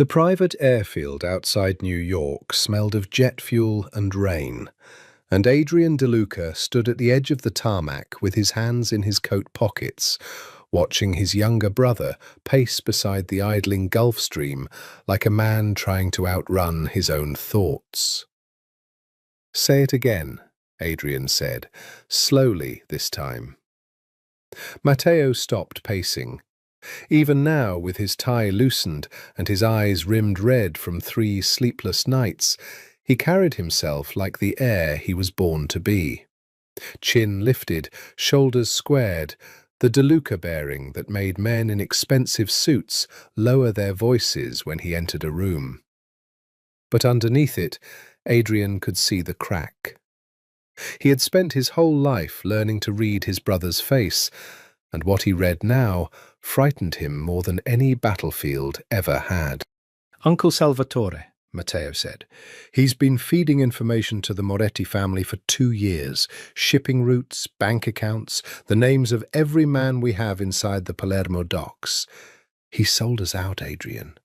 The private airfield outside New York smelled of jet fuel and rain, and Adrian DeLuca stood at the edge of the tarmac with his hands in his coat pockets, watching his younger brother pace beside the idling Gulf Stream like a man trying to outrun his own thoughts. "Say it again," Adrian said, slowly this time. Matteo stopped pacing. Even now, with his tie loosened and his eyes rimmed red from 3 sleepless nights, he carried himself like the heir he was born to be. Chin lifted, shoulders squared, the DeLuca bearing that made men in expensive suits lower their voices when he entered a room. But underneath it, Adrian could see the crack. He had spent his whole life learning to read his brother's face, and what he read now frightened him more than any battlefield ever had. "Uncle Salvatore," Matteo said. "He's been feeding information to the Moretti family for 2 years. Shipping routes, bank accounts, the names of every man we have inside the Palermo docks. He sold us out, Adrian,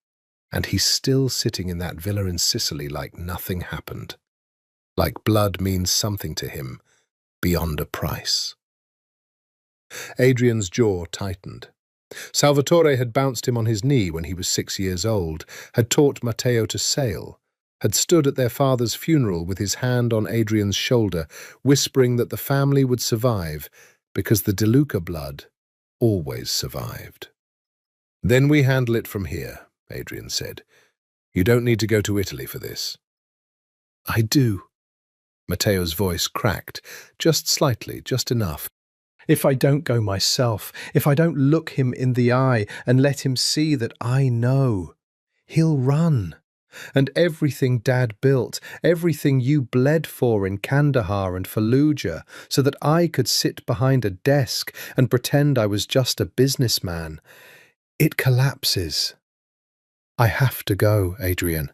and he's still sitting in that villa in Sicily like nothing happened. Like blood means something to him, beyond a price." Adrian's jaw tightened. Salvatore had bounced him on his knee when he was 6 years old, had taught Matteo to sail, had stood at their father's funeral with his hand on Adrian's shoulder, whispering that the family would survive because the DeLuca blood always survived. "Then we handle it from here," Adrian said. "You don't need to go to Italy for this." "I do." Matteo's voice cracked, just slightly, just enough. "If I don't go myself, if I don't look him in the eye and let him see that I know, he'll run. And everything Dad built, everything you bled for in Kandahar and Fallujah, so that I could sit behind a desk and pretend I was just a businessman, it collapses. I have to go, Adrian.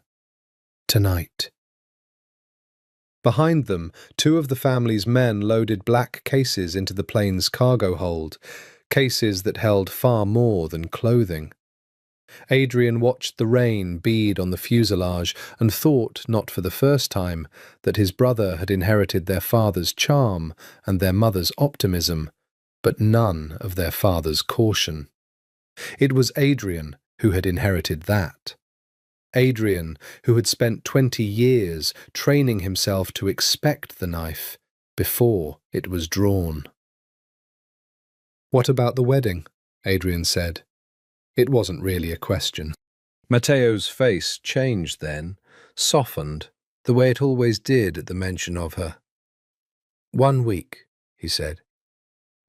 Tonight." Behind them, 2 of the family's men loaded black cases into the plane's cargo hold, cases that held far more than clothing. Adrian watched the rain bead on the fuselage and thought, not for the first time, that his brother had inherited their father's charm and their mother's optimism, but none of their father's caution. It was Adrian who had inherited that. Adrian, who had spent 20 years training himself to expect the knife before it was drawn. "What about the wedding?" Adrian said. It wasn't really a question. Matteo's face changed then, softened, the way it always did at the mention of her. "1 week," he said.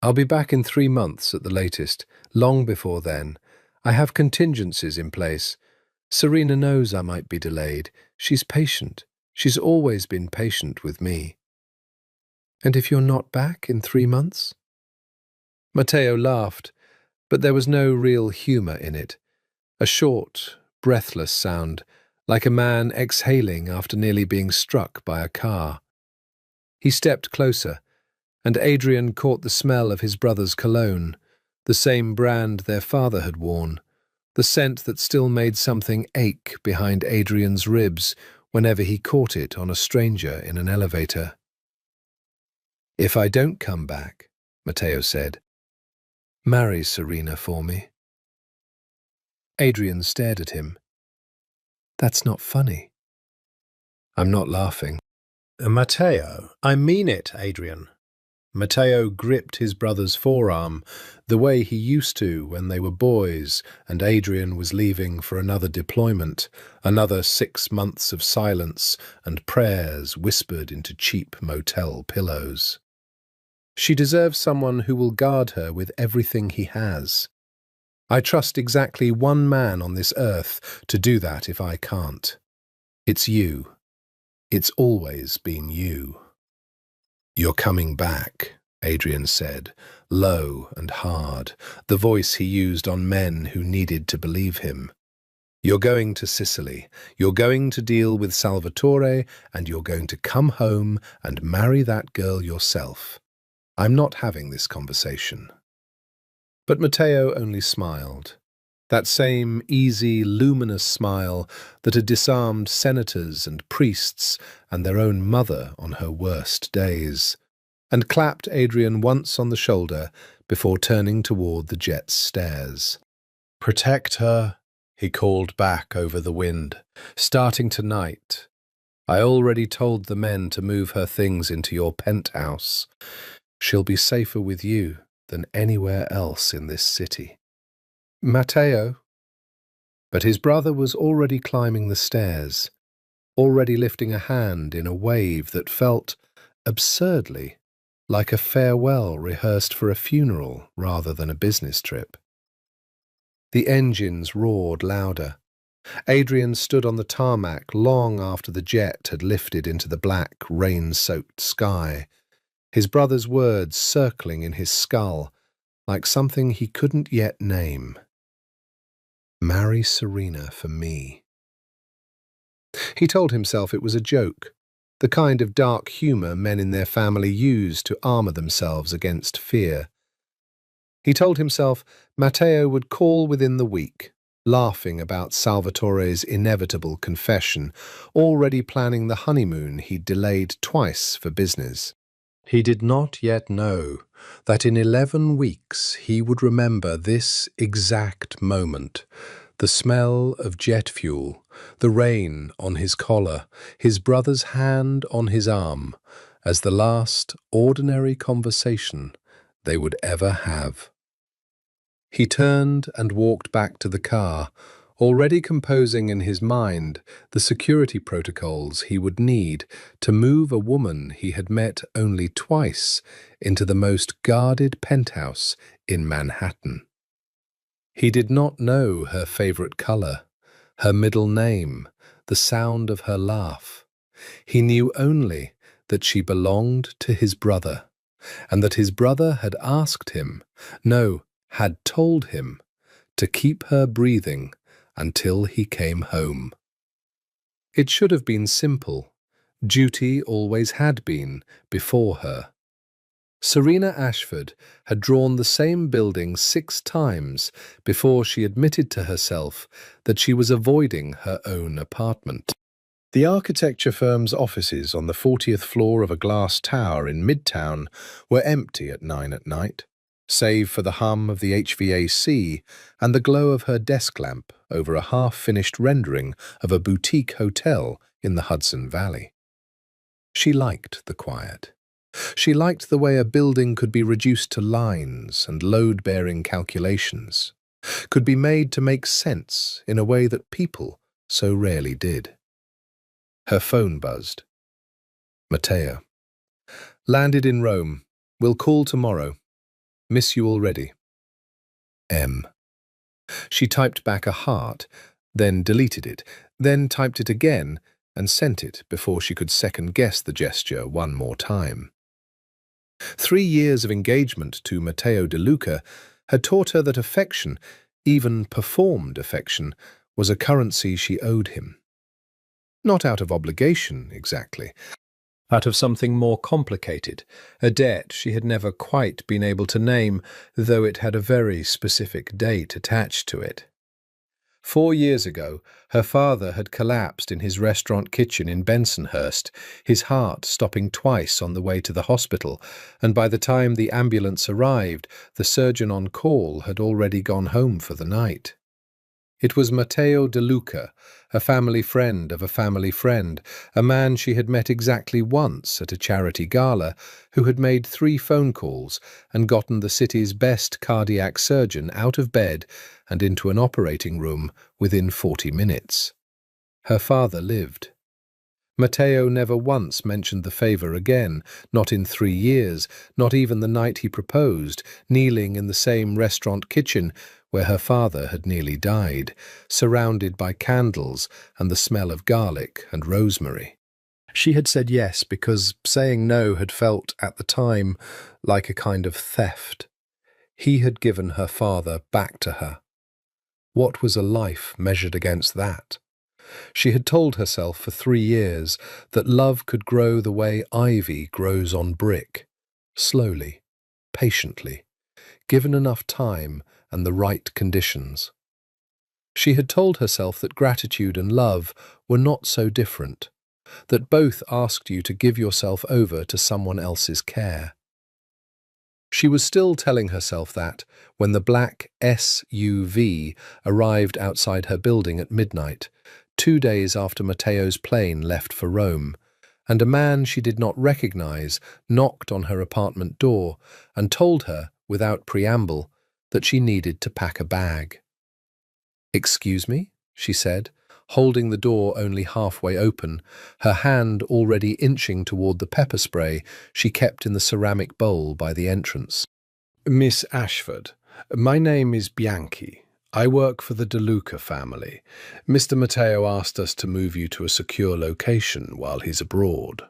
"I'll be back in 3 months at the latest. Long before then. I have contingencies in place. Serena knows I might be delayed. She's patient. She's always been patient with me." "And if you're not back in 3 months?" Matteo laughed, but there was no real humour in it. A short, breathless sound, like a man exhaling after nearly being struck by a car. He stepped closer, and Adrian caught the smell of his brother's cologne, the same brand their father had worn, the scent that still made something ache behind Adrian's ribs whenever he caught it on a stranger in an elevator. "If I don't come back," Matteo said, "marry Serena for me." Adrian stared at him. "That's not funny." "I'm not laughing." "Matteo, I mean it, Adrian." Matteo gripped his brother's forearm, the way he used to when they were boys and Adrian was leaving for another deployment, another 6 months of silence and prayers whispered into cheap motel pillows. "She deserves someone who will guard her with everything he has. I trust exactly 1 man on this earth to do that if I can't. It's you. It's always been you." "You're coming back," Adrian said, low and hard, the voice he used on men who needed to believe him. "You're going to Sicily. You're going to deal with Salvatore, and you're going to come home and marry that girl yourself. I'm not having this conversation." But Matteo only smiled. That same easy, luminous smile that had disarmed senators and priests and their own mother on her worst days, and clapped Adrian once on the shoulder before turning toward the jet's stairs. "Protect her," he called back over the wind. "Starting tonight. I already told the men to move her things into your penthouse. She'll be safer with you than anywhere else in this city." "Matteo." But his brother was already climbing the stairs, already lifting a hand in a wave that felt, absurdly, like a farewell rehearsed for a funeral rather than a business trip. The engines roared louder. Adrian stood on the tarmac long after the jet had lifted into the black, rain-soaked sky, his brother's words circling in his skull like something he couldn't yet name. "Marry Serena for me." He told himself it was a joke, the kind of dark humour men in their family use to armour themselves against fear. He told himself Matteo would call within the week, laughing about Salvatore's inevitable confession, already planning the honeymoon he'd delayed twice for business. He did not yet know that in 11 weeks he would remember this exact moment, the smell of jet fuel, the rain on his collar, his brother's hand on his arm, as the last ordinary conversation they would ever have. He turned and walked back to the car, already composing in his mind the security protocols he would need to move a woman he had met only twice into the most guarded penthouse in Manhattan. He did not know her favorite color, her middle name, the sound of her laugh. He knew only that she belonged to his brother, and that his brother had asked him, no, had told him, to keep her breathing until he came home. It should have been simple. Duty always had been before her. Serena Ashford had drawn the same building 6 times before she admitted to herself that she was avoiding her own apartment. The architecture firm's offices on the 40th floor of a glass tower in Midtown were empty at 9 at night, save for the hum of the HVAC and the glow of her desk lamp over a half-finished rendering of a boutique hotel in the Hudson Valley. She liked the quiet. She liked the way a building could be reduced to lines and load-bearing calculations, could be made to make sense in a way that people so rarely did. Her phone buzzed. "Matteo. Landed in Rome. Will call tomorrow. Miss you already. M." She typed back a heart, then deleted it, then typed it again and sent it before she could second-guess the gesture one more time. 3 years of engagement to Matteo De Luca had taught her that affection, even performed affection, was a currency she owed him. Not out of obligation, exactly. Out of something more complicated, a debt she had never quite been able to name, though it had a very specific date attached to it. 4 years ago, her father had collapsed in his restaurant kitchen in Bensonhurst, his heart stopping twice on the way to the hospital, and by the time the ambulance arrived, the surgeon on call had already gone home for the night. It was Matteo De Luca, a family friend of a family friend, a man she had met exactly once at a charity gala, who had made 3 phone calls and gotten the city's best cardiac surgeon out of bed and into an operating room within 40 minutes. Her father lived. Matteo never once mentioned the favour again, not in 3 years, not even the night he proposed, kneeling in the same restaurant kitchen where her father had nearly died, surrounded by candles and the smell of garlic and rosemary. She had said yes because saying no had felt, at the time, like a kind of theft. He had given her father back to her. What was a life measured against that? She had told herself for 3 years that love could grow the way ivy grows on brick, slowly, patiently, given enough time and the right conditions. She had told herself that gratitude and love were not so different, that both asked you to give yourself over to someone else's care. She was still telling herself that when the black SUV arrived outside her building at midnight, 2 days after Matteo's plane left for Rome, and a man she did not recognize knocked on her apartment door and told her, without preamble, that she needed to pack a bag. "Excuse me?" she said, holding the door only halfway open, her hand already inching toward the pepper spray she kept in the ceramic bowl by the entrance. "Miss Ashford, my name is Bianchi. I work for the De Luca family. Mr. Matteo asked us to move you to a secure location while he's abroad."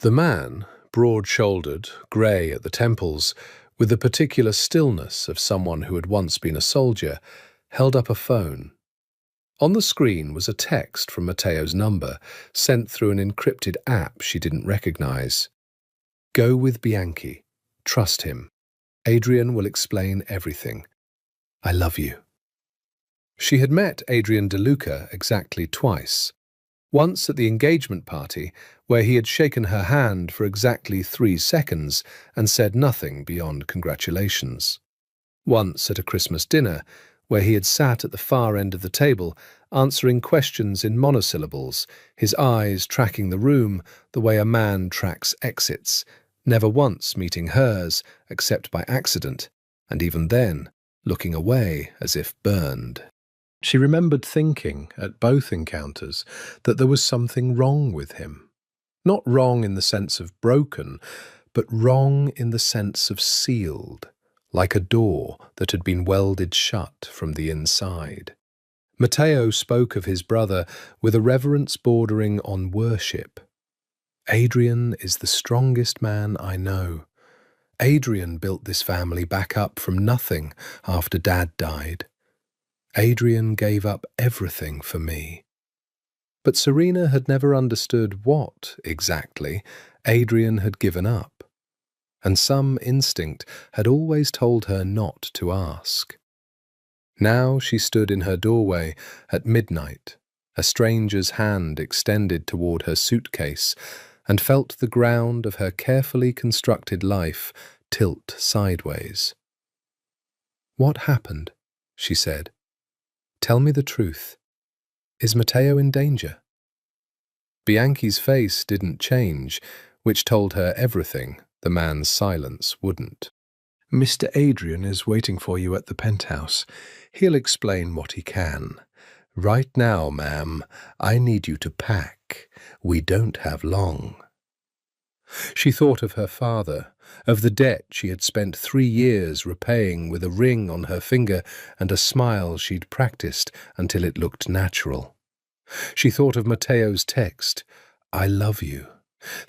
The man, broad-shouldered, grey at the temples, with the particular stillness of someone who had once been a soldier, held up a phone. On the screen was a text from Matteo's number, sent through an encrypted app she didn't recognize. "Go with Bianchi. Trust him. Adrian will explain everything. I love you." She had met Adrian De Luca exactly twice. Once at the engagement party, where he had shaken her hand for exactly 3 seconds and said nothing beyond congratulations. Once at a Christmas dinner, where he had sat at the far end of the table, answering questions in monosyllables, his eyes tracking the room the way a man tracks exits, never once meeting hers except by accident, and even then looking away as if burned. She remembered thinking, at both encounters, that there was something wrong with him. Not wrong in the sense of broken, but wrong in the sense of sealed, like a door that had been welded shut from the inside. Matteo spoke of his brother with a reverence bordering on worship. "Adrian is the strongest man I know. Adrian built this family back up from nothing after Dad died. Adrian gave up everything for me." But Serena had never understood what, exactly, Adrian had given up, and some instinct had always told her not to ask. Now she stood in her doorway at midnight, a stranger's hand extended toward her suitcase, and felt the ground of her carefully constructed life tilt sideways. "What happened?" she said. "Tell me the truth. Is Matteo in danger?" Bianchi's face didn't change, which told her everything the man's silence wouldn't. "Mr. Adrian is waiting for you at the penthouse. He'll explain what he can. Right now, ma'am, I need you to pack. We don't have long." She thought of her father, of the debt she had spent 3 years repaying with a ring on her finger and a smile she'd practiced until it looked natural. She thought of Matteo's text, "I love you,"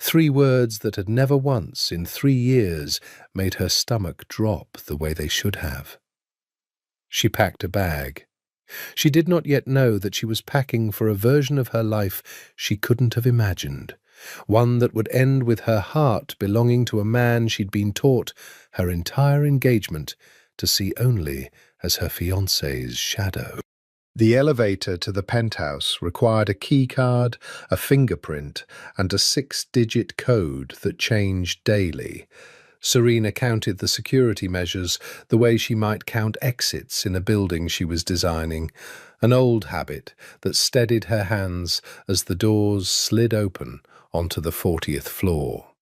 3 words that had never once in 3 years made her stomach drop the way they should have. She packed a bag. She did not yet know that she was packing for a version of her life she couldn't have imagined, one that would end with her heart belonging to a man she'd been taught her entire engagement to see only as her fiancé's shadow. The elevator to the penthouse required a key card, a fingerprint, and a 6-digit code that changed daily. Serena counted the security measures the way she might count exits in a building she was designing, an old habit that steadied her hands as the doors slid open onto the 40th floor.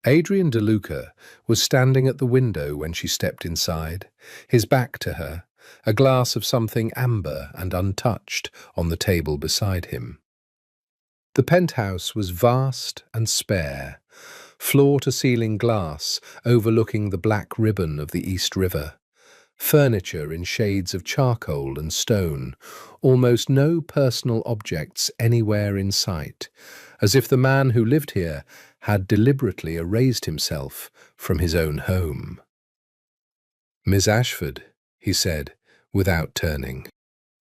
Adrian De Luca was standing at the window when she stepped inside, his back to her, a glass of something amber and untouched on the table beside him. The penthouse was vast and spare, floor-to-ceiling glass overlooking the black ribbon of the East River, furniture in shades of charcoal and stone, almost no personal objects anywhere in sight, as if the man who lived here had deliberately erased himself from his own home. "Miss Ashford," he said, without turning.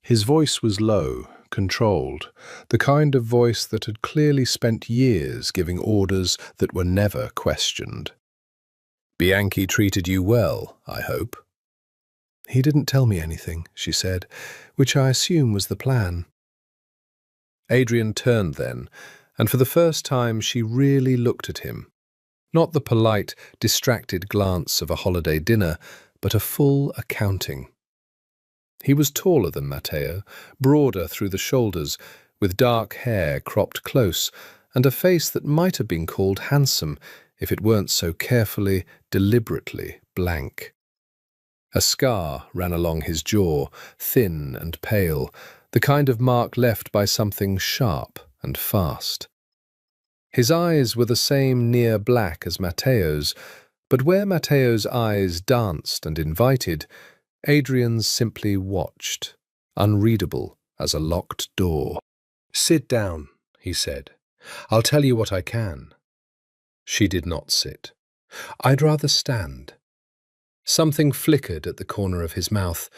His voice was low, controlled, the kind of voice that had clearly spent years giving orders that were never questioned. "Bianchi treated you well, I hope." He didn't tell me anything, she said, which I assume was the plan. Adrian turned then, and for the first time she really looked at him. Not the polite, distracted glance of a holiday dinner, but a full accounting. He was taller than Matteo, broader through the shoulders, with dark hair cropped close, and a face that might have been called handsome if it weren't so carefully, deliberately blank. A scar ran along his jaw, thin and pale, the kind of mark left by something sharp and fast. His eyes were the same near black as Matteo's, but where Matteo's eyes danced and invited, Adrian's simply watched, unreadable as a locked door. "Sit down," he said. "I'll tell you what I can." She did not sit. "I'd rather stand." Something flickered at the corner of his mouth,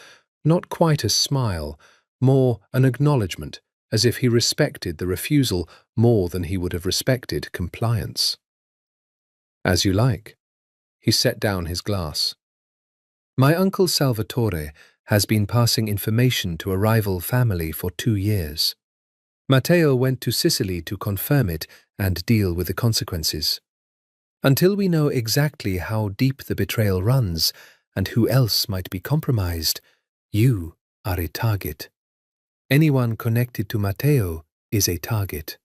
not quite a smile, more an acknowledgement, as if he respected the refusal more than he would have respected compliance. "As you like." He set down his glass. "My uncle Salvatore has been passing information to a rival family for 2 years. Matteo went to Sicily to confirm it and deal with the consequences. Until we know exactly how deep the betrayal runs and who else might be compromised, you are a target. Anyone connected to Matteo is a target.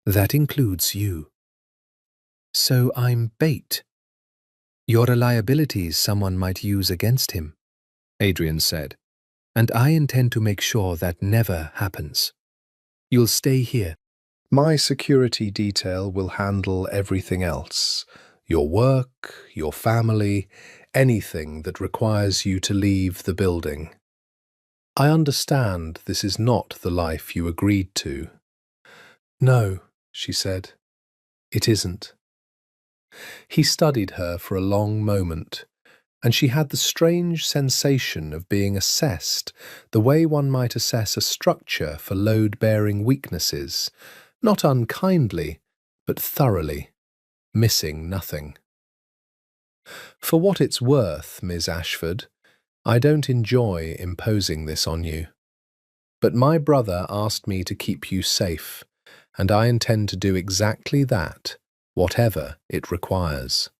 That includes you. So I'm bait. You're a liability someone might use against him," Adrian said, "and I intend to make sure that never happens. You'll stay here. My security detail will handle everything else. Your work, your family, anything that requires you to leave the building. I understand this is not the life you agreed to." "No," she said, "it isn't." He studied her for a long moment, and she had the strange sensation of being assessed the way one might assess a structure for load-bearing weaknesses, not unkindly, but thoroughly, missing nothing. "For what it's worth, Miss Ashford, I don't enjoy imposing this on you. But my brother asked me to keep you safe, and I intend to do exactly that, whatever it requires."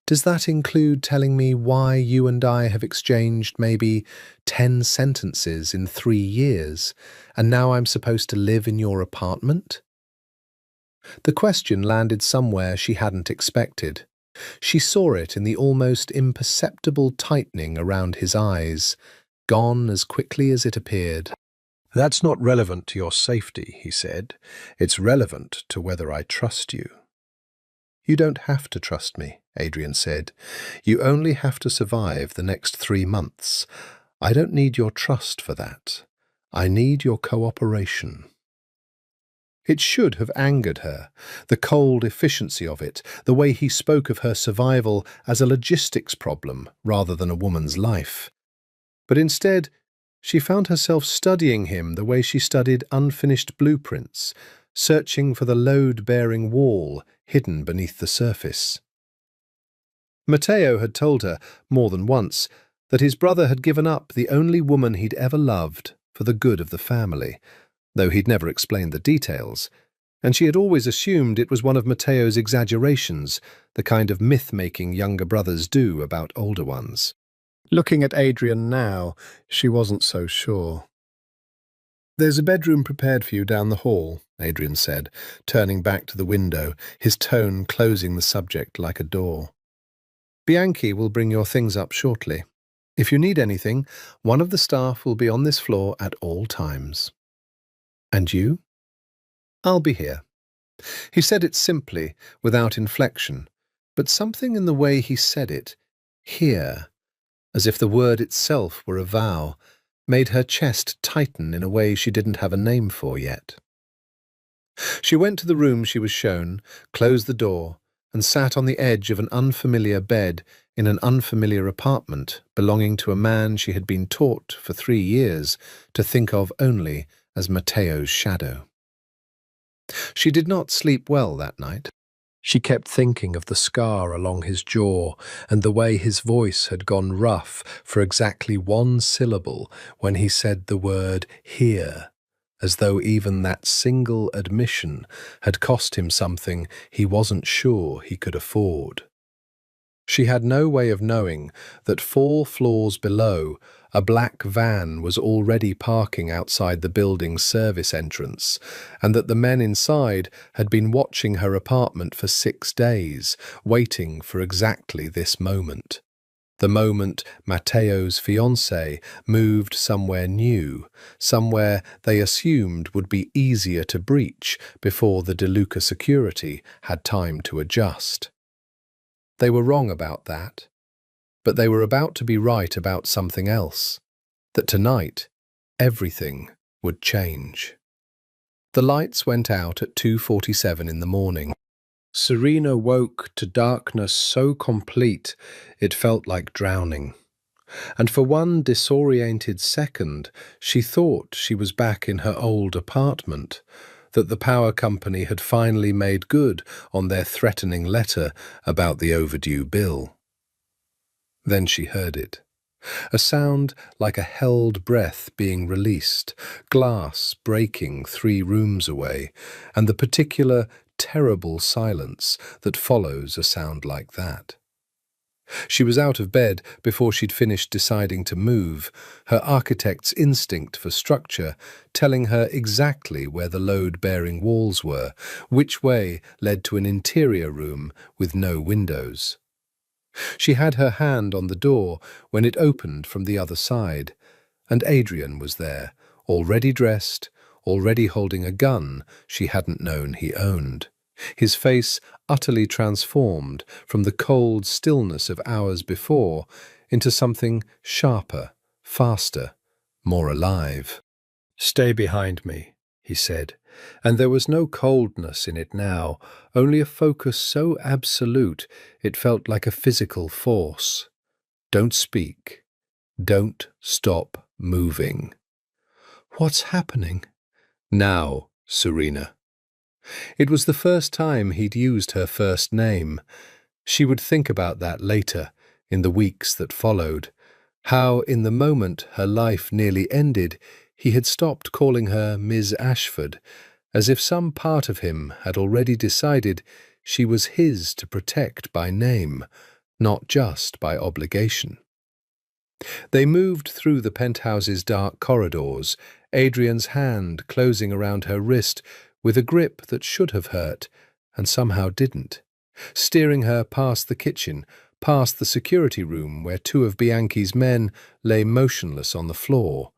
"Does that include telling me why you and I have exchanged maybe 10 sentences in 3 years, and now I'm supposed to live in your apartment?" The question landed somewhere she hadn't expected. She saw it in the almost imperceptible tightening around his eyes, gone as quickly as it appeared. "That's not relevant to your safety," he said. "It's relevant to whether I trust you." "You don't have to trust me," Adrian said. "You only have to survive the next 3 months. I don't need your trust for that. I need your cooperation." It should have angered her, the cold efficiency of it, the way he spoke of her survival as a logistics problem rather than a woman's life. But instead, she found herself studying him the way she studied unfinished blueprints, searching for the load-bearing wall hidden beneath the surface. Matteo had told her, more than once, that his brother had given up the only woman he'd ever loved for the good of the family, though he'd never explained the details, and she had always assumed it was one of Matteo's exaggerations, the kind of myth-making younger brothers do about older ones. Looking at Adrian now, she wasn't so sure. "There's a bedroom prepared for you down the hall," Adrian said, turning back to the window, his tone closing the subject like a door. "Bianchi will bring your things up shortly. If you need anything, one of the staff will be on this floor at all times." "And you?" "I'll be here." He said it simply, without inflection, but something in the way he said it, here, as if the word itself were a vow, made her chest tighten in a way she didn't have a name for yet. She went to the room she was shown, closed the door, and sat on the edge of an unfamiliar bed in an unfamiliar apartment belonging to a man she had been taught for 3 years to think of only as Matteo's shadow. She did not sleep well that night. She kept thinking of the scar along his jaw and the way his voice had gone rough for exactly one syllable when he said the word here, as though even that single admission had cost him something he wasn't sure he could afford. She had no way of knowing that 4 floors below, a black van was already parking outside the building's service entrance, and that the men inside had been watching her apartment for 6 days, waiting for exactly this moment. The moment Matteo's fiancée moved somewhere new, somewhere they assumed would be easier to breach before the De Luca security had time to adjust. They were wrong about that, but they were about to be right about something else, that tonight everything would change. The lights went out at 2:47 in the morning. Serena woke to darkness so complete it felt like drowning, and for one disoriented second she thought she was back in her old apartment, that the power company had finally made good on their threatening letter about the overdue bill. Then she heard it. A sound like a held breath being released, glass breaking 3 rooms away, and the particular terrible silence that follows a sound like that. She was out of bed before she'd finished deciding to move, her architect's instinct for structure telling her exactly where the load-bearing walls were, which way led to an interior room with no windows. She had her hand on the door when it opened from the other side, and Adrian was there, already dressed, already holding a gun she hadn't known he owned, his face utterly transformed from the cold stillness of hours before into something sharper, faster, more alive. "Stay behind me," he said, and there was no coldness in it now, only a focus so absolute it felt like a physical force. "Don't speak. Don't stop moving." "What's happening?" "Now, Serena." It was the first time he'd used her first name. She would think about that later, in the weeks that followed. How, in the moment her life nearly ended, he had stopped calling her Ms. Ashford, as if some part of him had already decided she was his to protect by name, not just by obligation. They moved through the penthouse's dark corridors, Adrian's hand closing around her wrist with a grip that should have hurt, and somehow didn't, steering her past the kitchen, past the security room where 2 of Bianchi's men lay motionless on the floor.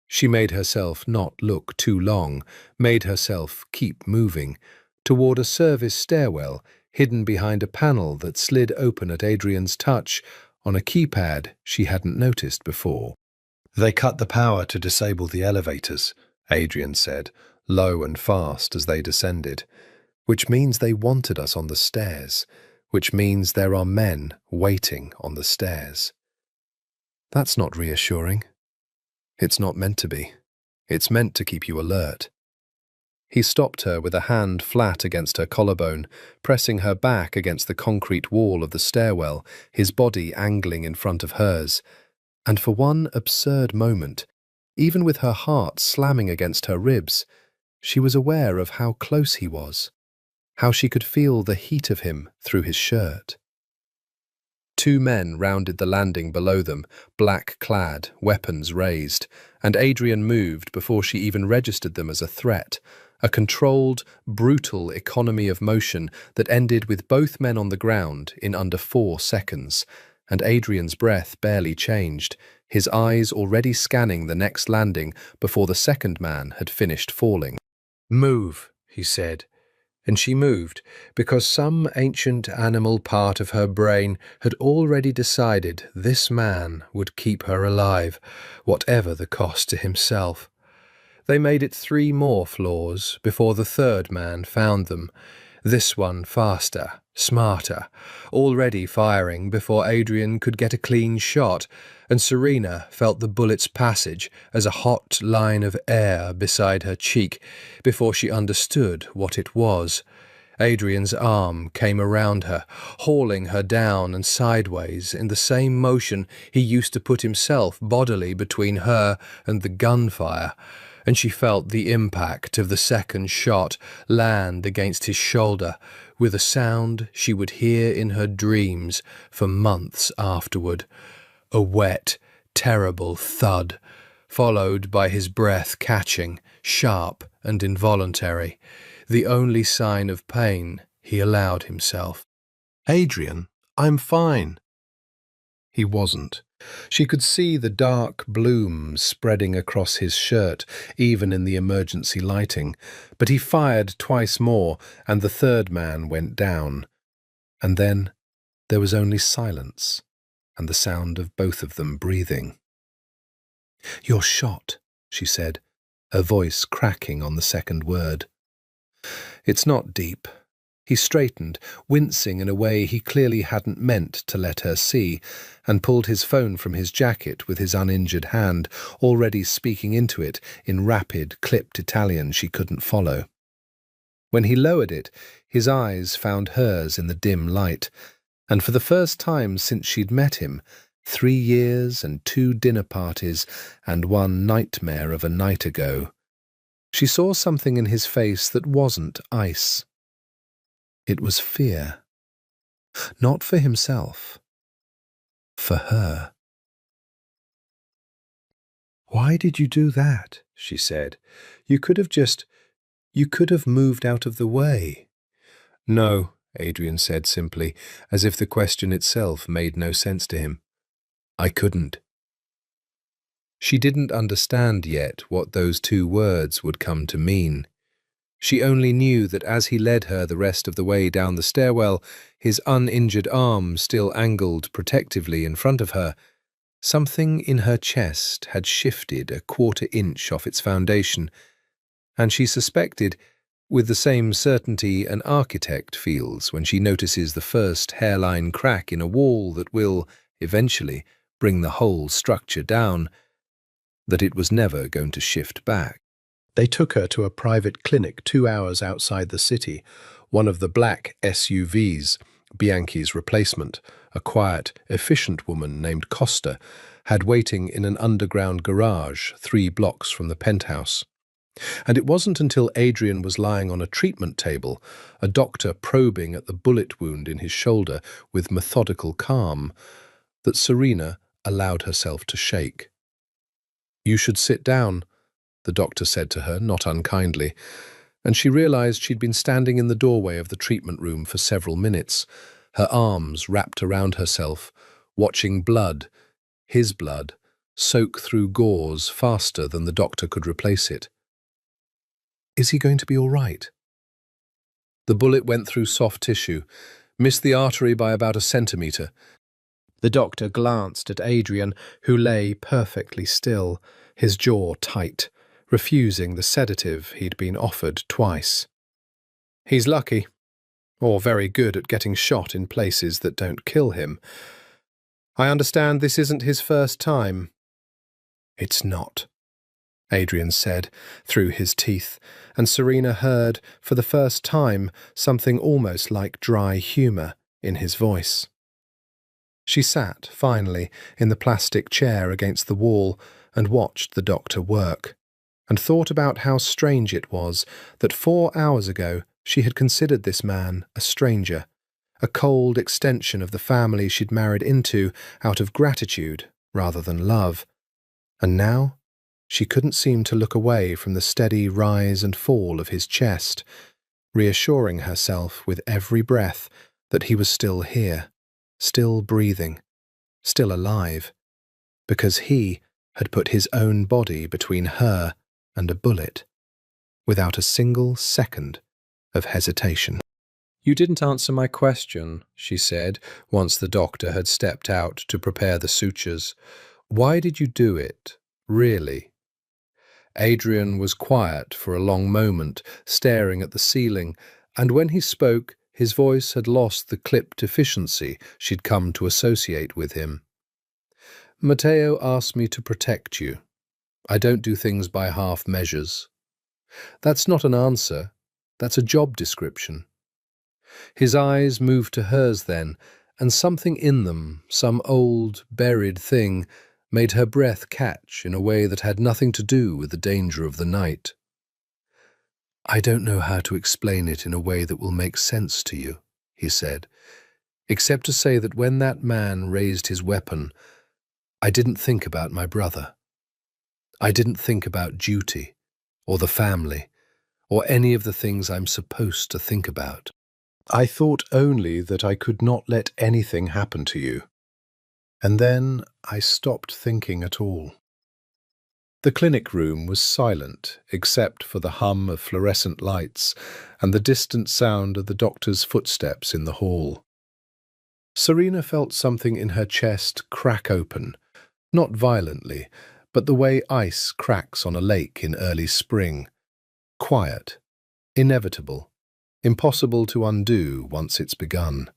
She made herself not look too long, made herself keep moving, toward a service stairwell hidden behind a panel that slid open at Adrian's touch on a keypad she hadn't noticed before. "They cut the power to disable the elevators," Adrian said, low and fast as they descended, "which means they wanted us on the stairs, which means there are men waiting on the stairs." "That's not reassuring." "It's not meant to be. It's meant to keep you alert." He stopped her with a hand flat against her collarbone, pressing her back against the concrete wall of the stairwell, his body angling in front of hers. And for one absurd moment, even with her heart slamming against her ribs, she was aware of how close he was, how she could feel the heat of him through his shirt. 2 men rounded the landing below them, black-clad, weapons raised, and Adrian moved before she even registered them as a threat, a controlled, brutal economy of motion that ended with both men on the ground in under 4 seconds, and Adrian's breath barely changed, his eyes already scanning the next landing before the second man had finished falling. "Move," he said, and she moved because some ancient animal part of her brain had already decided this man would keep her alive, whatever the cost to himself. They made it 3 more floors before the third man found them, this one faster, smarter, already firing before Adrian could get a clean shot, and Serena felt the bullet's passage as a hot line of air beside her cheek before she understood what it was, Adrian's arm came around her, hauling her down and sideways in the same motion he used to put himself bodily between her and the gunfire, and she felt the impact of the second shot land against his shoulder with a sound she would hear in her dreams for months afterward, a wet, terrible thud, followed by his breath catching, sharp and involuntary, the only sign of pain he allowed himself. "Adrian, I'm fine." He wasn't. She could see the dark bloom spreading across his shirt, even in the emergency lighting, but he fired twice more, and the third man went down. And then there was only silence, and the sound of both of them breathing. "You're shot," she said, her voice cracking on the second word. "It's not deep." He straightened, wincing in a way he clearly hadn't meant to let her see, and pulled his phone from his jacket with his uninjured hand, already speaking into it in rapid, clipped Italian she couldn't follow. When he lowered it, his eyes found hers in the dim light, and for the first time since she'd met him, 3 years and 2 dinner parties and 1 nightmare of a night ago, she saw something in his face that wasn't ice. It was fear. Not for himself. For her. "Why did you do that?" she said. You could have moved out of the way." "No," Adrian said simply, as if the question itself made no sense to him. "I couldn't." She didn't understand yet what those 2 words would come to mean. She only knew that as he led her the rest of the way down the stairwell, his uninjured arm still angled protectively in front of her, something in her chest had shifted a 1/4 inch off its foundation, and she suspected, with the same certainty an architect feels when she notices the first hairline crack in a wall that will, eventually, bring the whole structure down, that it was never going to shift back. They took her to a private clinic 2 hours outside the city, one of the black SUVs, Bianchi's replacement, a quiet, efficient woman named Costa, had waiting in an underground garage 3 blocks from the penthouse. And it wasn't until Adrian was lying on a treatment table, a doctor probing at the bullet wound in his shoulder with methodical calm, that Serena allowed herself to shake. "You should sit down," the doctor said to her, not unkindly, and she realized she'd been standing in the doorway of the treatment room for several minutes, her arms wrapped around herself, watching blood, his blood, soak through gauze faster than the doctor could replace it. "Is he going to be all right?" The bullet went through soft tissue, missed the artery by about a centimetre. The doctor glanced at Adrian, who lay perfectly still, his jaw tight, refusing the sedative he'd been offered twice. "He's lucky, or very good at getting shot in places that don't kill him. I understand this isn't his first time." "It's not," Adrian said, through his teeth, and Serena heard, for the first time, something almost like dry humour in his voice. She sat, finally, in the plastic chair against the wall and watched the doctor work, and thought about how strange it was that 4 hours ago she had considered this man a stranger, a cold extension of the family she'd married into out of gratitude rather than love, and now she couldn't seem to look away from the steady rise and fall of his chest, reassuring herself with every breath that he was still here, still breathing, still alive, because he had put his own body between her and a bullet, without a single second of hesitation. "You didn't answer my question," she said, once the doctor had stepped out to prepare the sutures. "Why did you do it, really?" Adrian was quiet for a long moment, staring at the ceiling, and when he spoke, his voice had lost the clipped efficiency she'd come to associate with him. "Matteo asked me to protect you. I don't do things by half measures." "That's not an answer. That's a job description." His eyes moved to hers then, and something in them, some old, buried thing, made her breath catch in a way that had nothing to do with the danger of the night. "I don't know how to explain it in a way that will make sense to you," he said, "except to say that when that man raised his weapon, I didn't think about my brother. I didn't think about duty, or the family, or any of the things I'm supposed to think about. I thought only that I could not let anything happen to you. And then I stopped thinking at all." The clinic room was silent except for the hum of fluorescent lights and the distant sound of the doctor's footsteps in the hall. Serena felt something in her chest crack open, not violently, but the way ice cracks on a lake in early spring. Quiet, inevitable, impossible to undo once it's begun.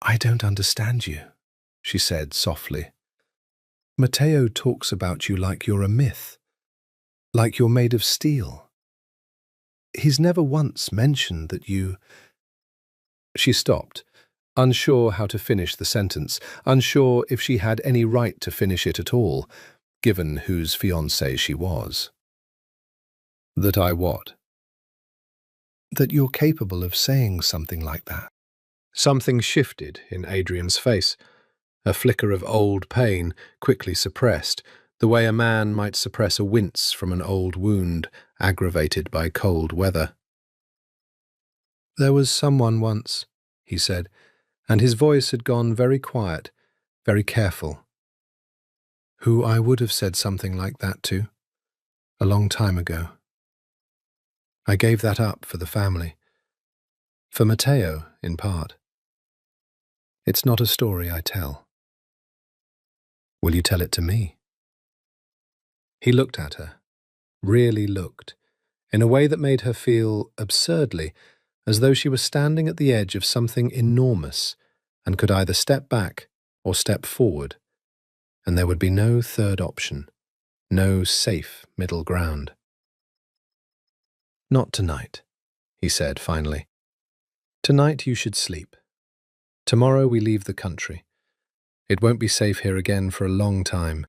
"I don't understand you," she said softly. "Matteo talks about you like you're a myth, like you're made of steel. He's never once mentioned that you—" She stopped, unsure how to finish the sentence, unsure if she had any right to finish it at all, given whose fiancée she was. "That I what?" "That you're capable of saying something like that." Something shifted in Adrian's face, a flicker of old pain quickly suppressed, the way a man might suppress a wince from an old wound aggravated by cold weather. "There was someone once," he said, and his voice had gone very quiet, very careful, "who I would have said something like that to, a long time ago. I gave that up for the family. For Matteo, in part. It's not a story I tell. Will you tell it to me?" He looked at her, really looked, in a way that made her feel, absurdly, as though she was standing at the edge of something enormous and could either step back or step forward, and there would be no third option, no safe middle ground. "Not tonight," he said finally. "Tonight you should sleep. Tomorrow we leave the country. It won't be safe here again for a long time."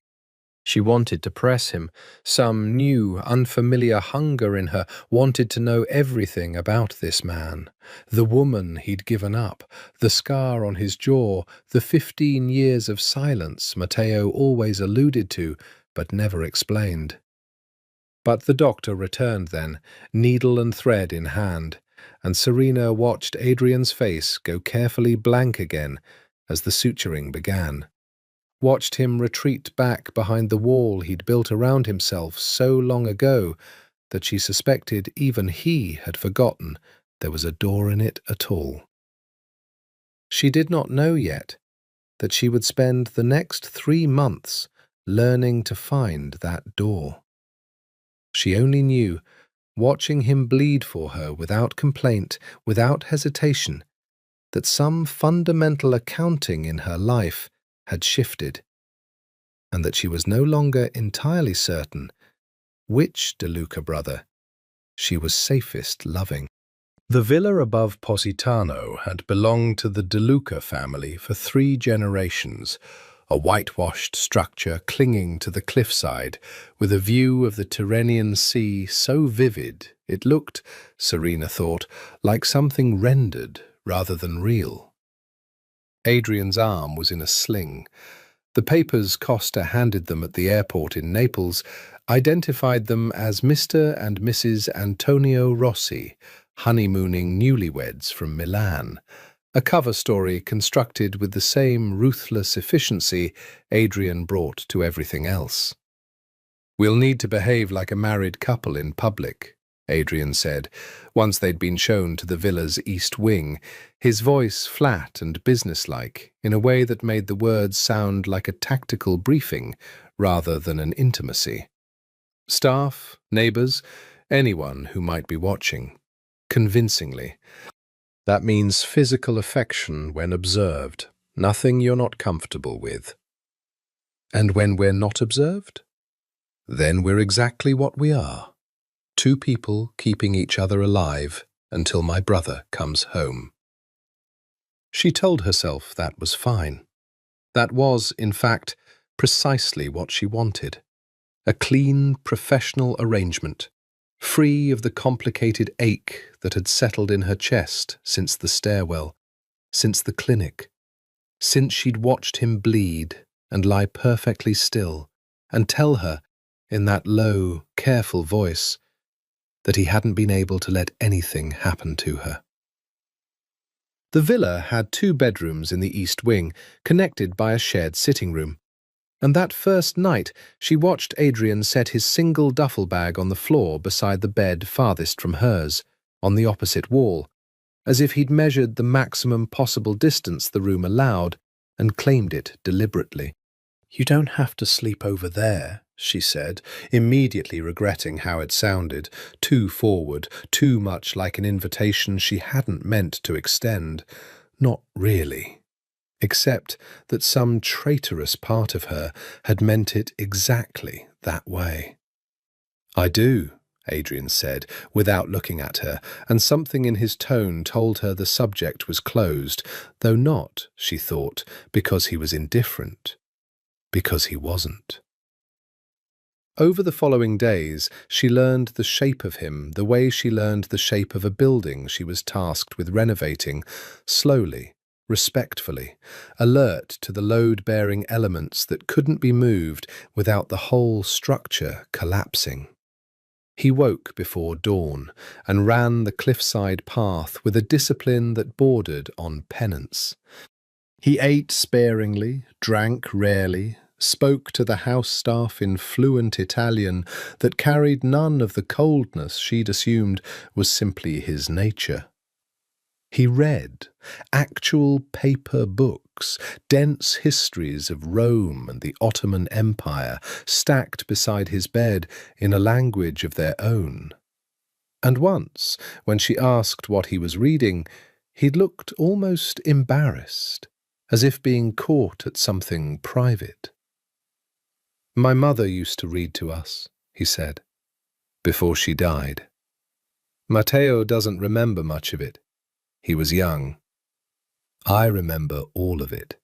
She wanted to press him. Some new, unfamiliar hunger in her wanted to know everything about this man. The woman he'd given up, the scar on his jaw, the 15 years of silence Matteo always alluded to, but never explained. But the doctor returned then, needle and thread in hand, and Serena watched Adrian's face go carefully blank again as the suturing began. Watched him retreat back behind the wall he'd built around himself so long ago that she suspected even he had forgotten there was a door in it at all. She did not know yet that she would spend the next 3 months learning to find that door. She only knew, watching him bleed for her without complaint, without hesitation, that some fundamental accounting in her life had shifted, and that she was no longer entirely certain which De Luca brother she was safest loving. The villa above Positano had belonged to the De Luca family for 3 generations, a whitewashed structure clinging to the cliffside, with a view of the Tyrrhenian Sea so vivid it looked, Serena thought, like something rendered rather than real. Adrian's arm was in a sling. The papers Costa handed them at the airport in Naples identified them as Mr. and Mrs. Antonio Rossi, honeymooning newlyweds from Milan, a cover story constructed with the same ruthless efficiency Adrian brought to everything else. "We'll need to behave like a married couple in public," Adrian said, once they'd been shown to the villa's east wing, his voice flat and businesslike in a way that made the words sound like a tactical briefing rather than an intimacy. Staff, neighbors, anyone who might be watching. Convincingly. "That means physical affection when observed, nothing you're not comfortable with. And when we're not observed? Then we're exactly what we are. 2 people keeping each other alive until my brother comes home." She told herself that was fine. That was, in fact, precisely what she wanted. A clean, professional arrangement, free of the complicated ache that had settled in her chest since the stairwell, since the clinic, since she'd watched him bleed and lie perfectly still and tell her, in that low, careful voice, that he hadn't been able to let anything happen to her. The villa had 2 bedrooms in the east wing, connected by a shared sitting room. And that first night, she watched Adrian set his single duffel bag on the floor beside the bed farthest from hers, on the opposite wall, as if he'd measured the maximum possible distance the room allowed and claimed it deliberately. "You don't have to sleep over there," she said, immediately regretting how it sounded, too forward, too much like an invitation she hadn't meant to extend. Not really. Except that some traitorous part of her had meant it exactly that way. "I do," Adrian said, without looking at her, and something in his tone told her the subject was closed, though not, she thought, because he was indifferent. Because he wasn't. Over the following days, she learned the shape of him the way she learned the shape of a building she was tasked with renovating, slowly, respectfully, alert to the load-bearing elements that couldn't be moved without the whole structure collapsing. He woke before dawn and ran the cliffside path with a discipline that bordered on penance. He ate sparingly, drank rarely, spoke to the house staff in fluent Italian that carried none of the coldness she'd assumed was simply his nature. He read actual paper books, dense histories of Rome and the Ottoman Empire, stacked beside his bed in a language of their own. And once, when she asked what he was reading, he'd looked almost embarrassed, as if being caught at something private. "My mother used to read to us," he said, "before she died. Matteo doesn't remember much of it. He was young. I remember all of it."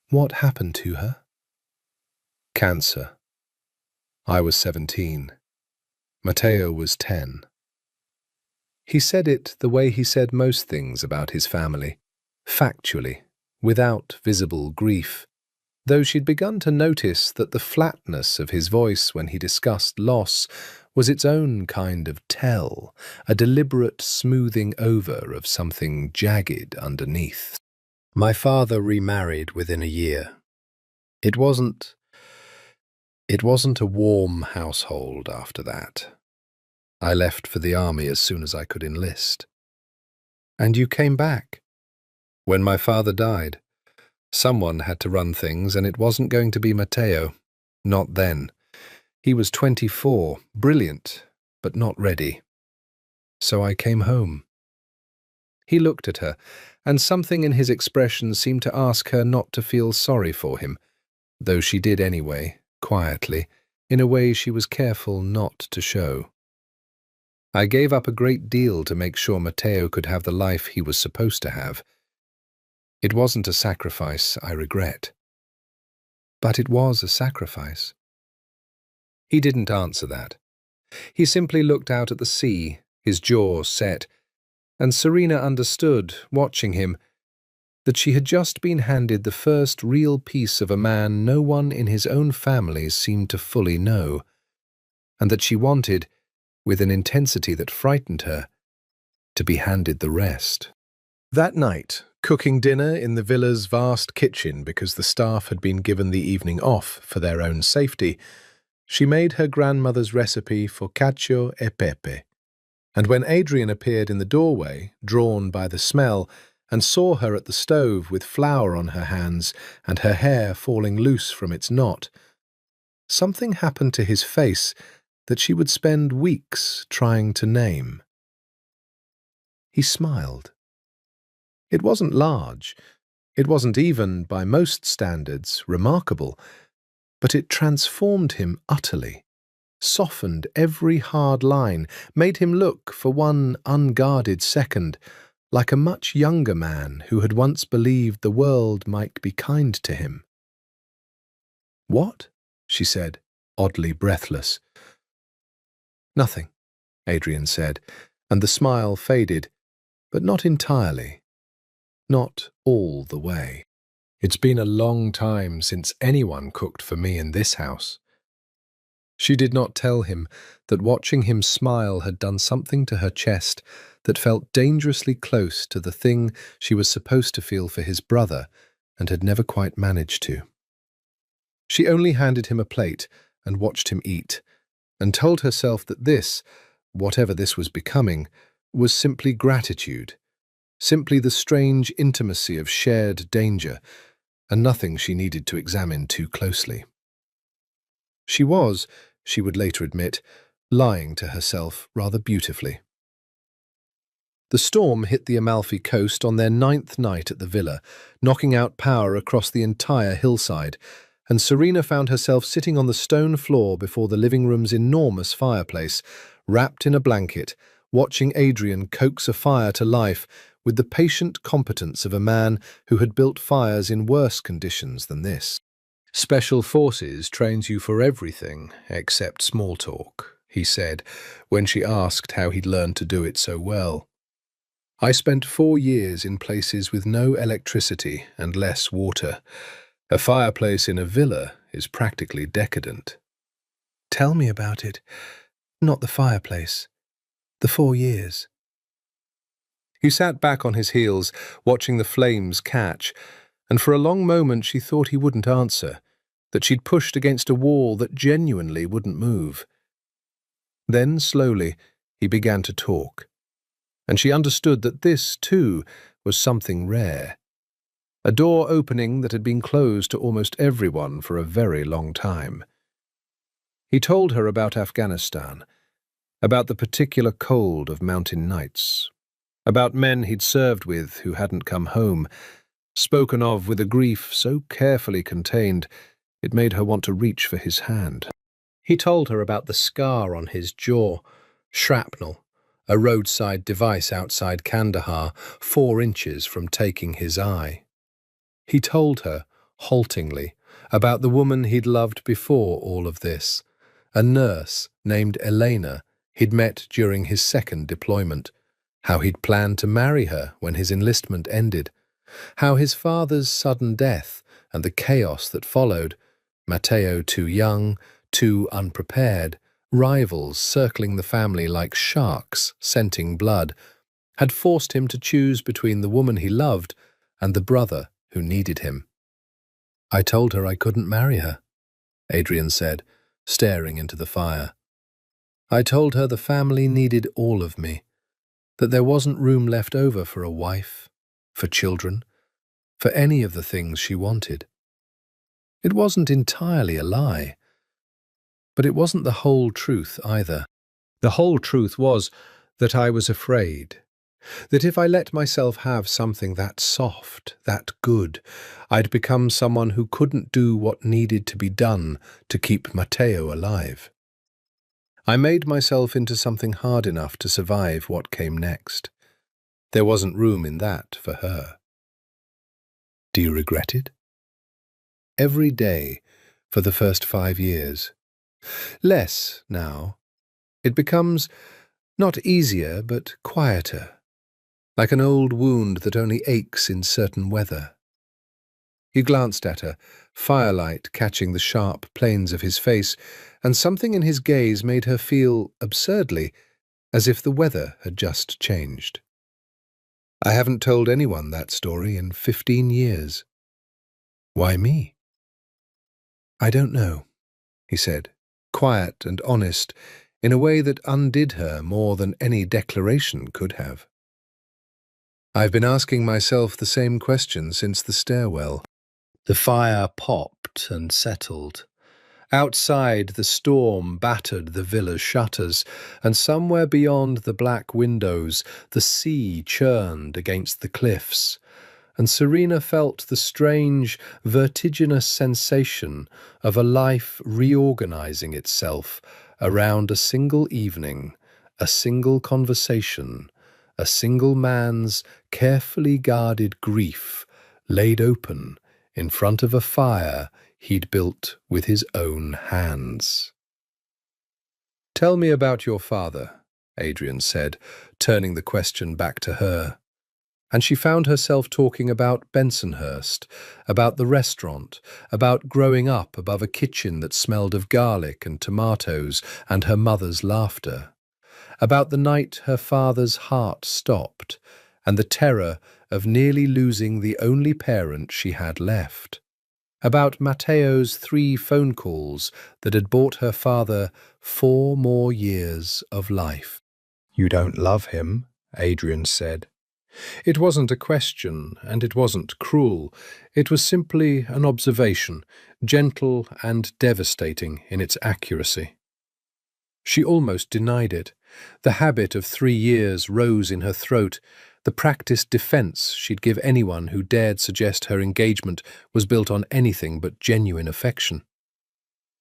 "What happened to her?" "Cancer. I was 17. Matteo was 10. He said it the way he said most things about his family, factually, without visible grief, though she'd begun to notice that the flatness of his voice when he discussed loss was its own kind of tell, a deliberate smoothing over of something jagged underneath. "My father remarried within a year. It wasn't a warm household after that. I left for the army as soon as I could enlist." "And you came back?" "When my father died. Someone had to run things, and it wasn't going to be Matteo. Not then. He was 24, brilliant, but not ready. So I came home." He looked at her, and something in his expression seemed to ask her not to feel sorry for him, though she did anyway, quietly, in a way she was careful not to show. "I gave up a great deal to make sure Matteo could have the life he was supposed to have. It wasn't a sacrifice I regret." "But it was a sacrifice." He didn't answer that. He simply looked out at the sea, his jaw set, and Serena understood, watching him, that she had just been handed the first real piece of a man no one in his own family seemed to fully know, and that she wanted, with an intensity that frightened her, to be handed the rest. That night, cooking dinner in the villa's vast kitchen because the staff had been given the evening off for their own safety, she made her grandmother's recipe for cacio e pepe, and when Adrian appeared in the doorway, drawn by the smell, and saw her at the stove with flour on her hands and her hair falling loose from its knot, something happened to his face that she would spend weeks trying to name. He smiled. It wasn't large, it wasn't even, by most standards, remarkable, but it transformed him utterly. softened every hard line, made him look, for one unguarded second, like a much younger man who had once believed the world might be kind to him. "What?" she said, oddly breathless. "Nothing," Adrian said, and the smile faded, but not entirely, not all the way. "It's been a long time since anyone cooked for me in this house." She did not tell him that watching him smile had done something to her chest that felt dangerously close to the thing she was supposed to feel for his brother and had never quite managed to. She only handed him a plate and watched him eat, and told herself that this, whatever this was becoming, was simply gratitude, simply the strange intimacy of shared danger, and nothing she needed to examine too closely. She was, she would later admit, lying to herself rather beautifully. The storm hit the Amalfi coast on their 9th night at the villa, knocking out power across the entire hillside, and Serena found herself sitting on the stone floor before the living room's enormous fireplace, wrapped in a blanket, watching Adrian coax a fire to life with the patient competence of a man who had built fires in worse conditions than this. "Special Forces trains you for everything except small talk," he said, when she asked how he'd learned to do it so well. "I spent 4 years in places with no electricity and less water. A fireplace in a villa is practically decadent." "Tell me about it. Not the fireplace. The 4 years." He sat back on his heels, watching the flames catch, and for a long moment she thought he wouldn't answer, that she'd pushed against a wall that genuinely wouldn't move. Then, slowly, he began to talk, and she understood that this, too, was something rare. A door opening that had been closed to almost everyone for a very long time. He told her about Afghanistan, about the particular cold of mountain nights, about men he'd served with who hadn't come home, spoken of with a grief so carefully contained it made her want to reach for his hand. He told her about the scar on his jaw, shrapnel, a roadside device outside Kandahar, 4 inches from taking his eye. He told her, haltingly, about the woman he'd loved before all of this, a nurse named Elena he'd met during his 2nd deployment, how he'd planned to marry her when his enlistment ended, how his father's sudden death and the chaos that followed, Matteo too young, too unprepared, rivals circling the family like sharks scenting blood, had forced him to choose between the woman he loved and the brother who needed him. "I told her I couldn't marry her," Adrian said, staring into the fire. "I told her the family needed all of me, that there wasn't room left over for a wife, for children, for any of the things she wanted. It wasn't entirely a lie, but it wasn't the whole truth either. The whole truth was that I was afraid, that if I let myself have something that soft, that good, I'd become someone who couldn't do what needed to be done to keep Matteo alive. I made myself into something hard enough to survive what came next. There wasn't room in that for her." "Do you regret it?" "Every day for the first 5 years. Less now. It becomes not easier, but quieter, like an old wound that only aches in certain weather." He glanced at her, firelight catching the sharp planes of his face, and something in his gaze made her feel, absurdly, as if the weather had just changed. "I haven't told anyone that story in 15 years. Why me?" "I don't know," he said, quiet and honest, in a way that undid her more than any declaration could have. "I've been asking myself the same question since the stairwell." The fire popped and settled. Outside, the storm battered the villa's shutters, and somewhere beyond the black windows, the sea churned against the cliffs, and Serena felt the strange, vertiginous sensation of a life reorganizing itself around a single evening, a single conversation, a single man's carefully guarded grief laid open in front of a fire he'd built with his own hands. "Tell me about your father," Adrian said, turning the question back to her. And she found herself talking about Bensonhurst, about the restaurant, about growing up above a kitchen that smelled of garlic and tomatoes and her mother's laughter, about the night her father's heart stopped and the terror of nearly losing the only parent she had left, about Matteo's 3 phone calls that had bought her father 4 more years of life. "You don't love him," Adrian said. It wasn't a question, and it wasn't cruel. It was simply an observation, gentle and devastating in its accuracy. She almost denied it. The habit of 3 years rose in her throat. The practiced defense she'd give anyone who dared suggest her engagement was built on anything but genuine affection.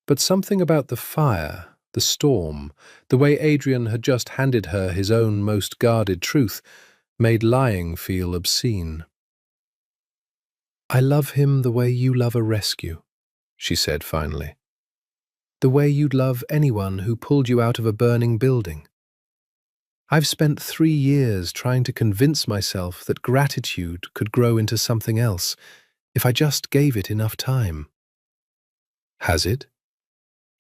But something about the fire, the storm, the way Adrian had just handed her his own most guarded truth, made lying feel obscene. "I love him the way you love a rescue," she said finally. "The way you'd love anyone who pulled you out of a burning building. I've spent 3 years trying to convince myself that gratitude could grow into something else, if I just gave it enough time." "Has it?"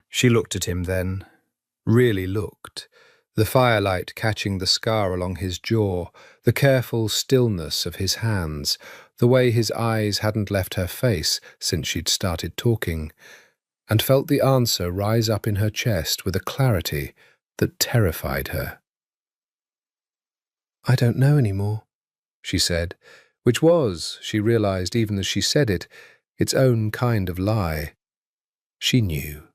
She looked at him then, really looked, the firelight catching the scar along his jaw, the careful stillness of his hands, the way his eyes hadn't left her face since she'd started talking, and felt the answer rise up in her chest with a clarity that terrified her. "I don't know anymore," she said, which was, she realized even as she said it, its own kind of lie. She knew.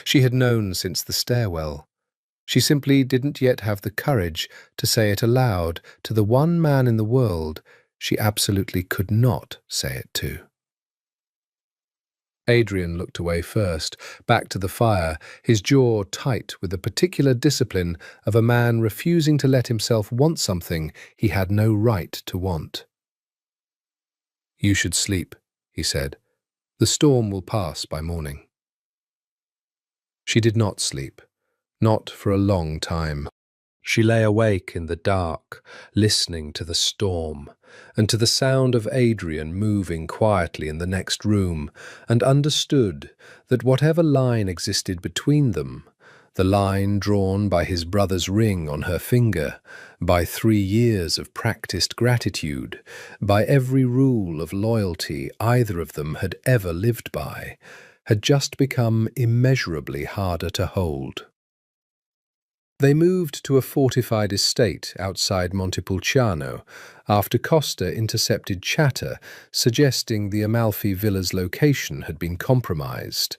She had known since the stairwell. She simply didn't yet have the courage to say it aloud to the one man in the world she absolutely could not say it to. Adrian looked away first, back to the fire, his jaw tight with the particular discipline of a man refusing to let himself want something he had no right to want. "You should sleep," he said. "The storm will pass by morning." She did not sleep. Not for a long time. She lay awake in the dark, listening to the storm, and to the sound of Adrian moving quietly in the next room, and understood that whatever line existed between them, the line drawn by his brother's ring on her finger, by 3 years of practiced gratitude, by every rule of loyalty either of them had ever lived by, had just become immeasurably harder to hold. They moved to a fortified estate outside Montepulciano after Costa intercepted chatter suggesting the Amalfi Villa's location had been compromised.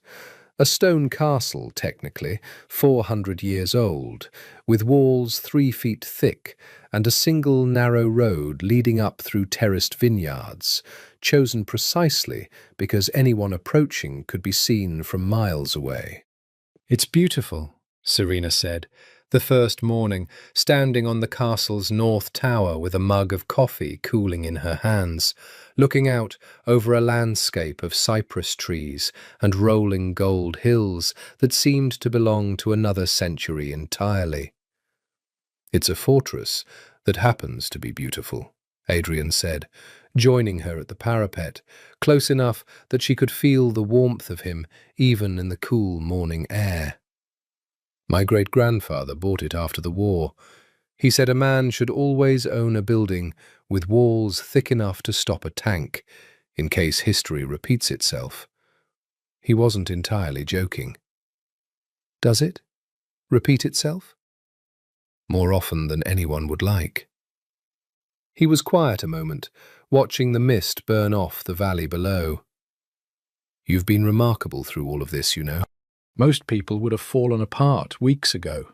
A stone castle, technically, 400 years old, with walls 3 feet thick and a single narrow road leading up through terraced vineyards, chosen precisely because anyone approaching could be seen from miles away. "It's beautiful," Serena said, the first morning, standing on the castle's north tower with a mug of coffee cooling in her hands, looking out over a landscape of cypress trees and rolling gold hills that seemed to belong to another century entirely. "It's a fortress that happens to be beautiful," Adrian said, joining her at the parapet, close enough that she could feel the warmth of him even in the cool morning air. "My great-grandfather bought it after the war. He said a man should always own a building with walls thick enough to stop a tank, in case history repeats itself." He wasn't entirely joking. "Does it repeat itself?" "More often than anyone would like." He was quiet a moment, watching the mist burn off the valley below. "You've been remarkable through all of this, you know. Most people would have fallen apart weeks ago."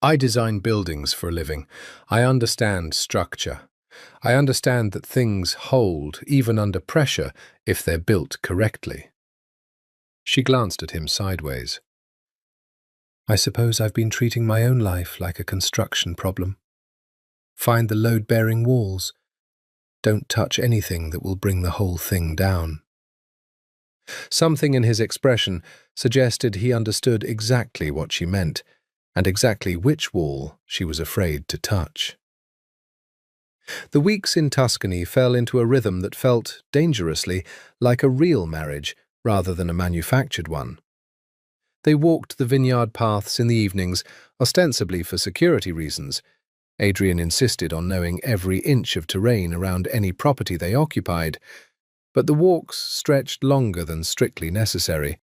"I design buildings for a living. I understand structure. I understand that things hold, even under pressure, if they're built correctly." She glanced at him sideways. I suppose I've been treating my own life like a construction problem. Find the load-bearing walls. Don't touch anything that will bring the whole thing down. Something in his expression suggested he understood exactly what she meant, and exactly which wall she was afraid to touch. The weeks in Tuscany fell into a rhythm that felt, dangerously, like a real marriage rather than a manufactured one. They walked the vineyard paths in the evenings, ostensibly for security reasons. Adrian insisted on knowing every inch of terrain around any property they occupied, but the walks stretched longer than strictly necessary,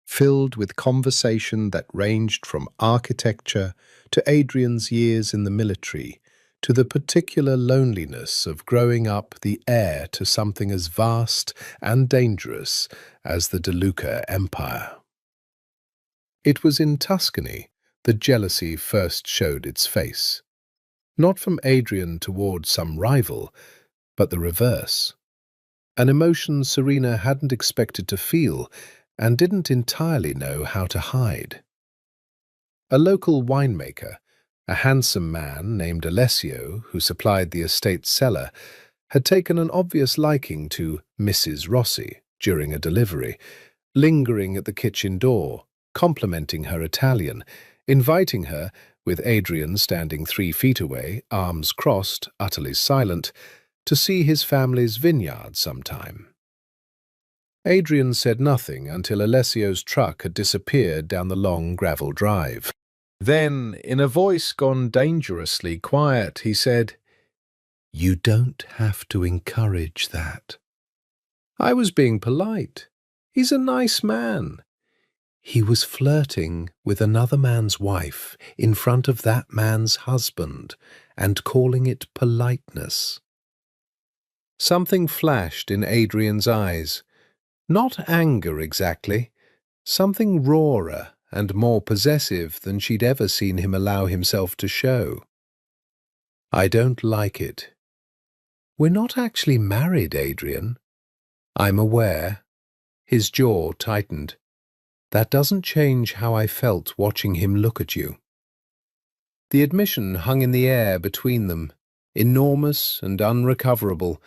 filled with conversation that ranged from architecture to Adrian's years in the military, to the particular loneliness of growing up the heir to something as vast and dangerous as the De Luca Empire. It was in Tuscany that jealousy first showed its face. Not from Adrian toward some rival, but the reverse. An emotion Serena hadn't expected to feel and didn't entirely know how to hide. A local winemaker, a handsome man named Alessio, who supplied the estate's cellar, had taken an obvious liking to Mrs. Rossi during a delivery, lingering at the kitchen door, complimenting her Italian, inviting her, with Adrian standing 3 feet away, arms crossed, utterly silent, to see his family's vineyard sometime. Adrian said nothing until Alessio's truck had disappeared down the long gravel drive. Then, in a voice gone dangerously quiet, he said, "You don't have to encourage that." I was being polite. He's a nice man. He was flirting with another man's wife in front of that man's husband and calling it politeness. Something flashed in Adrian's eyes. Not anger exactly, something rawer and more possessive than she'd ever seen him allow himself to show. I don't like it. We're not actually married, Adrian. I'm aware. His jaw tightened. That doesn't change how I felt watching him look at you. The admission hung in the air between them, enormous and unrecoverable,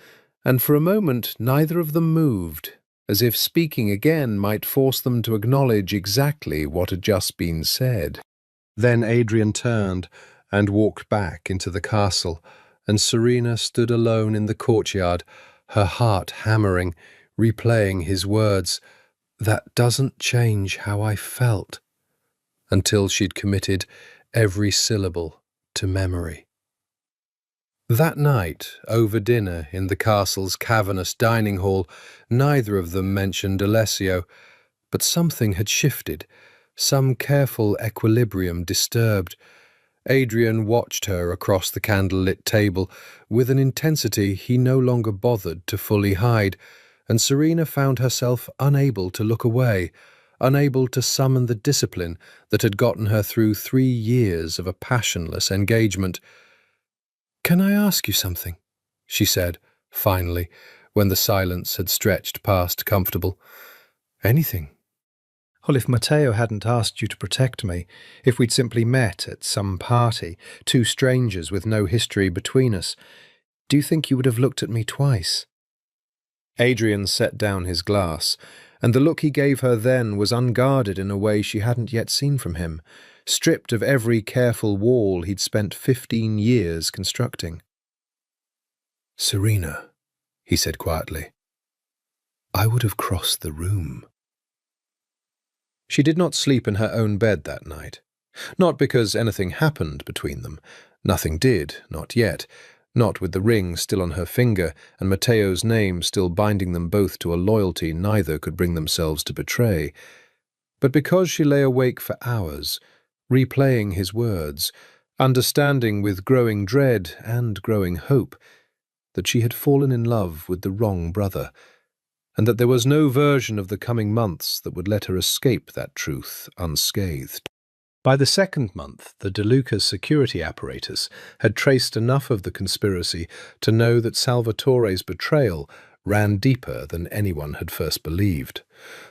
and for a moment neither of them moved, as if speaking again might force them to acknowledge exactly what had just been said. Then Adrian turned and walked back into the castle, and Serena stood alone in the courtyard, her heart hammering, replaying his words, "That doesn't change how I felt," until she'd committed every syllable to memory. That night, over dinner in the castle's cavernous dining hall, neither of them mentioned Alessio, but something had shifted, some careful equilibrium disturbed. Adrian watched her across the candle-lit table with an intensity he no longer bothered to fully hide, and Serena found herself unable to look away, unable to summon the discipline that had gotten her through 3 years of a passionless engagement. "Can I ask you something?" she said, finally, when the silence had stretched past comfortable. "Anything." "Well, if Matteo hadn't asked you to protect me, if we'd simply met at some party, 2 strangers with no history between us, do you think you would have looked at me twice?" Adrian set down his glass, and the look he gave her then was unguarded in a way she hadn't yet seen from him, stripped of every careful wall he'd spent 15 years constructing. "Serena," he said quietly, "I would have crossed the room." She did not sleep in her own bed that night. Not because anything happened between them. Nothing did, not yet. Not with the ring still on her finger and Matteo's name still binding them both to a loyalty neither could bring themselves to betray. But because she lay awake for hours, replaying his words, understanding with growing dread and growing hope that she had fallen in love with the wrong brother, and that there was no version of the coming months that would let her escape that truth unscathed. By the 2nd month, the De Luca's security apparatus had traced enough of the conspiracy to know that Salvatore's betrayal ran deeper than anyone had first believed,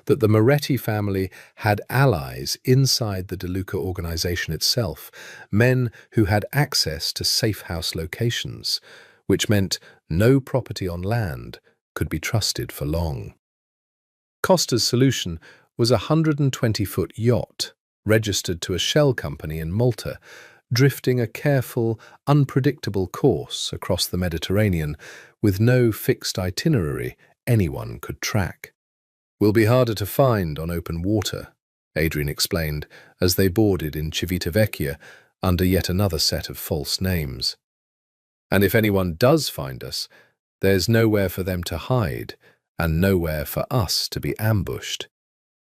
that the Moretti family had allies inside the De Luca organization itself, men who had access to safe house locations, which meant no property on land could be trusted for long. Costa's solution was a 120-foot yacht, registered to a shell company in Malta, drifting a careful, unpredictable course across the Mediterranean with no fixed itinerary anyone could track. "Will be harder to find on open water," Adrian explained as they boarded in Civitavecchia under yet another set of false names. "And if anyone does find us, there's nowhere for them to hide and nowhere for us to be ambushed."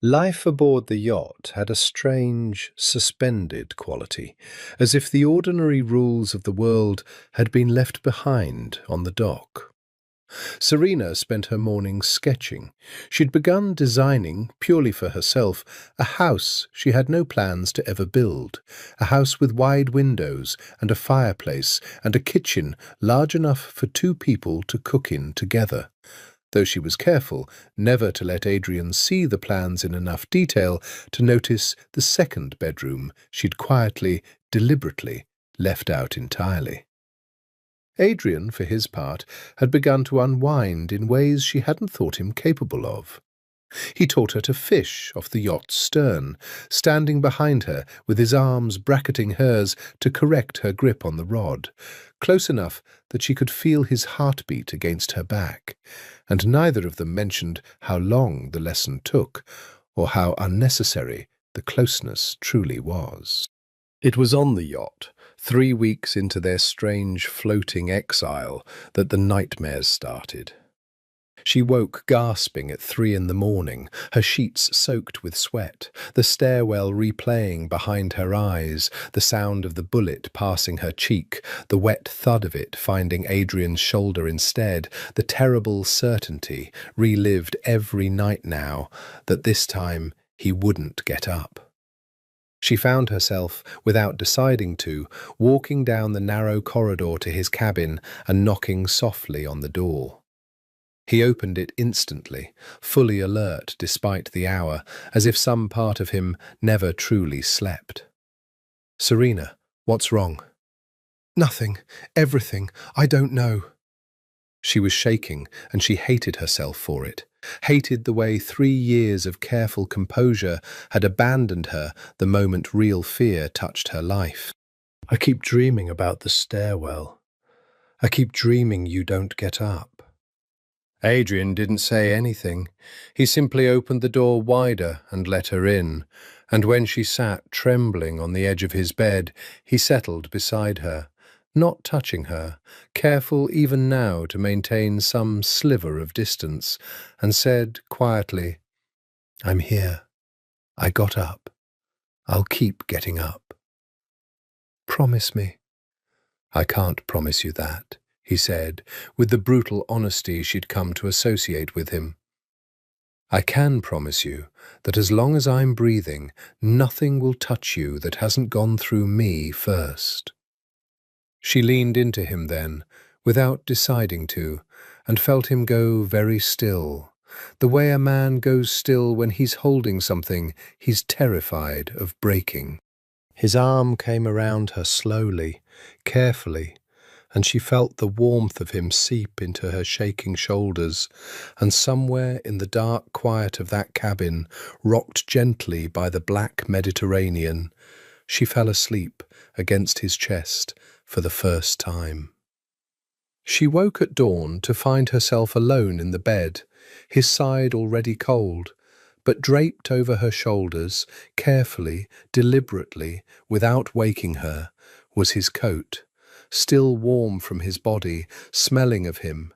Life aboard the yacht had a strange, suspended quality, as if the ordinary rules of the world had been left behind on the dock. Serena spent her mornings sketching. She'd begun designing, purely for herself, a house she had no plans to ever build, a house with wide windows and a fireplace and a kitchen large enough for two people to cook in together, though she was careful never to let Adrian see the plans in enough detail to notice the second bedroom she'd quietly, deliberately left out entirely. Adrian, for his part, had begun to unwind in ways she hadn't thought him capable of. He taught her to fish off the yacht's stern, standing behind her with his arms bracketing hers to correct her grip on the rod, close enough that she could feel his heartbeat against her back, and neither of them mentioned how long the lesson took or how unnecessary the closeness truly was. It was on the yacht, 3 weeks into their strange floating exile, that the nightmares started. She woke gasping at 3 a.m, her sheets soaked with sweat, the stairwell replaying behind her eyes, the sound of the bullet passing her cheek, the wet thud of it finding Adrian's shoulder instead, the terrible certainty, relived every night now, that this time he wouldn't get up. She found herself, without deciding to, walking down the narrow corridor to his cabin and knocking softly on the door. He opened it instantly, fully alert despite the hour, as if some part of him never truly slept. "Serena, what's wrong?" "Nothing. Everything. I don't know." She was shaking, and she hated herself for it, hated the way 3 years of careful composure had abandoned her the moment real fear touched her life. "I keep dreaming about the stairwell. I keep dreaming you don't get up." Adrian didn't say anything. He simply opened the door wider and let her in, and when she sat trembling on the edge of his bed, he settled beside her, not touching her, careful even now to maintain some sliver of distance, and said quietly, "I'm here. I got up. I'll keep getting up." "Promise me." "I can't promise you that," he said, with the brutal honesty she'd come to associate with him. "I can promise you that as long as I'm breathing, nothing will touch you that hasn't gone through me first." She leaned into him then, without deciding to, and felt him go very still, the way a man goes still when he's holding something he's terrified of breaking. His arm came around her slowly, carefully, and she felt the warmth of him seep into her shaking shoulders, and somewhere in the dark quiet of that cabin, rocked gently by the black Mediterranean, she fell asleep against his chest for the first time. She woke at dawn to find herself alone in the bed, his side already cold, but draped over her shoulders, carefully, deliberately, without waking her, was his coat, still warm from his body, smelling of him,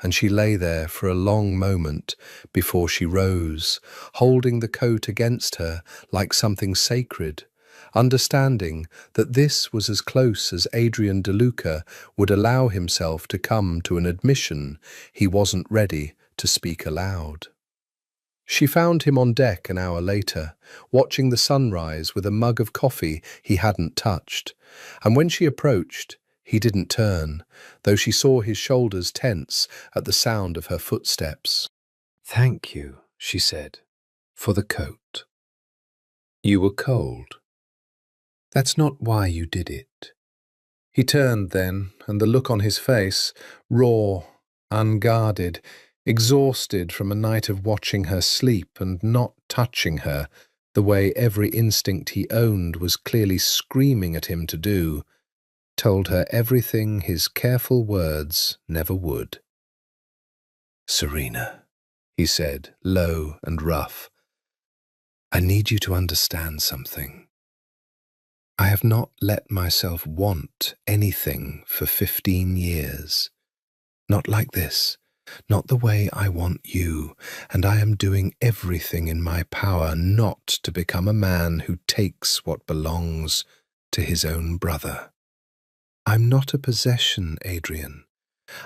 and she lay there for a long moment before she rose, holding the coat against her like something sacred, understanding that this was as close as Adrian De Luca would allow himself to come to an admission he wasn't ready to speak aloud. She found him on deck an hour later, watching the sunrise with a mug of coffee he hadn't touched, and when she approached, He didn't turn, though she saw his shoulders tense at the sound of her footsteps. "Thank you," she said, "for the coat. You were cold. That's not why you did it." He turned then, and the look on his face, raw, unguarded, exhausted from a night of watching her sleep and not touching her, the way every instinct he owned was clearly screaming at him to do, told her everything his careful words never would. "Serena," he said, low and rough, "I need you to understand something. I have not let myself want anything for 15 years. Not like this, not the way I want you, and I am doing everything in my power not to become a man who takes what belongs to his own brother. I'm not a possession, Adrian.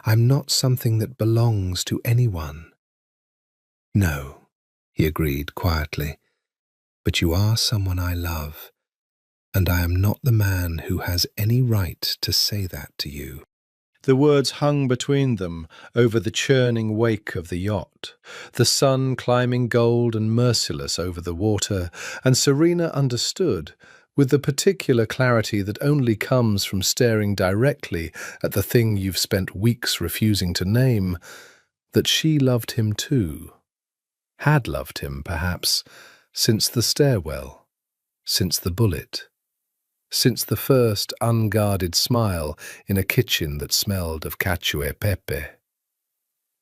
I'm not something that belongs to anyone." "No," he agreed quietly, "but you are someone I love, and I am not the man who has any right to say that to you." The words hung between them over the churning wake of the yacht, the sun climbing gold and merciless over the water, and Serena understood, with the particular clarity that only comes from staring directly at the thing you've spent weeks refusing to name, that she loved him too. Had loved him, perhaps, since the stairwell, since the bullet, since the first unguarded smile in a kitchen that smelled of cacio e pepe,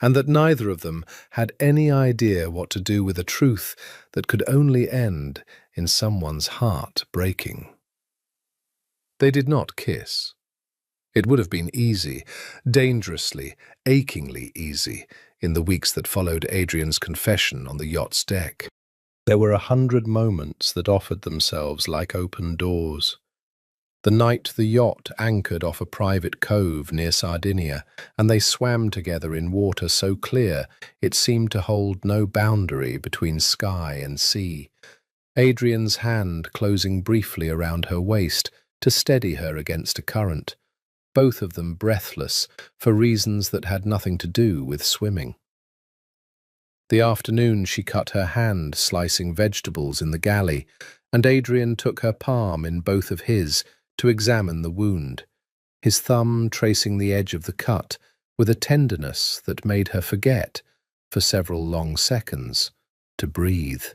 and that neither of them had any idea what to do with a truth that could only end in someone's heart breaking. They did not kiss. It would have been easy, dangerously, achingly easy, in the weeks that followed Adrian's confession on the yacht's deck. There were 100 moments that offered themselves like open doors. The night the yacht anchored off a private cove near Sardinia, and they swam together in water so clear it seemed to hold no boundary between sky and sea, Adrian's hand closing briefly around her waist to steady her against a current, both of them breathless for reasons that had nothing to do with swimming. The afternoon she cut her hand slicing vegetables in the galley, and Adrian took her palm in both of his to examine the wound, his thumb tracing the edge of the cut with a tenderness that made her forget, for several long seconds, to breathe.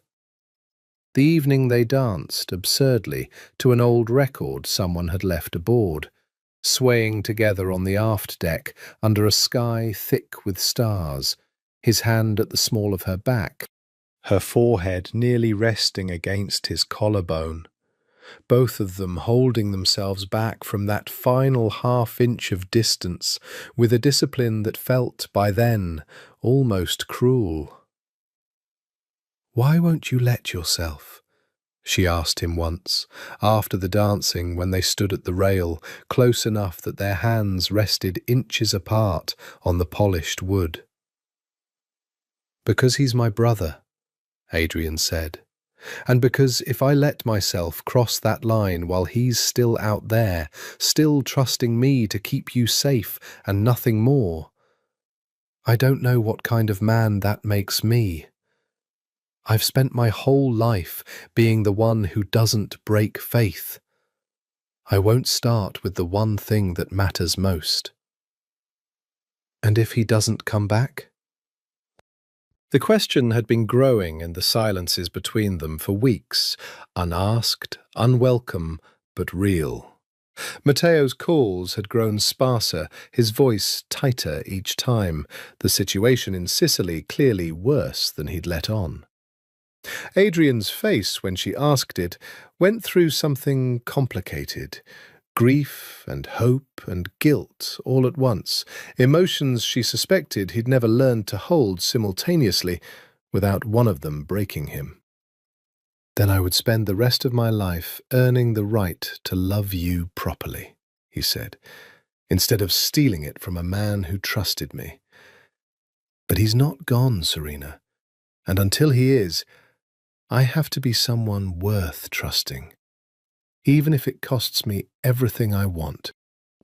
The evening they danced, absurdly, to an old record someone had left aboard, swaying together on the aft deck under a sky thick with stars, his hand at the small of her back, her forehead nearly resting against his collarbone, both of them holding themselves back from that final half-inch of distance with a discipline that felt, by then, almost cruel. "Why won't you let yourself?" she asked him once, after the dancing when they stood at the rail, close enough that their hands rested inches apart on the polished wood. "Because he's my brother," Adrian said. "And because if I let myself cross that line while he's still out there, still trusting me to keep you safe and nothing more, I don't know what kind of man that makes me. I've spent my whole life being the one who doesn't break faith. I won't start with the one thing that matters most." "And if he doesn't come back?" The question had been growing in the silences between them for weeks, unasked, unwelcome, but real. Matteo's calls had grown sparser, his voice tighter each time, the situation in Sicily clearly worse than he'd let on. Adrian's face, when she asked it, went through something complicated. Grief and hope and guilt all at once, emotions she suspected he'd never learned to hold simultaneously without one of them breaking him. "Then I would spend the rest of my life earning the right to love you properly," he said, "instead of stealing it from a man who trusted me. But he's not gone, Serena, and until he is, I have to be someone worth trusting, even if it costs me everything I want."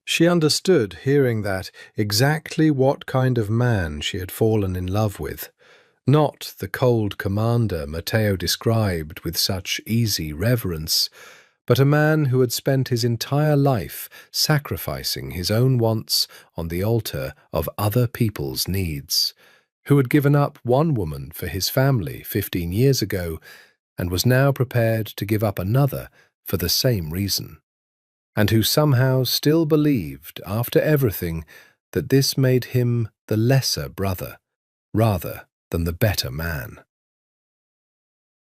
She understood, hearing that, exactly what kind of man she had fallen in love with. Not the cold commander Matteo described with such easy reverence, but a man who had spent his entire life sacrificing his own wants on the altar of other people's needs, who had given up one woman for his family 15 years ago and was now prepared to give up another for the same reason, and who somehow still believed, after everything, that this made him the lesser brother, rather than the better man.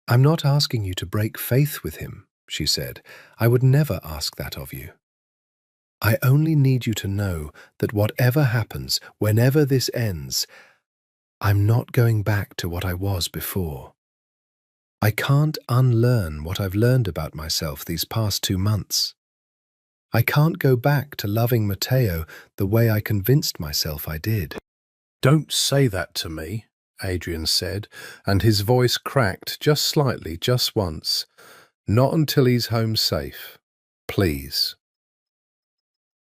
"I'm not asking you to break faith with him," she said. "I would never ask that of you. I only need you to know that whatever happens, whenever this ends, I'm not going back to what I was before. I can't unlearn what I've learned about myself these past 2 months. I can't go back to loving Matteo the way I convinced myself I did." "Don't say that to me," Adrian said, and his voice cracked just slightly, just once. "Not until he's home safe. Please."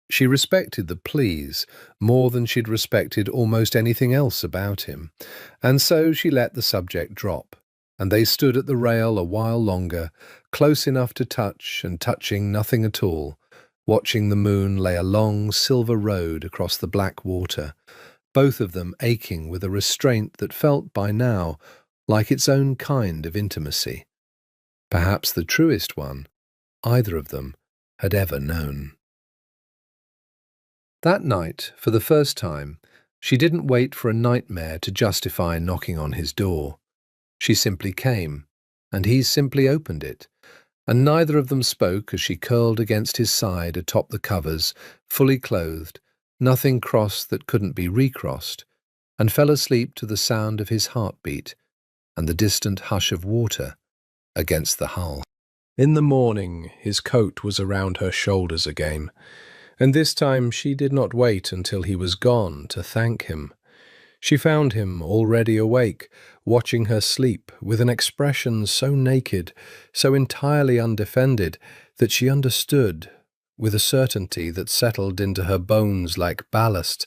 She respected the please more than she'd respected almost anything else about him, and so she let the subject drop, and they stood at the rail a while longer, close enough to touch and touching nothing at all, watching the moon lay a long silver road across the black water, both of them aching with a restraint that felt by now like its own kind of intimacy, perhaps the truest one either of them had ever known. That night, for the first time, she didn't wait for a nightmare to justify knocking on his door. She simply came, and he simply opened it, and neither of them spoke as she curled against his side atop the covers, fully clothed, nothing crossed that couldn't be recrossed, and fell asleep to the sound of his heartbeat and the distant hush of water against the hull. In the morning, his coat was around her shoulders again, and this time she did not wait until he was gone to thank him. She found him already awake, watching her sleep with an expression so naked, so entirely undefended, that she understood, with a certainty that settled into her bones like ballast,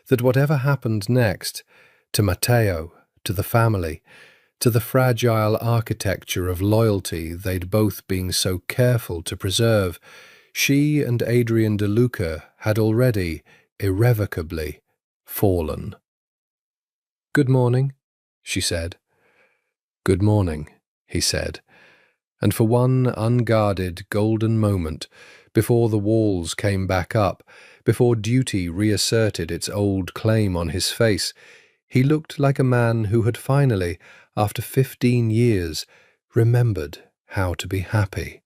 that whatever happened next, to Matteo, to the family, to the fragile architecture of loyalty they'd both been so careful to preserve, she and Adrian De Luca had already, irrevocably, fallen. "Good morning," she said. "Good morning," he said, and for one unguarded golden moment, before the walls came back up, before duty reasserted its old claim on his face, he looked like a man who had finally, after 15 years, remembered how to be happy.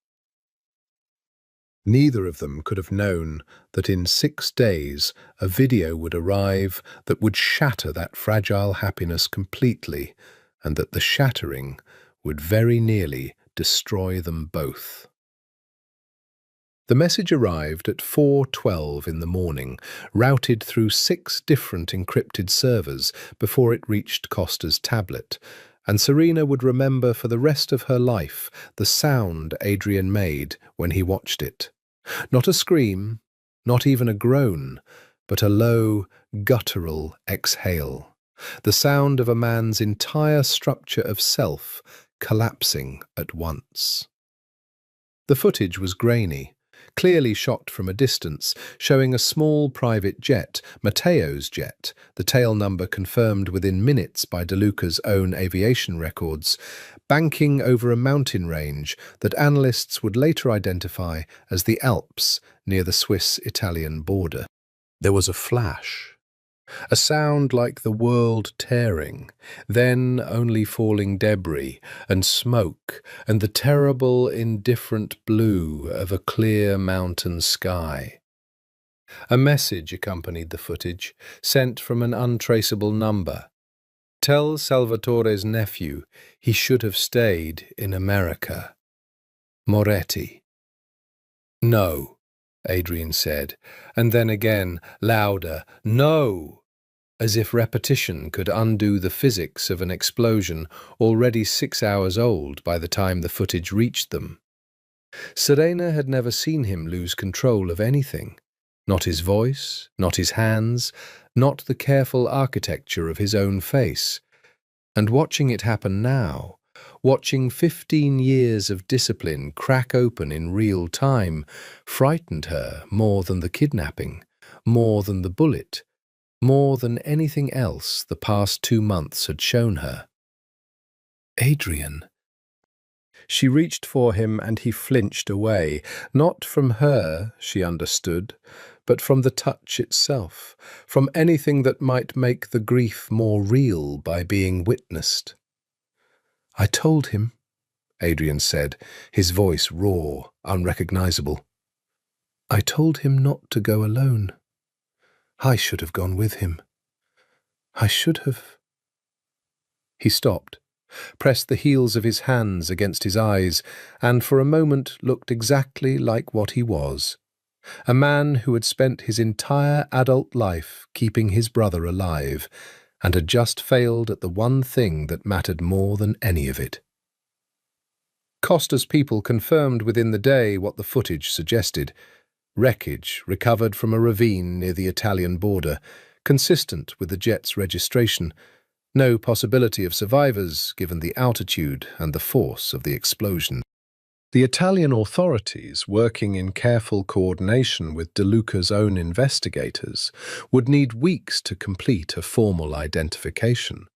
Neither of them could have known that in 6 days a video would arrive that would shatter that fragile happiness completely, and that the shattering would very nearly destroy them both. The message arrived at 4:12 in the morning, routed through 6 different encrypted servers before it reached Costa's tablet, and Serena would remember for the rest of her life the sound Adrian made when he watched it. Not a scream, not even a groan, but a low, guttural exhale, the sound of a man's entire structure of self collapsing at once. The footage was grainy, clearly shot from a distance, showing a small private jet, Matteo's jet, the tail number confirmed within minutes by De Luca's own aviation records, banking over a mountain range that analysts would later identify as the Alps near the Swiss-Italian border. There was a flash, a sound like the world tearing, then only falling debris and smoke and the terrible, indifferent blue of a clear mountain sky. A message accompanied the footage, sent from an untraceable number. "Tell Salvatore's nephew he should have stayed in America. Moretti." "No," Adrian said, and then again, louder, "No!" as if repetition could undo the physics of an explosion already 6 hours old by the time the footage reached them. Serena had never seen him lose control of anything. Not his voice, not his hands, not the careful architecture of his own face. And watching it happen now, watching 15 years of discipline crack open in real time, frightened her more than the kidnapping, more than the bullet, more than anything else the past 2 months had shown her. Adrian. She reached for him and he flinched away, not from her, she understood, but from the touch itself, from anything that might make the grief more real by being witnessed. "I told him," Adrian said, his voice raw, unrecognizable. "I told him not to go alone. I should have gone with him. I should have—" He stopped, pressed the heels of his hands against his eyes, and for a moment looked exactly like what he was. A man who had spent his entire adult life keeping his brother alive, and had just failed at the one thing that mattered more than any of it. Costa's people confirmed within the day what the footage suggested. Wreckage recovered from a ravine near the Italian border, consistent with the jet's registration. No possibility of survivors given the altitude and the force of the explosion. The Italian authorities, working in careful coordination with De Luca's own investigators, would need weeks to complete a formal identification.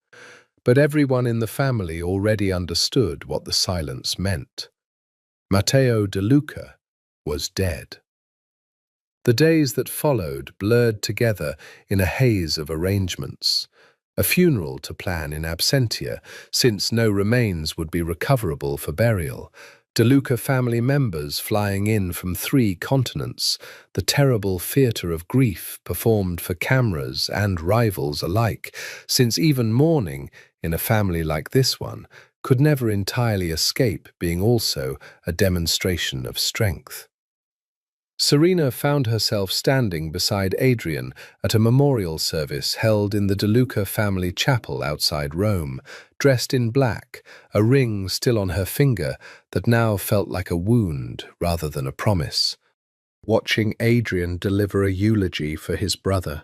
But everyone in the family already understood what the silence meant. Matteo De Luca was dead. The days that followed blurred together in a haze of arrangements. A funeral to plan in absentia, since no remains would be recoverable for burial. De Luca family members flying in from 3 continents, the terrible theatre of grief performed for cameras and rivals alike, since even mourning, in a family like this one, could never entirely escape being also a demonstration of strength. Serena found herself standing beside Adrian at a memorial service held in the De Luca family chapel outside Rome, dressed in black, a ring still on her finger that now felt like a wound rather than a promise. Watching Adrian deliver a eulogy for his brother,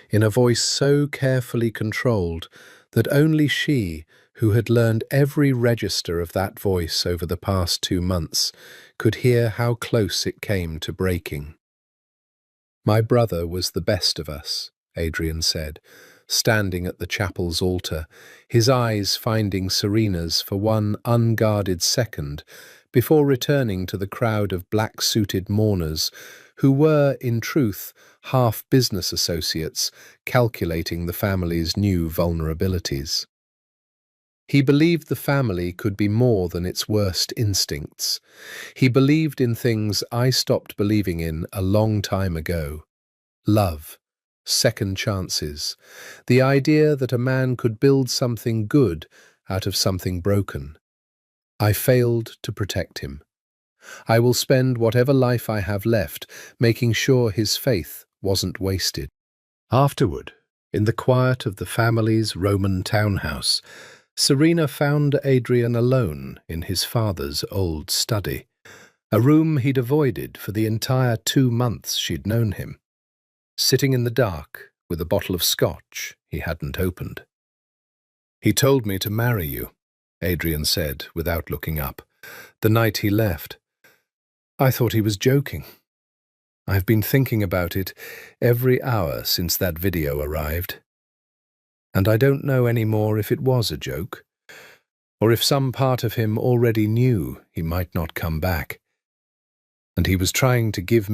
in a voice so carefully controlled that only she, who had learned every register of that voice over the past 2 months, could hear how close it came to breaking. "My brother was the best of us," Adrian said, standing at the chapel's altar, his eyes finding Serena's for one unguarded second before returning to the crowd of black-suited mourners who were, in truth, half business associates calculating the family's new vulnerabilities. He believed the family could be more than its worst instincts. He believed in things I stopped believing in a long time ago. Love, second chances, the idea that a man could build something good out of something broken. I failed to protect him. I will spend whatever life I have left making sure his faith wasn't wasted. Afterward, in the quiet of the family's Roman townhouse, Serena found Adrian alone in his father's old study, a room he'd avoided for the entire 2 months she'd known him, sitting in the dark with a bottle of scotch he hadn't opened. "He told me to marry you," Adrian said without looking up, "the night he left. I thought he was joking. I've been thinking about it every hour since that video arrived. And I don't know anymore if it was a joke, or if some part of him already knew he might not come back. And he was trying to give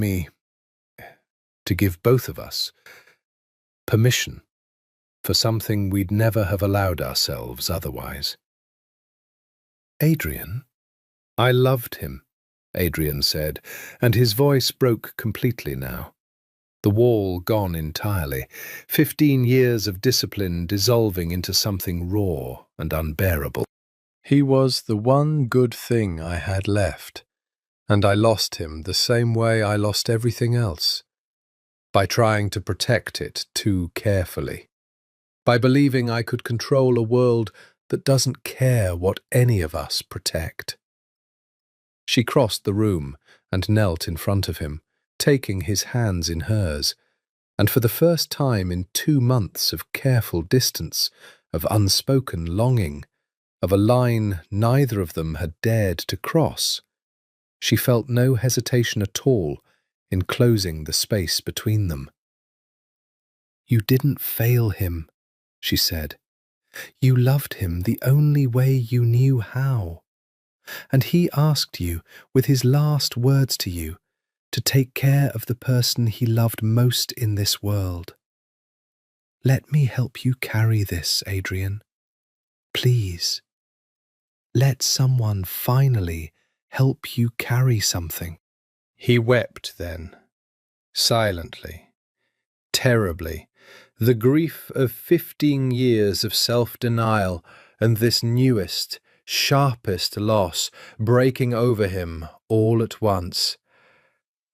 both of us, permission for something we'd never have allowed ourselves otherwise." "Adrian?" "I loved him," Adrian said, and his voice broke completely now. The wall gone entirely, 15 years of discipline dissolving into something raw and unbearable. "He was the one good thing I had left, and I lost him the same way I lost everything else, by trying to protect it too carefully, by believing I could control a world that doesn't care what any of us protect." She crossed the room and knelt in front of him, taking his hands in hers, and for the first time in 2 months of careful distance, of unspoken longing, of a line neither of them had dared to cross, she felt no hesitation at all in closing the space between them. "You didn't fail him," she said. "You loved him the only way you knew how. And he asked you, with his last words to you, to take care of the person he loved most in this world. Let me help you carry this, Adrian. Please. Let someone finally help you carry something." He wept then, silently, terribly, the grief of 15 years of self-denial and this newest, sharpest loss breaking over him all at once.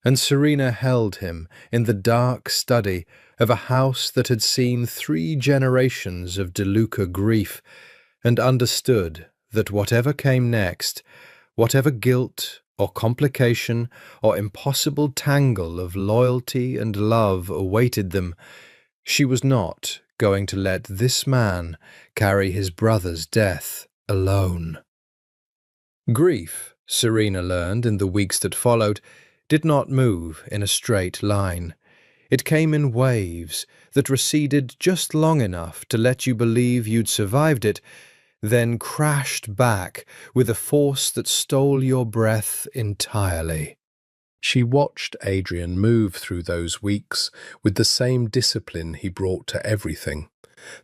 And Serena held him in the dark study of a house that had seen 3 generations of DeLuca grief, and understood that whatever came next, whatever guilt or complication or impossible tangle of loyalty and love awaited them, she was not going to let this man carry his brother's death alone. Grief, Serena learned in the weeks that followed, did not move in a straight line. It came in waves that receded just long enough to let you believe you'd survived it, then crashed back with a force that stole your breath entirely. She watched Adrian move through those weeks with the same discipline he brought to everything,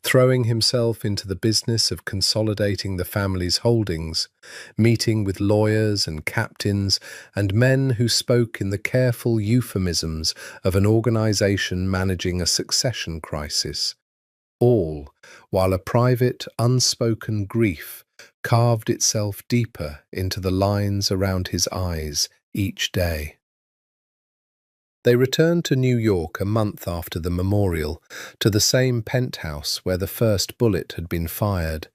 throwing himself into the business of consolidating the family's holdings, meeting with lawyers and captains and men who spoke in the careful euphemisms of an organization managing a succession crisis, all while a private, unspoken grief carved itself deeper into the lines around his eyes each day. They returned to New York a month after the memorial, to the same penthouse where the first bullet had been fired,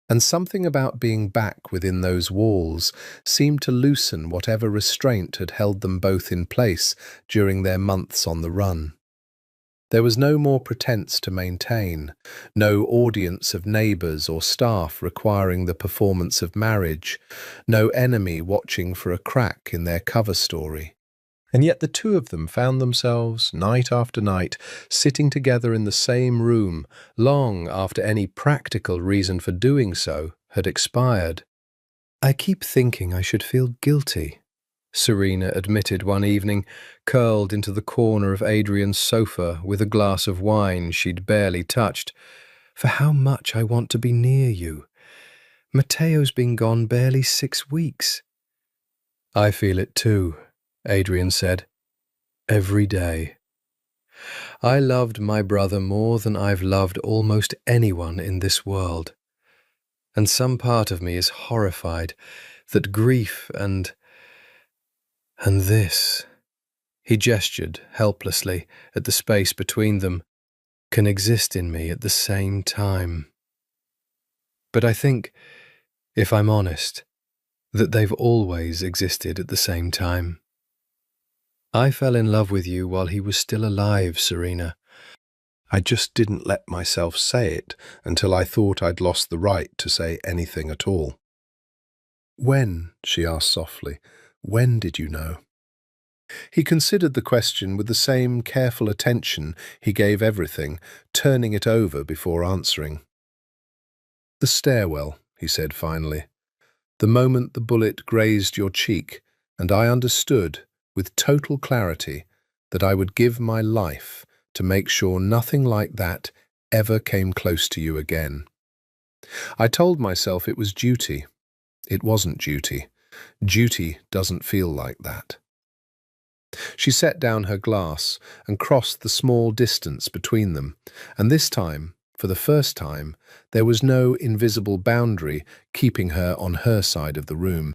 and something about being back within those walls seemed to loosen whatever restraint had held them both in place during their months on the run. There was no more pretense to maintain, no audience of neighbours or staff requiring the performance of marriage, no enemy watching for a crack in their cover story. And yet the two of them found themselves, night after night, sitting together in the same room, long after any practical reason for doing so had expired. "I keep thinking I should feel guilty," Serena admitted one evening, curled into the corner of Adrian's sofa with a glass of wine she'd barely touched, "for how much I want to be near you. Matteo's been gone barely 6 weeks." "I feel it too," Adrian said. "Every day. I loved my brother more than I've loved almost anyone in this world. And some part of me is horrified that grief and this," he gestured helplessly at the space between them, "can exist in me at the same time. But I think, if I'm honest, that they've always existed at the same time. I fell in love with you while he was still alive, Serena. I just didn't let myself say it until I thought I'd lost the right to say anything at all." "When?" she asked softly. "When did you know?" He considered the question with the same careful attention he gave everything, turning it over before answering. "The stairwell," he said finally. "The moment the bullet grazed your cheek, and I understood, with total clarity, that I would give my life to make sure nothing like that ever came close to you again. I told myself it was duty. It wasn't duty. Duty doesn't feel like that." She set down her glass and crossed the small distance between them, and this time, for the first time, there was no invisible boundary keeping her on her side of the room.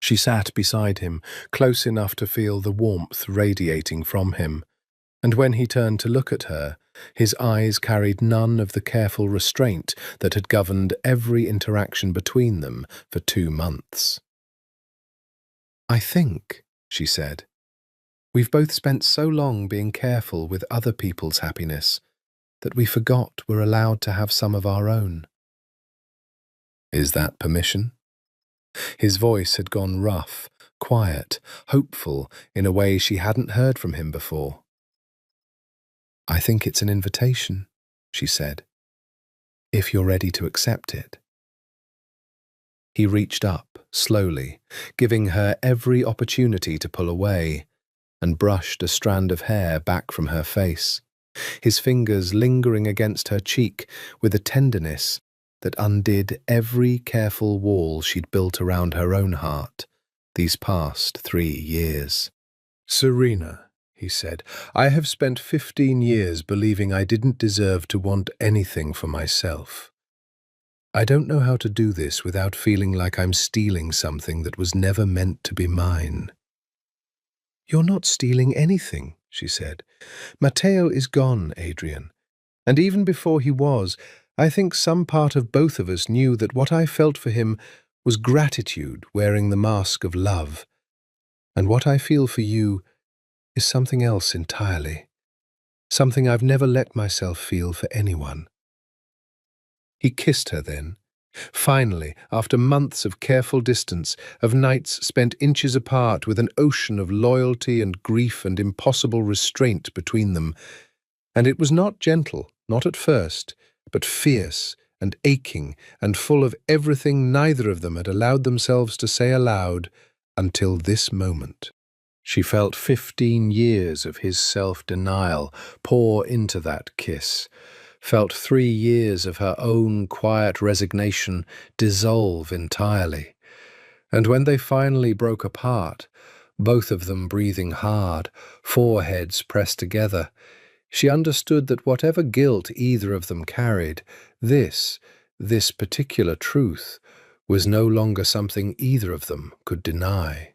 She sat beside him, close enough to feel the warmth radiating from him, and when he turned to look at her, his eyes carried none of the careful restraint that had governed every interaction between them for 2 months. "I think," she said, We've both spent so long being careful with other people's happiness that we forgot we're allowed to have some of our own. Is that permission? His voice had gone rough, quiet, hopeful in a way she hadn't heard from him before. I think it's an invitation, she said, if you're ready to accept it. He reached up, slowly, giving her every opportunity to pull away, and brushed a strand of hair back from her face, his fingers lingering against her cheek with a tenderness that undid every careful wall she'd built around her own heart these past 3 years. Serena, he said, I have spent 15 years believing I didn't deserve to want anything for myself. I don't know how to do this without feeling like I'm stealing something that was never meant to be mine. You're not stealing anything, she said. Matteo is gone, Adrian. And even before he was, I think some part of both of us knew that what I felt for him was gratitude wearing the mask of love. And what I feel for you is something else entirely, something I've never let myself feel for anyone. He kissed her then. Finally, after months of careful distance, of nights spent inches apart with an ocean of loyalty and grief and impossible restraint between them. And it was not gentle, not at first, but fierce and aching and full of everything neither of them had allowed themselves to say aloud until this moment. She felt 15 years of his self-denial pour into that kiss, felt 3 years of her own quiet resignation dissolve entirely. And when they finally broke apart, both of them breathing hard, foreheads pressed together, she understood that whatever guilt either of them carried, this particular truth, was no longer something either of them could deny.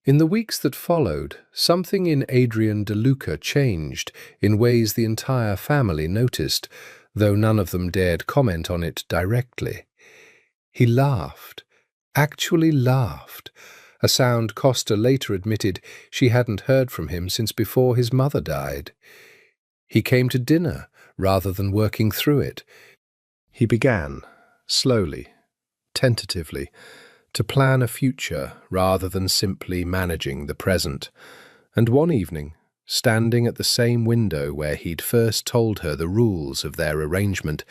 In the weeks that followed, something in Adrian De Luca changed in ways the entire family noticed, though none of them dared comment on it directly. He laughed, actually laughed, a sound Costa later admitted she hadn't heard from him since before his mother died. He came to dinner rather than working through it. He began, slowly, tentatively, to plan a future rather than simply managing the present. And one evening, standing at the same window where he'd first told her the rules of their arrangement,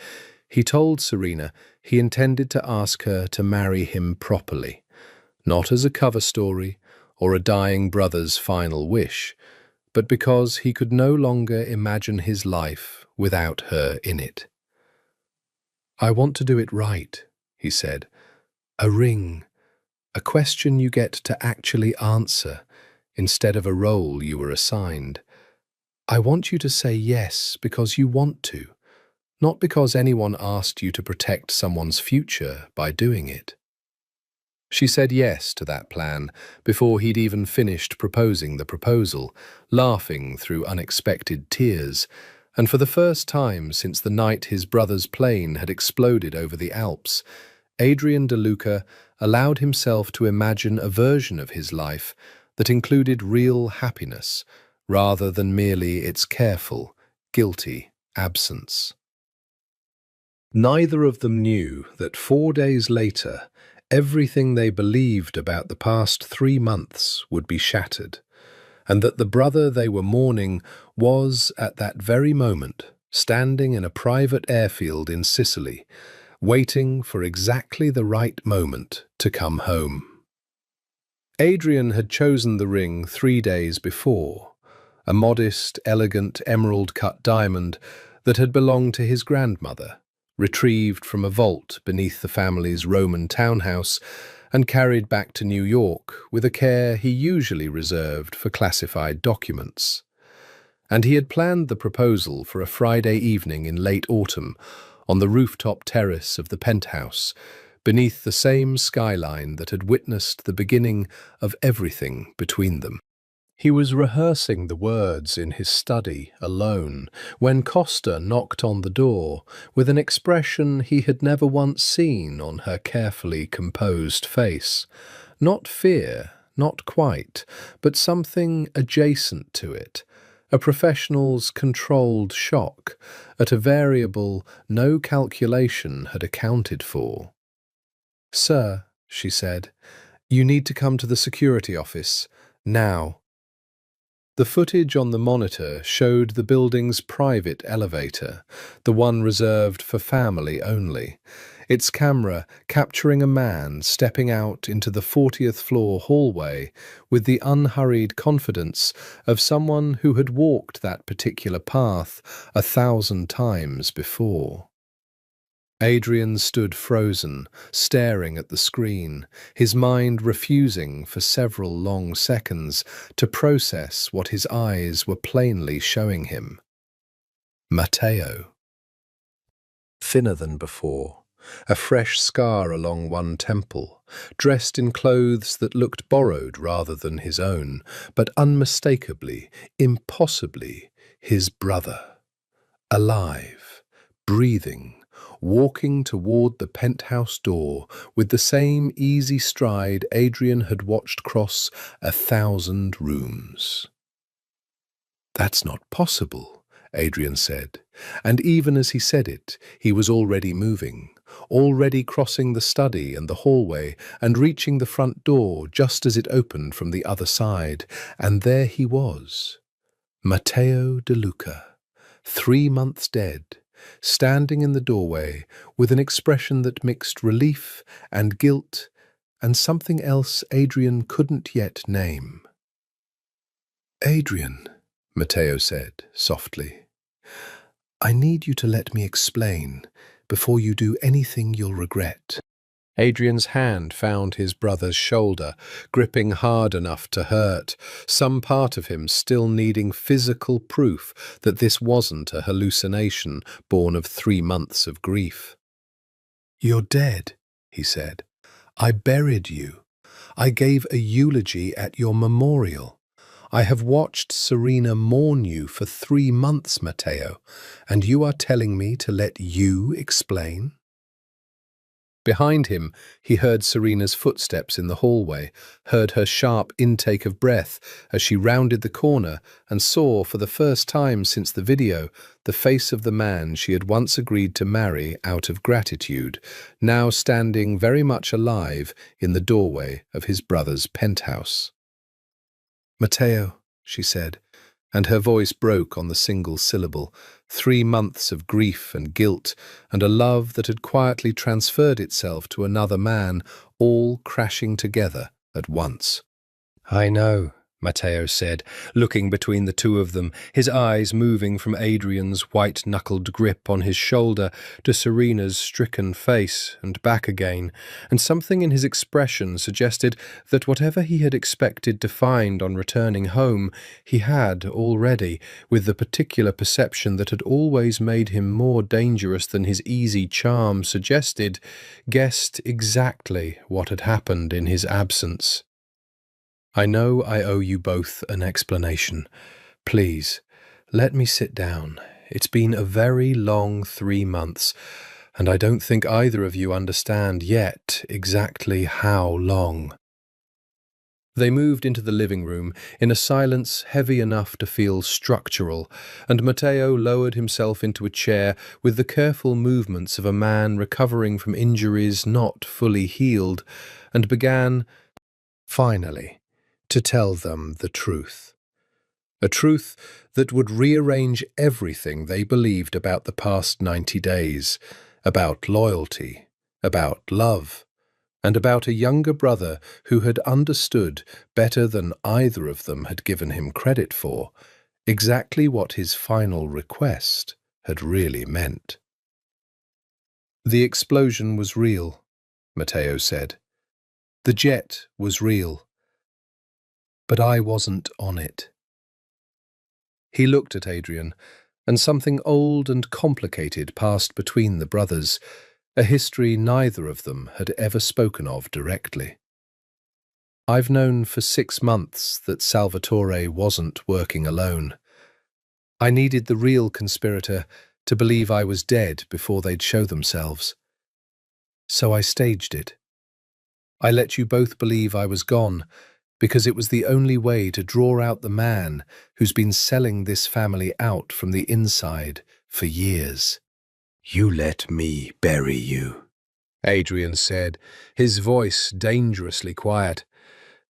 he told Serena he intended to ask her to marry him properly, not as a cover story or a dying brother's final wish, but because he could no longer imagine his life without her in it. I want to do it right, he said. A ring. A question you get to actually answer, instead of a role you were assigned. I want you to say yes because you want to, not because anyone asked you to protect someone's future by doing it. She said yes to that plan before he'd even finished proposing the proposal, laughing through unexpected tears, and for the first time since the night his brother's plane had exploded over the Alps, Adrian De Luca allowed himself to imagine a version of his life that included real happiness rather than merely its careful, guilty absence. Neither of them knew that 4 days later, everything they believed about the past 3 months would be shattered, and that the brother they were mourning was, at that very moment, standing in a private airfield in Sicily, waiting for exactly the right moment to come home. Adrian had chosen the ring 3 days before, a modest, elegant, emerald-cut diamond that had belonged to his grandmother, retrieved from a vault beneath the family's Roman townhouse and carried back to New York with a care he usually reserved for classified documents. And he had planned the proposal for a Friday evening in late autumn, on the rooftop terrace of the penthouse, beneath the same skyline that had witnessed the beginning of everything between them. He was rehearsing the words in his study, alone, when Costa knocked on the door with an expression he had never once seen on her carefully composed face. Not fear, not quite, but something adjacent to it, a professional's controlled shock at a variable no calculation had accounted for. "Sir," she said, "you need to come to the security office, now." The footage on the monitor showed the building's private elevator, the one reserved for family only, its camera capturing a man stepping out into the 40th floor hallway with the unhurried confidence of someone who had walked that particular path 1,000 times before. Adrian stood frozen, staring at the screen, his mind refusing for several long seconds to process what his eyes were plainly showing him. Matteo. Thinner than before, a fresh scar along one temple, dressed in clothes that looked borrowed rather than his own, but unmistakably, impossibly, his brother. Alive, breathing, walking toward the penthouse door with the same easy stride Adrian had watched cross 1,000 rooms. "That's not possible," Adrian said, and even as he said it, he was already moving, already crossing the study and the hallway and reaching the front door just as it opened from the other side, and there he was, Matteo De Luca, 3 months dead, standing in the doorway with an expression that mixed relief and guilt and something else Adrian couldn't yet name. "Adrian," Matteo said softly, "I need you to let me explain before you do anything you'll regret." Adrian's hand found his brother's shoulder, gripping hard enough to hurt, some part of him still needing physical proof that this wasn't a hallucination born of 3 months of grief. "You're dead," he said. "I buried you. I gave a eulogy at your memorial. I have watched Serena mourn you for 3 months, Matteo, and you are telling me to let you explain?" Behind him, he heard Serena's footsteps in the hallway, heard her sharp intake of breath as she rounded the corner and saw, for the first time since the video, the face of the man she had once agreed to marry out of gratitude, now standing very much alive in the doorway of his brother's penthouse. "Matteo," she said, and her voice broke on the single syllable. 3 months of grief and guilt, and a love that had quietly transferred itself to another man, all crashing together at once. "I know," Matteo said, looking between the two of them, his eyes moving from Adrian's white-knuckled grip on his shoulder to Serena's stricken face and back again, and something in his expression suggested that whatever he had expected to find on returning home, he had already, with the particular perception that had always made him more dangerous than his easy charm suggested, guessed exactly what had happened in his absence. "I know I owe you both an explanation. Please, let me sit down. It's been a very long 3 months, and I don't think either of you understand yet exactly how long." They moved into the living room in a silence heavy enough to feel structural, and Matteo lowered himself into a chair with the careful movements of a man recovering from injuries not fully healed, and began, finally, to tell them the truth. A truth that would rearrange everything they believed about the past 90 days, about loyalty, about love, and about a younger brother who had understood, better than either of them had given him credit for, exactly what his final request had really meant. "The explosion was real," Matteo said. "The jet was real. But I wasn't on it." He looked at Adrian, and something old and complicated passed between the brothers, a history neither of them had ever spoken of directly. "I've known for 6 months that Salvatore wasn't working alone. I needed the real conspirator to believe I was dead before they'd show themselves. So I staged it. I let you both believe I was gone, because it was the only way to draw out the man who's been selling this family out from the inside for years. "You let me bury you," Adrian said, his voice dangerously quiet.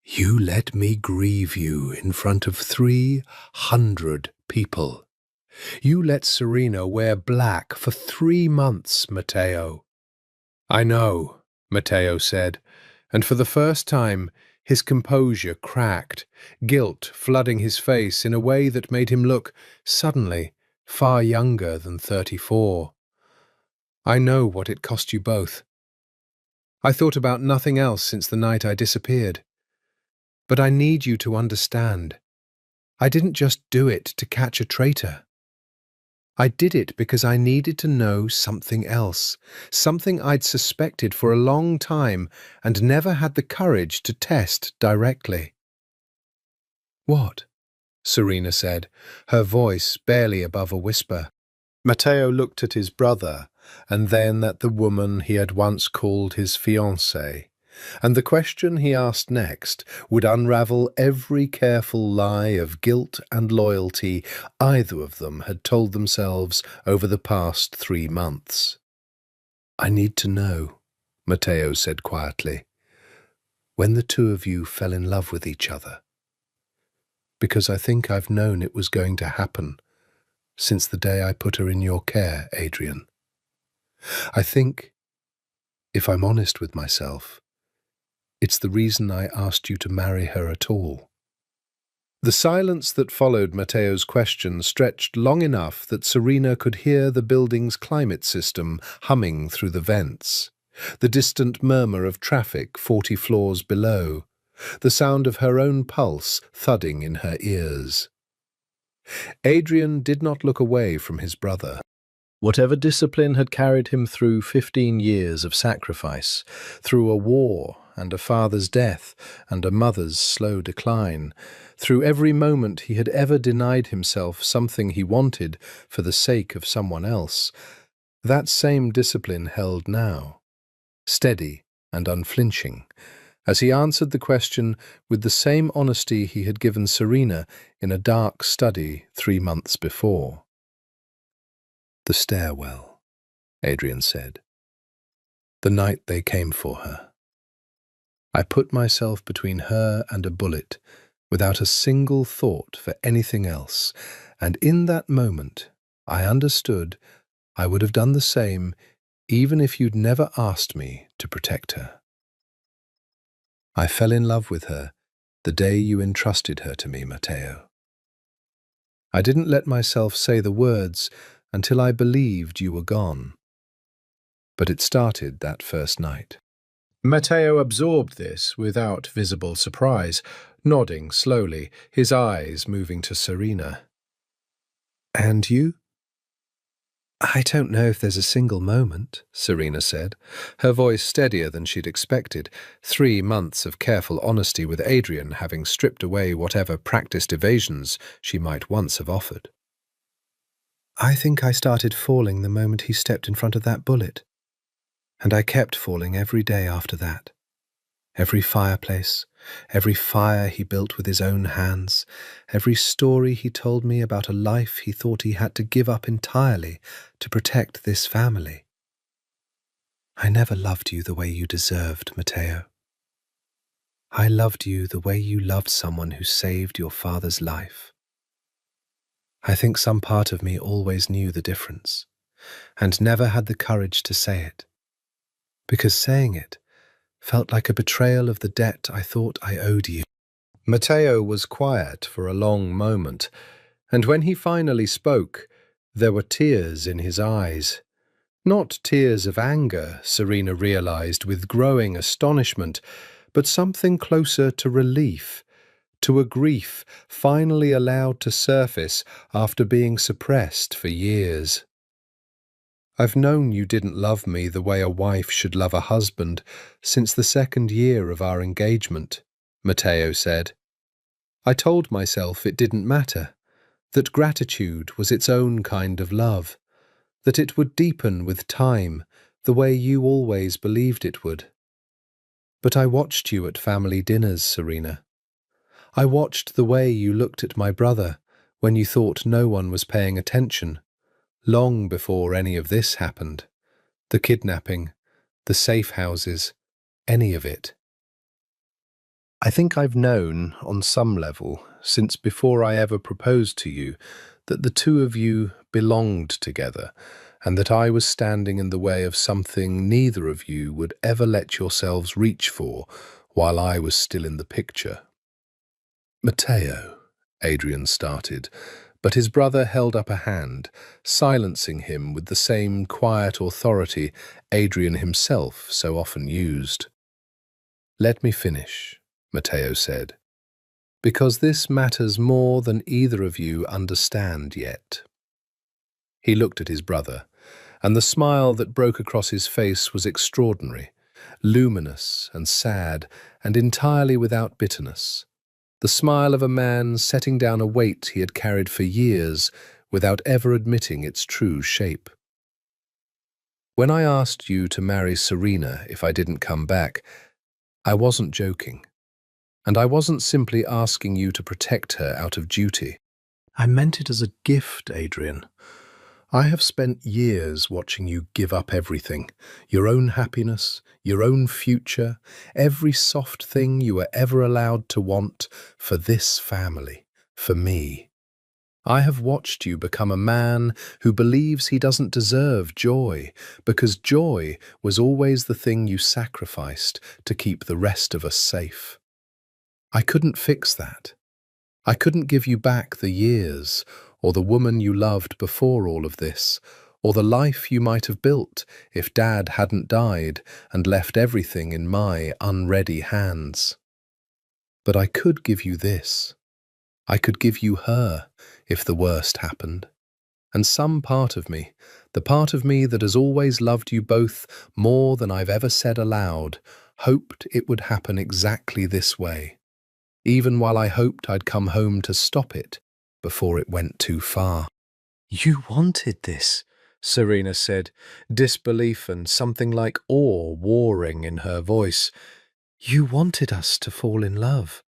"You let me grieve you in front of 300 people. You let Serena wear black for 3 months, Matteo." "I know," Matteo said, and for the first time his composure cracked, guilt flooding his face in a way that made him look, suddenly, far younger than 34. "I know what it cost you both. I thought about nothing else since the night I disappeared. But I need you to understand. I didn't just do it to catch a traitor. I did it because I needed to know something else, something I'd suspected for a long time and never had the courage to test directly." "What?" Serena said, her voice barely above a whisper. Matteo looked at his brother and then at the woman he had once called his fiancée, and the question he asked next would unravel every careful lie of guilt and loyalty either of them had told themselves over the past 3 months. "I need to know," Matteo said quietly, "when the two of you fell in love with each other. Because I think I've known it was going to happen since the day I put her in your care, Adrian. I think, if I'm honest with myself, it's the reason I asked you to marry her at all." The silence that followed Matteo's question stretched long enough that Serena could hear the building's climate system humming through the vents, the distant murmur of traffic 40 floors below, the sound of her own pulse thudding in her ears. Adrian did not look away from his brother. Whatever discipline had carried him through 15 years of sacrifice, through a war and a father's death and a mother's slow decline, through every moment he had ever denied himself something he wanted for the sake of someone else, that same discipline held now, steady and unflinching, as he answered the question with the same honesty he had given Serena in a dark study 3 months before. "The stairwell," Adrian said. "The night they came for her. I put myself between her and a bullet without a single thought for anything else, and in that moment I understood I would have done the same even if you'd never asked me to protect her. I fell in love with her the day you entrusted her to me, Matteo. I didn't let myself say the words until I believed you were gone. But it started that first night." Matteo absorbed this without visible surprise, nodding slowly, his eyes moving to Serena. "And you?" "I don't know if there's a single moment," Serena said, her voice steadier than she'd expected, 3 months of careful honesty with Adrian having stripped away whatever practiced evasions she might once have offered. "I think I started falling the moment he stepped in front of that bullet. And I kept falling every day after that. Every fireplace, every fire he built with his own hands, every story he told me about a life he thought he had to give up entirely to protect this family. I never loved you the way you deserved, Matteo. I loved you the way you loved someone who saved your father's life. I think some part of me always knew the difference, and never had the courage to say it. Because saying it felt like a betrayal of the debt I thought I owed you." Matteo was quiet for a long moment, and when he finally spoke, there were tears in his eyes. Not tears of anger, Serena realized with growing astonishment, but something closer to relief, to a grief finally allowed to surface after being suppressed for years. "I've known you didn't love me the way a wife should love a husband since the 2nd year of our engagement," Matteo said. "I told myself it didn't matter, that gratitude was its own kind of love, that it would deepen with time the way you always believed it would. But I watched you at family dinners, Serena, I watched the way you looked at my brother when you thought no one was paying attention, long before any of this happened. The kidnapping, the safe houses, any of it. I think I've known, on some level, since before I ever proposed to you, that the two of you belonged together, and that I was standing in the way of something neither of you would ever let yourselves reach for while I was still in the picture. Matteo, Adrian started, but his brother held up a hand, silencing him with the same quiet authority Adrian himself so often used. Let me finish, Matteo said, because this matters more than either of you understand yet. He looked at his brother, and the smile that broke across his face was extraordinary, luminous and sad, and entirely without bitterness. The smile of a man setting down a weight he had carried for years without ever admitting its true shape. When I asked you to marry Serena if I didn't come back, I wasn't joking. And I wasn't simply asking you to protect her out of duty. I meant it as a gift, Adrian. I have spent years watching you give up everything, your own happiness, your own future, every soft thing you were ever allowed to want for this family, for me. I have watched you become a man who believes he doesn't deserve joy, because joy was always the thing you sacrificed to keep the rest of us safe. I couldn't fix that. I couldn't give you back the years, or the woman you loved before all of this, or the life you might have built if Dad hadn't died and left everything in my unready hands. But I could give you this. I could give you her if the worst happened. And some part of me, the part of me that has always loved you both more than I've ever said aloud, hoped it would happen exactly this way, even while I hoped I'd come home to stop it before it went too far. You wanted this, Serena said, disbelief and something like awe warring in her voice. You wanted us to fall in love.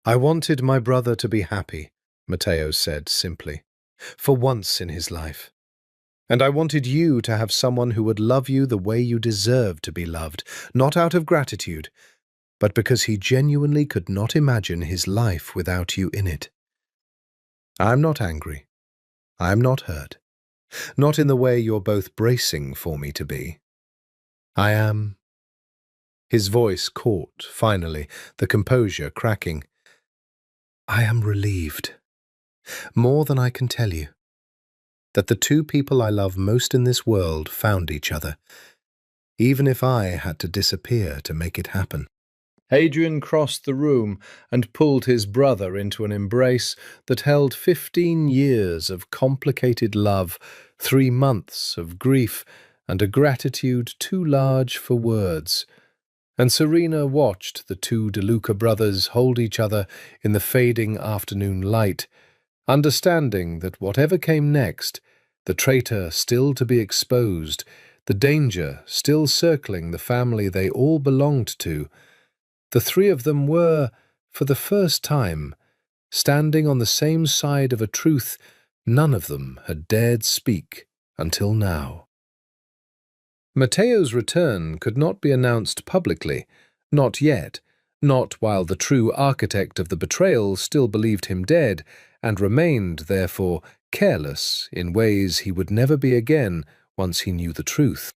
I wanted my brother to be happy, Matteo said simply, for once in his life. And I wanted you to have someone who would love you the way you deserve to be loved, not out of gratitude, but because he genuinely could not imagine his life without you in it. I'm not angry. I'm not hurt. Not in the way you're both bracing for me to be. I am. His voice caught, finally, the composure cracking. I am relieved, more than I can tell you, that the two people I love most in this world found each other, even if I had to disappear to make it happen. Adrian crossed the room and pulled his brother into an embrace that held 15 years of complicated love, 3 months of grief, and a gratitude too large for words. And Serena watched the two De Luca brothers hold each other in the fading afternoon light, understanding that whatever came next, the traitor still to be exposed, the danger still circling the family they all belonged to, the three of them were, for the first time, standing on the same side of a truth none of them had dared speak until now. Matteo's return could not be announced publicly, not yet, not while the true architect of the betrayal still believed him dead, and remained, therefore, careless in ways he would never be again once he knew the truth.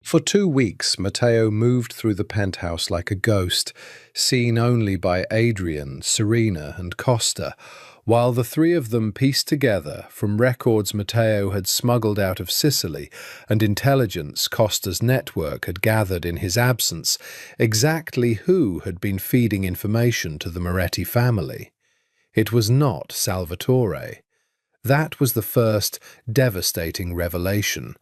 For 2 weeks, Matteo moved through the penthouse like a ghost, seen only by Adrian, Serena, and Costa, while the three of them pieced together, from records Matteo had smuggled out of Sicily and intelligence Costa's network had gathered in his absence, exactly who had been feeding information to the Moretti family. It was not Salvatore. That was the first devastating revelation.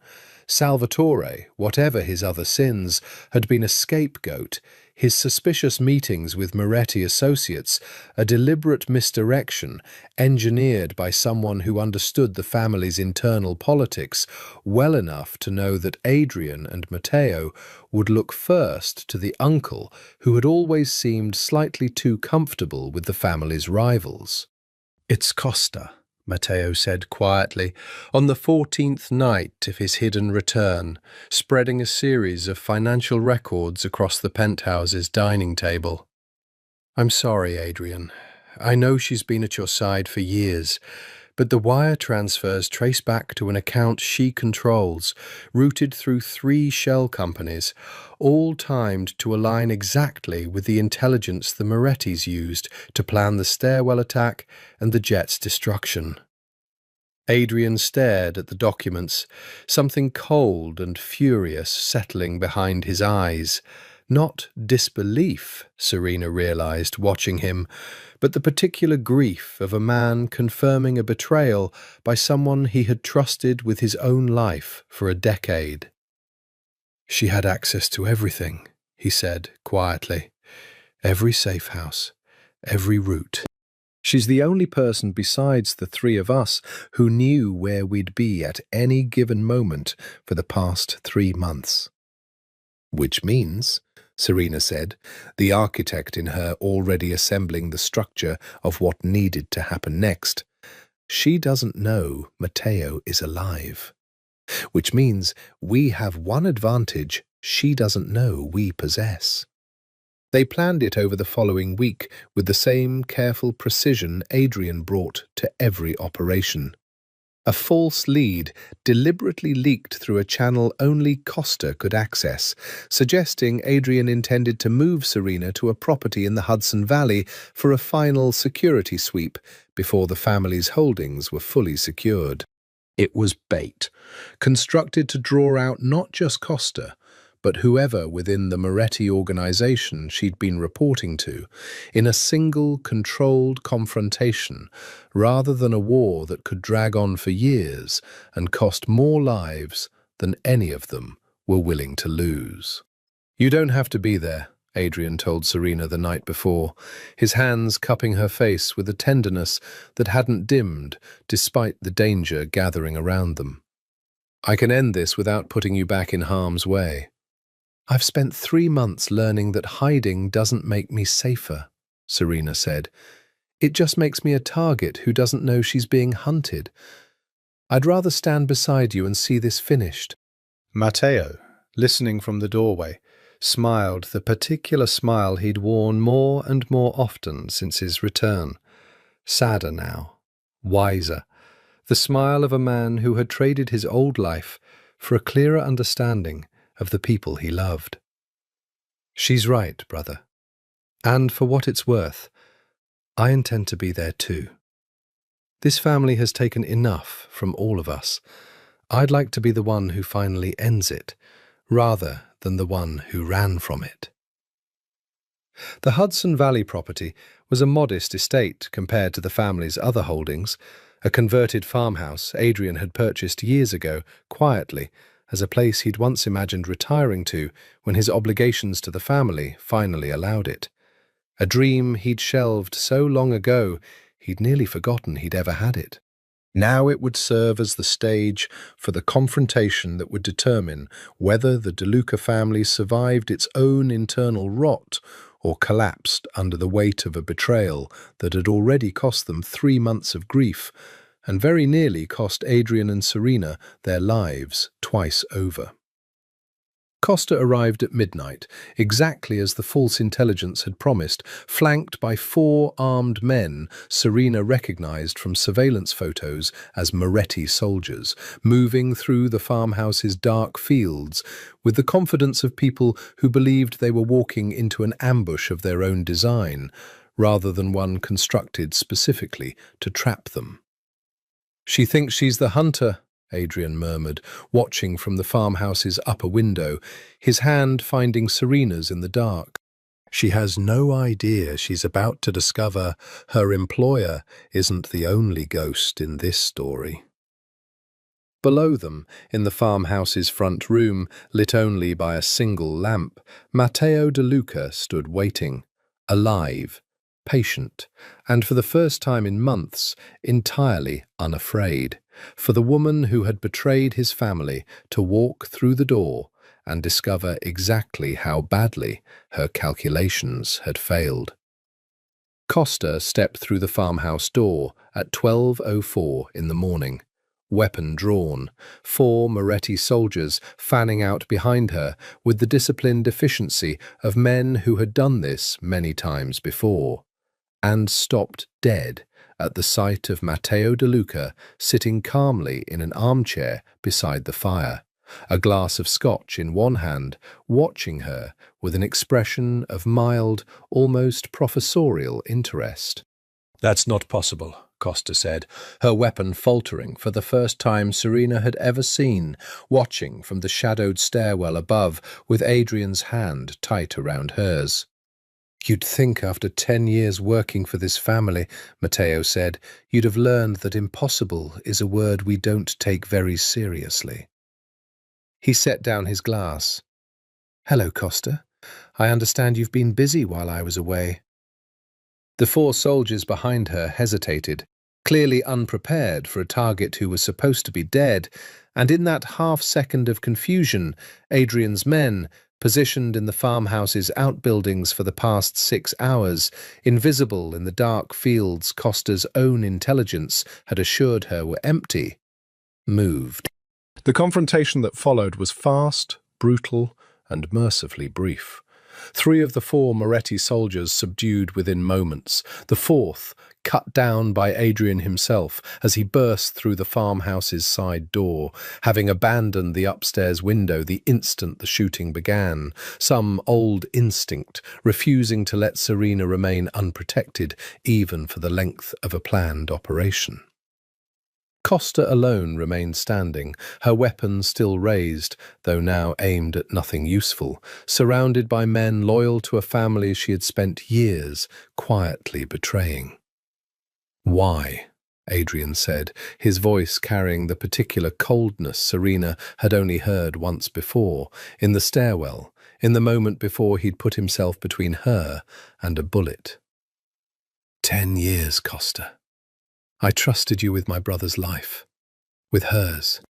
Salvatore, whatever his other sins, had been a scapegoat, His suspicious meetings with Moretti associates, a deliberate misdirection engineered by someone who understood the family's internal politics well enough to know that Adrian and Matteo would look first to the uncle who had always seemed slightly too comfortable with the family's rivals. "It's Costa," Matteo said quietly, on the 14th night of his hidden return, spreading a series of financial records across the penthouse's dining table. "I'm sorry, Adrian. I know she's been at your side for years, but the wire transfers trace back to an account she controls, routed through 3 shell companies, all timed to align exactly with the intelligence the Morettis used to plan the stairwell attack and the jet's destruction." Adrian stared at the documents, something cold and furious settling behind his eyes. Not disbelief, Serena realized, watching him, but the particular grief of a man confirming a betrayal by someone he had trusted with his own life for a decade. "She had access to everything," he said quietly. "Every safe house, every route. She's the only person besides the 3 of us who knew where we'd be at any given moment for the past 3 months." "Which means," Serena said, the architect in her already assembling the structure of what needed to happen next, "she doesn't know Matteo is alive. Which means we have one advantage she doesn't know we possess." They planned it over the following week with the same careful precision Adrian brought to every operation. A false lead deliberately leaked through a channel only Costa could access, suggesting Adrian intended to move Serena to a property in the Hudson Valley for a final security sweep before the family's holdings were fully secured. It was bait, constructed to draw out not just Costa, but whoever within the Moretti organization she'd been reporting to, in a single controlled confrontation, rather than a war that could drag on for years and cost more lives than any of them were willing to lose. "You don't have to be there," Adrian told Serena the night before, his hands cupping her face with a tenderness that hadn't dimmed despite the danger gathering around them. "I can end this without putting you back in harm's way." "I've spent 3 months learning that hiding doesn't make me safer," Serena said. "It just makes me a target who doesn't know she's being hunted. I'd rather stand beside you and see this finished." Matteo, listening from the doorway, smiled the particular smile he'd worn more and more often since his return. Sadder now, wiser, the smile of a man who had traded his old life for a clearer understanding of the people he loved. "She's right, brother. And for what it's worth, I intend to be there too. This family has taken enough from all of us. I'd like to be the one who finally ends it, rather than the one who ran from it." The Hudson Valley property was a modest estate compared to the family's other holdings, a converted farmhouse Adrian had purchased years ago, quietly, as a place he'd once imagined retiring to when his obligations to the family finally allowed it. A dream he'd shelved so long ago he'd nearly forgotten he'd ever had it. Now it would serve as the stage for the confrontation that would determine whether the DeLuca family survived its own internal rot or collapsed under the weight of a betrayal that had already cost them 3 months of grief and very nearly cost Adrian and Serena their lives twice over. Costa arrived at midnight, exactly as the false intelligence had promised, flanked by 4 armed men Serena recognized from surveillance photos as Moretti soldiers, moving through the farmhouse's dark fields with the confidence of people who believed they were walking into an ambush of their own design, rather than one constructed specifically to trap them. "She thinks she's the hunter," Adrian murmured, watching from the farmhouse's upper window, his hand finding Serena's in the dark. "She has no idea she's about to discover her employer isn't the only ghost in this story." Below them, in the farmhouse's front room, lit only by a single lamp, Matteo De Luca stood waiting, alive, patient, and for the first time in months, entirely unafraid, for the woman who had betrayed his family to walk through the door and discover exactly how badly her calculations had failed. Costa stepped through the farmhouse door at 12:04 in the morning, weapon drawn, 4 Moretti soldiers fanning out behind her with the disciplined efficiency of men who had done this many times before, and stopped dead at the sight of Matteo De Luca sitting calmly in an armchair beside the fire, a glass of scotch in one hand, watching her with an expression of mild, almost professorial interest. "That's not possible," Costa said, her weapon faltering for the first time Serena had ever seen, watching from the shadowed stairwell above with Adrian's hand tight around hers. "You'd think after 10 years working for this family," Matteo said, "you'd have learned that impossible is a word we don't take very seriously." He set down his glass. "Hello, Costa. I understand you've been busy while I was away." The 4 soldiers behind her hesitated, clearly unprepared for a target who was supposed to be dead, and in that half-second of confusion, Adrian's men, positioned in the farmhouse's outbuildings for the past 6 hours, invisible in the dark fields Costa's own intelligence had assured her were empty, moved. The confrontation that followed was fast, brutal, and mercifully brief. 3 of the 4 Moretti soldiers subdued within moments, the 4th cut down by Adrian himself as he burst through the farmhouse's side door, having abandoned the upstairs window the instant the shooting began, some old instinct refusing to let Serena remain unprotected even for the length of a planned operation. Costa alone remained standing, her weapon still raised, though now aimed at nothing useful, surrounded by men loyal to a family she had spent years quietly betraying. "Why?" Adrian said, his voice carrying the particular coldness Serena had only heard once before, in the stairwell, in the moment before he'd put himself between her and a bullet. 10 years, Costa. I trusted you with my brother's life, with hers.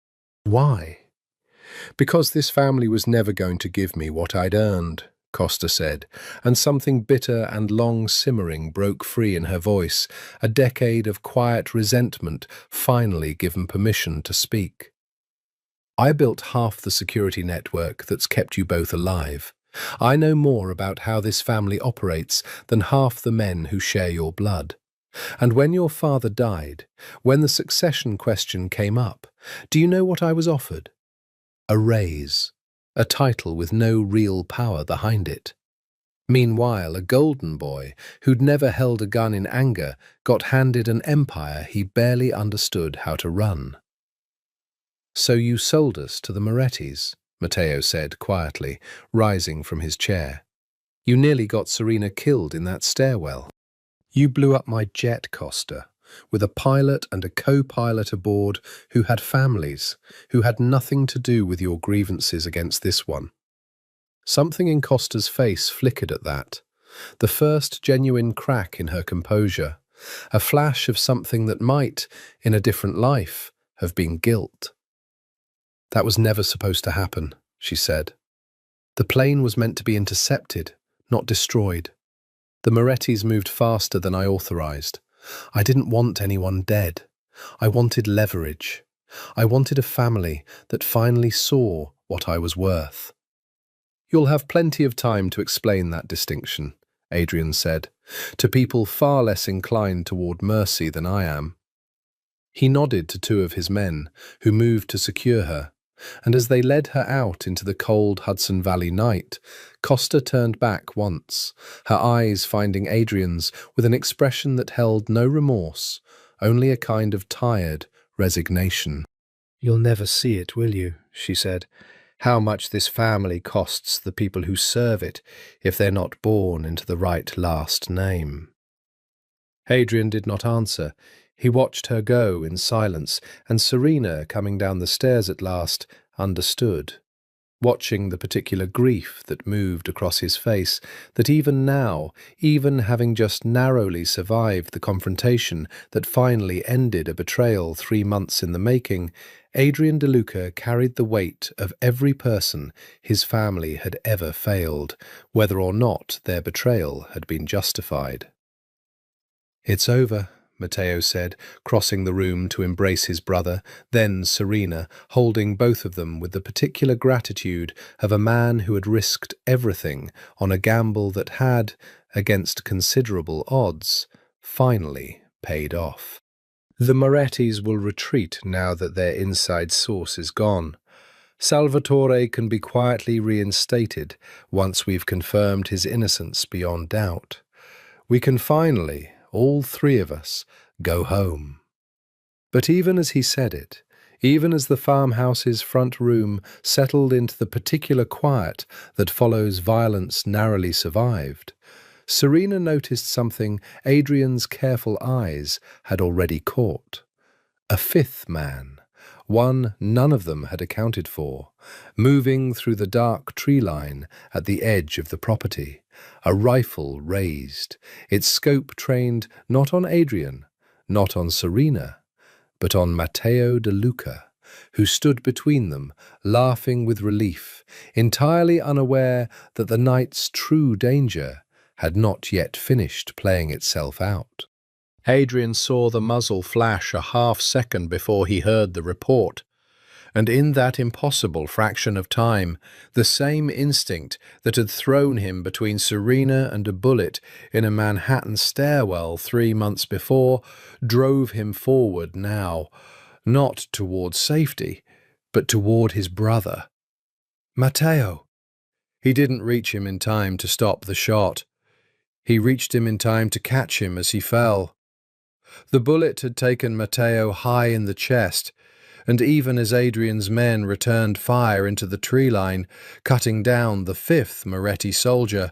Why? Because this family was never going to give me what I'd earned, Costa said, and something bitter and long-simmering broke free in her voice, a decade of quiet resentment finally given permission to speak. I built half the security network that's kept you both alive. I know more about how this family operates than half the men who share your blood. And when your father died, when the succession question came up, do you know what I was offered? A raise, a title with no real power behind it. Meanwhile, a golden boy, who'd never held a gun in anger, got handed an empire he barely understood how to run. So you sold us to the Morettis, Matteo said quietly, rising from his chair. You nearly got Serena killed in that stairwell. You blew up my jet, Costa, with a pilot and a co-pilot aboard who had families, who had nothing to do with your grievances against this one. Something in Costa's face flickered at that, the first genuine crack in her composure, a flash of something that might, in a different life, have been guilt. That was never supposed to happen, she said. The plane was meant to be intercepted, not destroyed. The Morettis moved faster than I authorized. I didn't want anyone dead. I wanted leverage. I wanted a family that finally saw what I was worth. You'll have plenty of time to explain that distinction, Adrian said, to people far less inclined toward mercy than I am. He nodded to 2 of his men, who moved to secure her, and as they led her out into the cold Hudson Valley night, Costa turned back once, her eyes finding Adrian's with an expression that held no remorse, only a kind of tired resignation. You'll never see it, will you? She said. How much this family costs the people who serve it if they're not born into the right last name. Adrian did not answer, He watched her go in silence, and Serena, coming down the stairs at last, understood. Watching the particular grief that moved across his face, that even now, even having just narrowly survived the confrontation that finally ended a betrayal 3 months in the making, Adrian DeLuca carried the weight of every person his family had ever failed, whether or not their betrayal had been justified. "It's over," Matteo said, crossing the room to embrace his brother, then Serena, holding both of them with the particular gratitude of a man who had risked everything on a gamble that had, against considerable odds, finally paid off. "The Morettis will retreat now that their inside source is gone. Salvatore can be quietly reinstated once we've confirmed his innocence beyond doubt. We can finally, all 3 of us, go home." But even as he said it, even as the farmhouse's front room settled into the particular quiet that follows violence narrowly survived, Serena noticed something Adrian's careful eyes had already caught. A 5th man, one none of them had accounted for, moving through the dark tree line at the edge of the property, a rifle raised, its scope trained not on Adrian, not on Serena, but on Matteo DeLuca, who stood between them, laughing with relief, entirely unaware that the night's true danger had not yet finished playing itself out. Adrian saw the muzzle flash a half-second before he heard the report, and in that impossible fraction of time, the same instinct that had thrown him between Serena and a bullet in a Manhattan stairwell 3 months before drove him forward now, not toward safety, but toward his brother. Matteo! He didn't reach him in time to stop the shot. He reached him in time to catch him as he fell. The bullet had taken Matteo high in the chest, and even as Adrian's men returned fire into the tree line, cutting down the 5th Moretti soldier,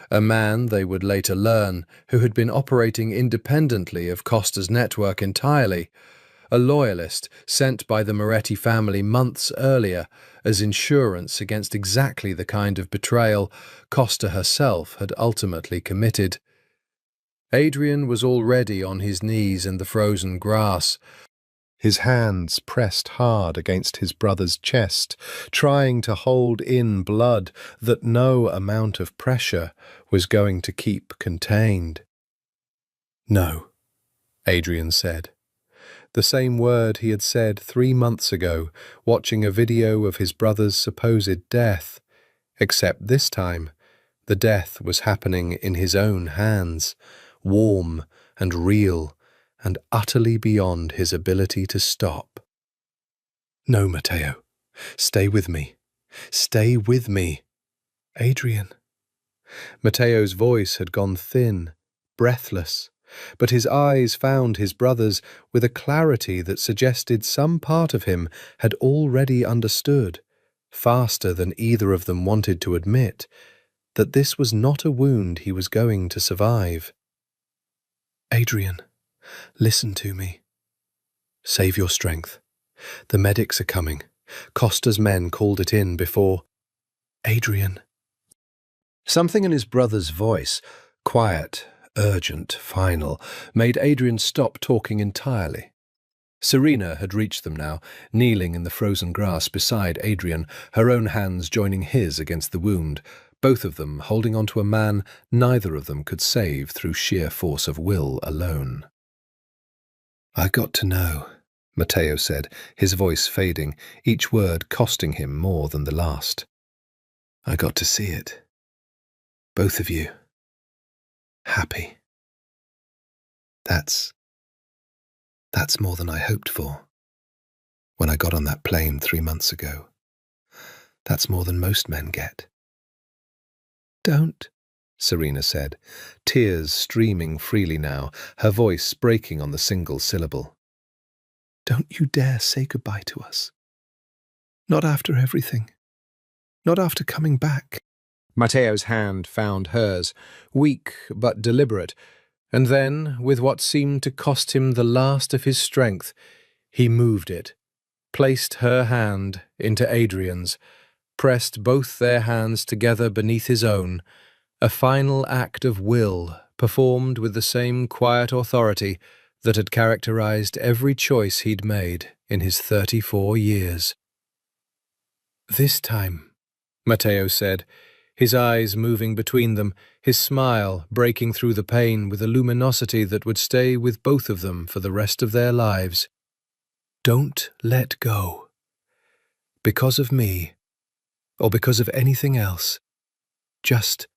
a man, they would later learn, who had been operating independently of Costa's network entirely, a loyalist sent by the Moretti family months earlier as insurance against exactly the kind of betrayal Costa herself had ultimately committed. Adrian was already on his knees in the frozen grass, his hands pressed hard against his brother's chest, trying to hold in blood that no amount of pressure was going to keep contained. "No," Adrian said. The same word he had said 3 months ago, watching a video of his brother's supposed death, except this time the death was happening in his own hands, warm and real, and utterly beyond his ability to stop. "No, Matteo. Stay with me. Stay with me. Adrian." Matteo's voice had gone thin, breathless, but his eyes found his brother's with a clarity that suggested some part of him had already understood, faster than either of them wanted to admit, that this was not a wound he was going to survive. "Adrian, listen to me. Save your strength. The medics are coming. Costa's men called it in before. Adrian." Something in his brother's voice, quiet, urgent, final, made Adrian stop talking entirely. Serena had reached them now, kneeling in the frozen grass beside Adrian, her own hands joining his against the wound, both of them holding on to a man neither of them could save through sheer force of will alone. "I got to know," Matteo said, his voice fading, each word costing him more than the last. "I got to see it. Both of you. Happy. That's more than I hoped for. When I got on that plane 3 months ago. That's more than most men get." "Don't," Serena said, tears streaming freely now, her voice breaking on the single syllable. "Don't you dare say goodbye to us. Not after everything. Not after coming back." Matteo's hand found hers, weak but deliberate, And then, with what seemed to cost him the last of his strength, he moved it, placed her hand into Adrian's, pressed both their hands together beneath his own, a final act of will performed with the same quiet authority that had characterized every choice he'd made in his 34 years. "This time," Matteo said, his eyes moving between them, his smile breaking through the pain with a luminosity that would stay with both of them for the rest of their lives. "Don't let go. Because of me, or because of anything else. Just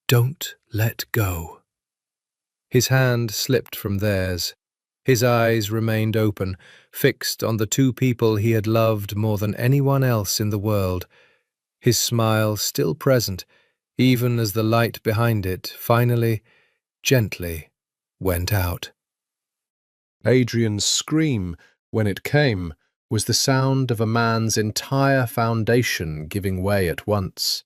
don't let go." His hand slipped from theirs. His eyes remained open, fixed on the two people he had loved more than anyone else in the world, his smile still present, even as the light behind it finally, gently, went out. Adrian's scream, when it came, was the sound of a man's entire foundation giving way at once.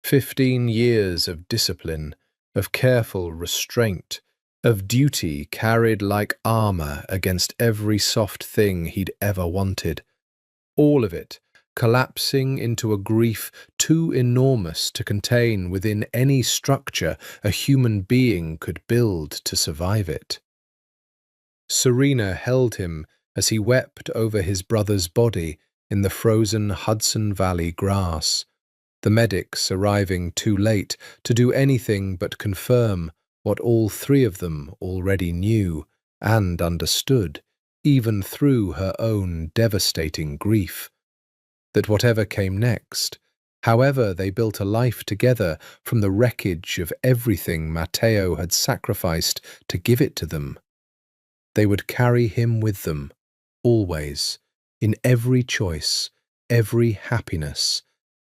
15 years of discipline, of careful restraint, of duty carried like armor against every soft thing he'd ever wanted. All of it collapsing into a grief too enormous to contain within any structure a human being could build to survive it. Serena held him as he wept over his brother's body in the frozen Hudson Valley grass, the medics arriving too late to do anything but confirm what all three of them already knew and understood, even through her own devastating grief, that whatever came next, however they built a life together from the wreckage of everything Matteo had sacrificed to give it to them, they would carry him with them, always, in every choice, every happiness,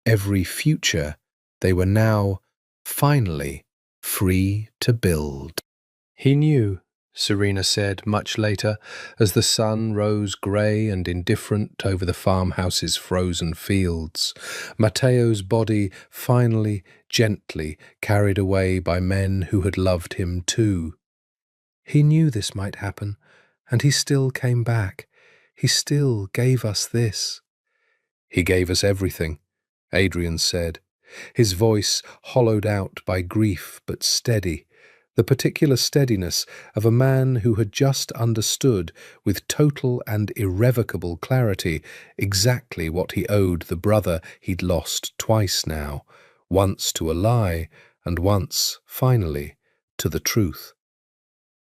every future they were now, finally, free to build. "He knew," Serena said much later, as the sun rose grey and indifferent over the farmhouse's frozen fields, Matteo's body finally, gently carried away by men who had loved him too. "He knew this might happen, and he still came back. He still gave us this." "He gave us everything," Adrian said, his voice hollowed out by grief but steady, the particular steadiness of a man who had just understood with total and irrevocable clarity exactly what he owed the brother he'd lost twice now, once to a lie and once, finally, to the truth.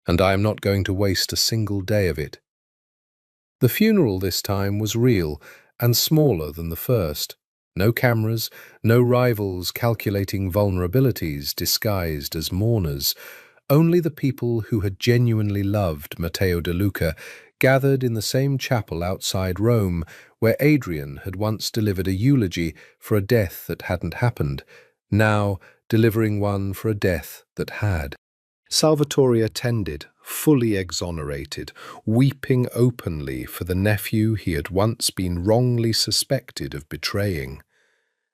"And I am not going to waste a single day of it." The funeral this time was real and smaller than the first. No cameras, no rivals calculating vulnerabilities disguised as mourners. Only the people who had genuinely loved Matteo De Luca gathered in the same chapel outside Rome where Adrian had once delivered a eulogy for a death that hadn't happened, now delivering one for a death that had. Salvatore attended, fully exonerated, weeping openly for the nephew he had once been wrongly suspected of betraying.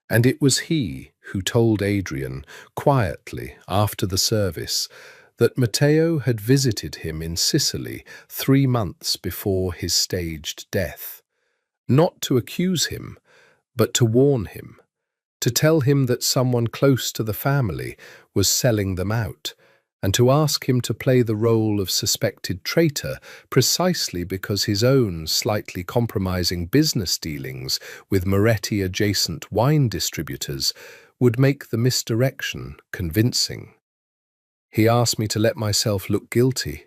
And it was he who told Adrian, quietly, after the service, that Matteo had visited him in Sicily 3 months before his staged death. Not to accuse him, but to warn him, to tell him that someone close to the family was selling them out, and to ask him to play the role of suspected traitor precisely because his own slightly compromising business dealings with Moretti-adjacent wine distributors would make the misdirection convincing. "He asked me to let myself look guilty,"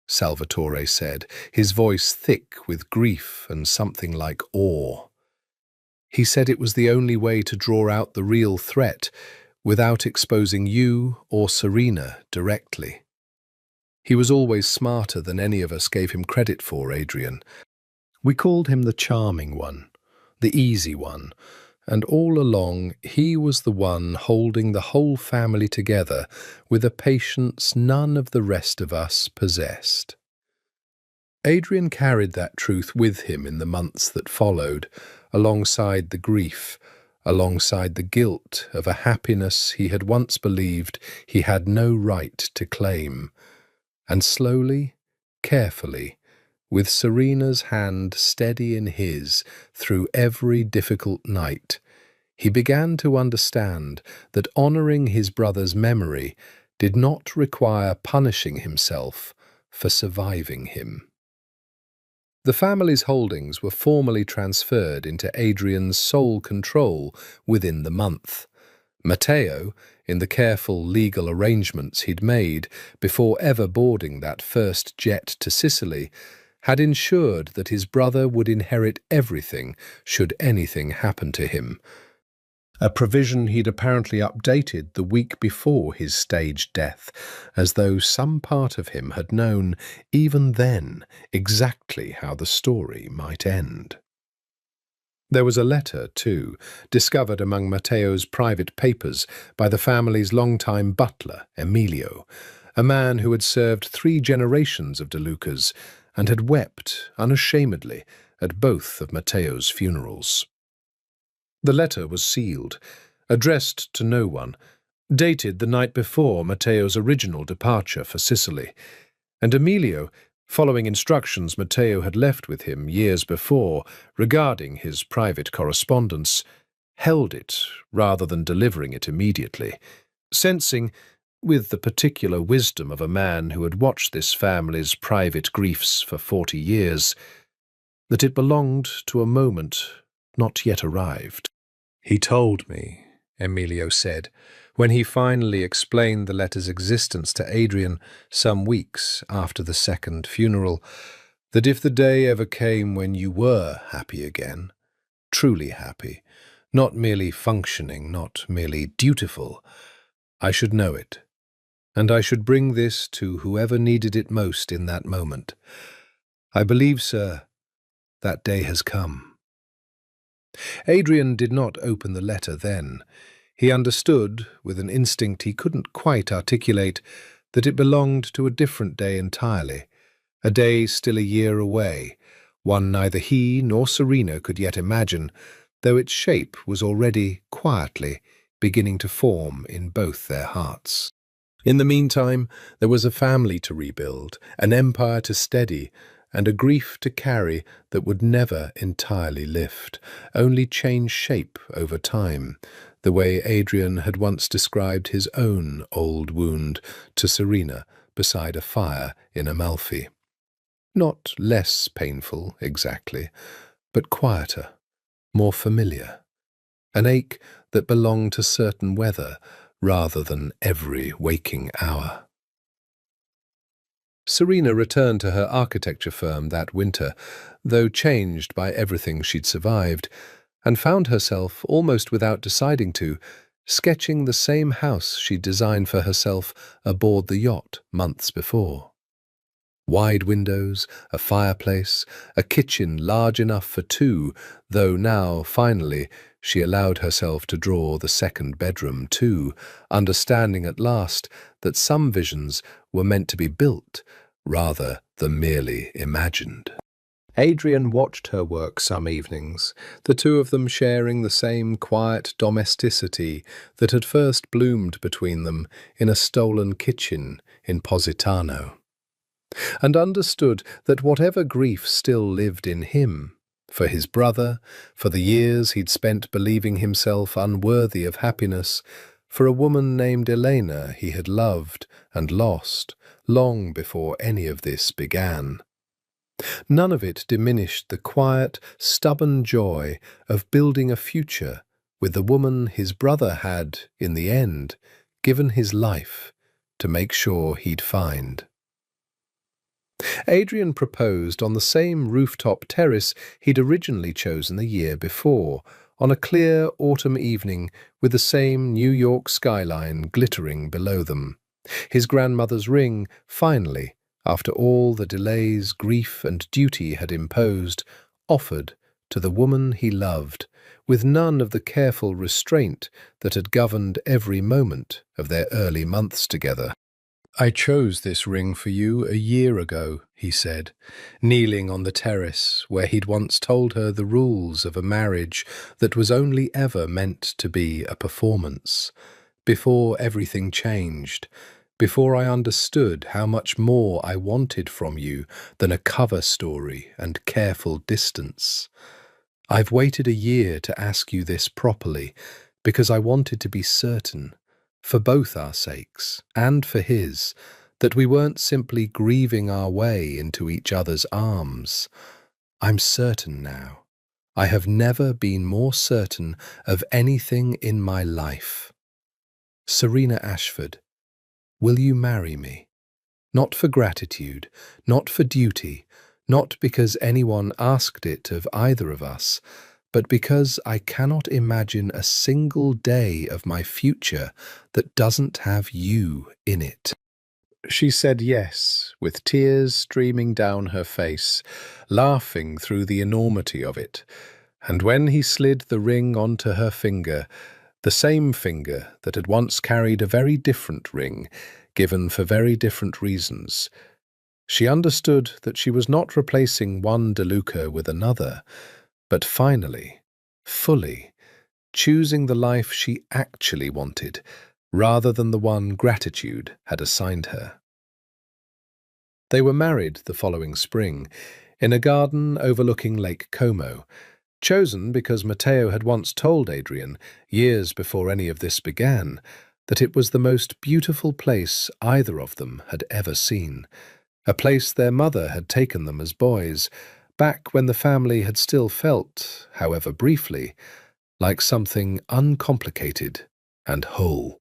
Salvatore said, his voice thick with grief and something like awe. "He said it was the only way to draw out the real threat, without exposing you or Serena directly. He was always smarter than any of us gave him credit for, Adrian. We called him the charming one, the easy one, and all along he was the one holding the whole family together with a patience none of the rest of us possessed." Adrian carried that truth with him in the months that followed, alongside the grief, alongside the guilt of a happiness he had once believed he had no right to claim, And slowly, carefully, with Serena's hand steady in his through every difficult night, he began to understand that honouring his brother's memory did not require punishing himself for surviving him. The family's holdings were formally transferred into Adrian's sole control within the month. Matteo, in the careful legal arrangements he'd made before ever boarding that first jet to Sicily, had ensured that his brother would inherit everything should anything happen to him, a provision he'd apparently updated the week before his staged death, as though some part of him had known even then exactly how the story might end. There was a letter, too, discovered among Matteo's private papers by the family's longtime butler, Emilio, a man who had served 3 generations of De Lucas and had wept unashamedly at both of Matteo's funerals. The letter was sealed, addressed to no one, dated the night before Matteo's original departure for Sicily, and Emilio, following instructions Matteo had left with him years before regarding his private correspondence, held it rather than delivering it immediately, sensing, with the particular wisdom of a man who had watched this family's private griefs for 40 years, that it belonged to a moment not yet arrived. "He told me," Emilio said, when he finally explained the letter's existence to Adrian some weeks after the second funeral, "that if the day ever came when you were happy again, truly happy, not merely functioning, not merely dutiful, I should know it, and I should bring this to whoever needed it most in that moment. I believe, sir, that day has come." Adrian did not open the letter then. He understood, with an instinct he couldn't quite articulate, that it belonged to a different day entirely, a day still a year away, one neither he nor Serena could yet imagine, though its shape was already, quietly, beginning to form in both their hearts. In the meantime, there was a family to rebuild, an empire to steady, and a grief to carry that would never entirely lift, only change shape over time, the way Adrian had once described his own old wound to Serena beside a fire in Amalfi. Not less painful, exactly, but quieter, more familiar. An ache that belonged to certain weather rather than every waking hour. Serena returned to her architecture firm that winter, though changed by everything she'd survived, and found herself, almost without deciding to, sketching the same house she'd designed for herself aboard the yacht months before. Wide windows, a fireplace, a kitchen large enough for 2, though now, finally, she allowed herself to draw the second bedroom too, understanding at last that some visions were meant to be built rather than merely imagined. Adrian watched her work some evenings, the two of them sharing the same quiet domesticity that had first bloomed between them in a stolen kitchen in Positano, and understood that whatever grief still lived in him, for his brother, for the years he'd spent believing himself unworthy of happiness, for a woman named Elena he had loved and lost long before any of this began. None of it diminished the quiet, stubborn joy of building a future with the woman his brother had, in the end, given his life to make sure he'd find. Adrian proposed on the same rooftop terrace he'd originally chosen the year before, on a clear autumn evening with the same New York skyline glittering below them. His grandmother's ring, finally, after all the delays grief and duty had imposed, offered to the woman he loved, with none of the careful restraint that had governed every moment of their early months together. "I chose this ring for you a year ago," he said, kneeling on the terrace where he'd once told her the rules of a marriage that was only ever meant to be a performance, before everything changed, before I understood how much more I wanted from you than a cover story and careful distance. I've waited a year to ask you this properly because I wanted to be certain, for both our sakes and for his, that we weren't simply grieving our way into each other's arms. I'm certain now. I have never been more certain of anything in my life. Serena Ashford, will you marry me? Not for gratitude, not for duty, not because anyone asked it of either of us, but because I cannot imagine a single day of my future that doesn't have you in it. She said yes, with tears streaming down her face, laughing through the enormity of it. And when he slid the ring onto her finger, the same finger that had once carried a very different ring, given for very different reasons, she understood that she was not replacing one DeLuca with another, but finally, fully, choosing the life she actually wanted, rather than the one gratitude had assigned her. They were married the following spring, in a garden overlooking Lake Como, chosen because Matteo had once told Adrian, years before any of this began, that it was the most beautiful place either of them had ever seen, a place their mother had taken them as boys, back when the family had still felt, however briefly, like something uncomplicated and whole.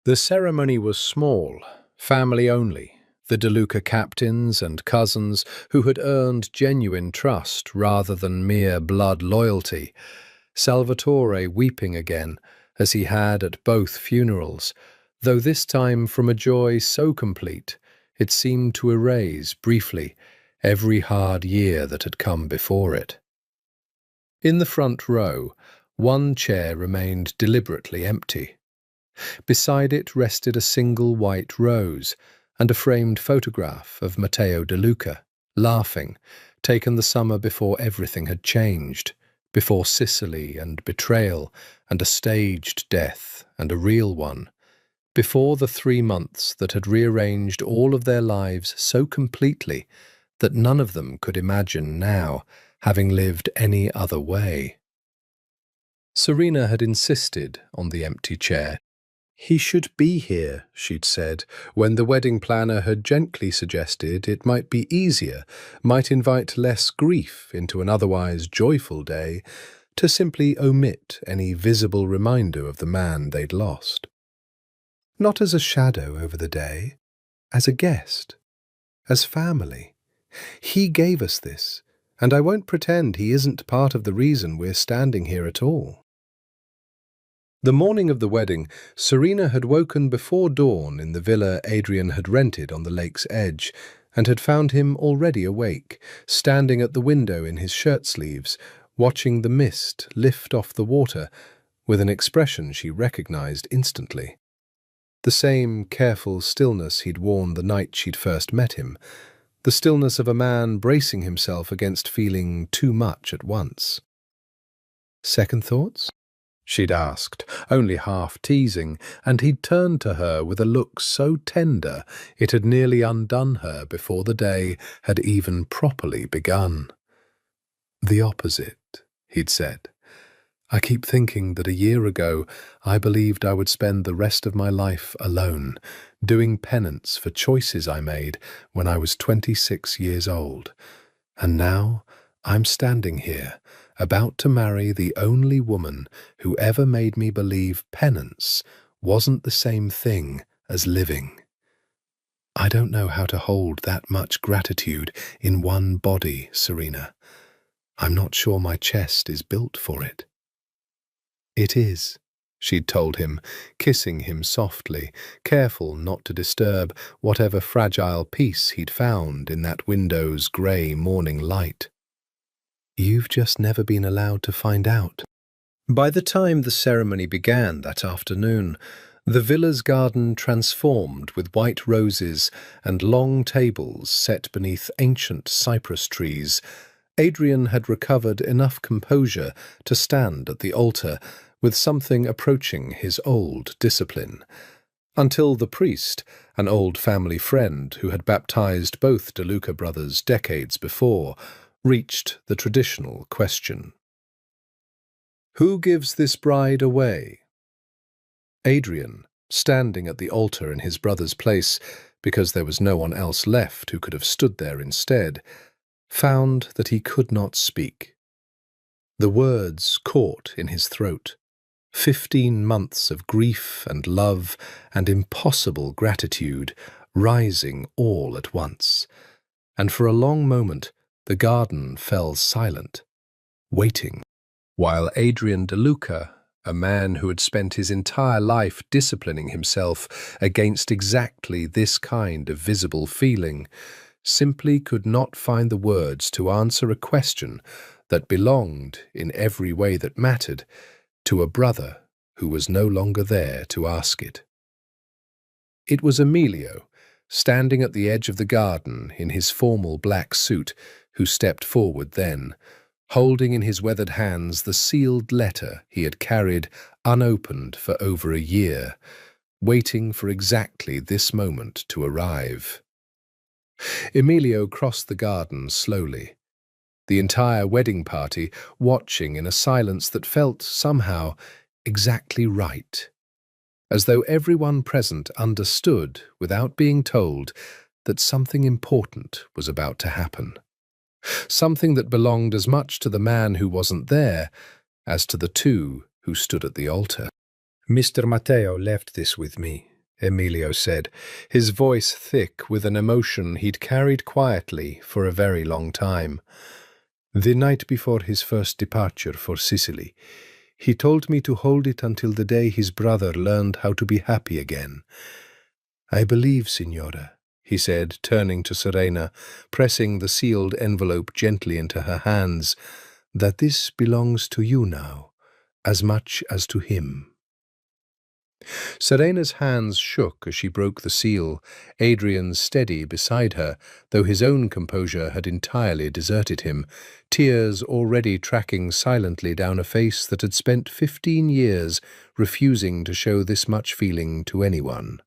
The ceremony was small, family only, the DeLuca captains and cousins who had earned genuine trust rather than mere blood loyalty, Salvatore weeping again, as he had at both funerals, though this time from a joy so complete it seemed to erase, briefly, every hard year that had come before it. In the front row, one chair remained deliberately empty. Beside it rested a single white rose and a framed photograph of Matteo DeLuca, laughing, taken the summer before everything had changed, before Sicily and betrayal and a staged death and a real one, before the 3 months that had rearranged all of their lives so completely that none of them could imagine now having lived any other way. Serena had insisted on the empty chair. He should be here, she'd said, when the wedding planner had gently suggested it might be easier, might invite less grief into an otherwise joyful day, to simply omit any visible reminder of the man they'd lost. Not as a shadow over the day, as a guest, as family. He gave us this, and I won't pretend he isn't part of the reason we're standing here at all. The morning of the wedding, Serena had woken before dawn in the villa Adrian had rented on the lake's edge, and had found him already awake, standing at the window in his shirt-sleeves, watching the mist lift off the water, with an expression she recognized instantly. The same careful stillness he'd worn the night she'd first met him, the stillness of a man bracing himself against feeling too much at once. Second thoughts? She'd asked, only half teasing, and he'd turned to her with a look so tender it had nearly undone her before the day had even properly begun. The opposite, he'd said. I keep thinking that a year ago I believed I would spend the rest of my life alone, doing penance for choices I made when I was 26 years old. And now I'm standing here, about to marry the only woman who ever made me believe penance wasn't the same thing as living. I don't know how to hold that much gratitude in one body, Serena. I'm not sure my chest is built for it. It is, she'd told him, kissing him softly, careful not to disturb whatever fragile peace he'd found in that window's grey morning light. You've just never been allowed to find out. By the time the ceremony began that afternoon, the villa's garden transformed with white roses and long tables set beneath ancient cypress trees. Adrian had recovered enough composure to stand at the altar with something approaching his old discipline. until the priest, an old family friend who had baptized both De Luca brothers decades before, reached the traditional question. Who gives this bride away? Adrian, standing at the altar in his brother's place, because there was no one else left who could have stood there instead, found that he could not speak. The words caught in his throat. 15 months of grief and love and impossible gratitude rising all at once, and for a long moment the garden fell silent, waiting, while Adrian De Luca, a man who had spent his entire life disciplining himself against exactly this kind of visible feeling, simply could not find the words to answer a question that belonged, in every way that mattered, to a brother who was no longer there to ask it. It was Emilio, standing at the edge of the garden in his formal black suit, who stepped forward then, holding in his weathered hands the sealed letter he had carried unopened for over a year, waiting for exactly this moment to arrive. Emilio crossed the garden slowly, the entire wedding party watching in a silence that felt, somehow, exactly right, as though everyone present understood, without being told, that something important was about to happen. Something that belonged as much to the man who wasn't there as to the two who stood at the altar. Mr. Matteo left this with me, Emilio said, his voice thick with an emotion he'd carried quietly for a very long time. The night before his first departure for Sicily, he told me to hold it until the day his brother learned how to be happy again. I believe, Signora, he said, turning to Serena, pressing the sealed envelope gently into her hands, that this belongs to you now, as much as to him. Serena's hands shook as she broke the seal, Adrian steady beside her, though his own composure had entirely deserted him, tears already tracking silently down a face that had spent 15 years refusing to show this much feeling to anyone.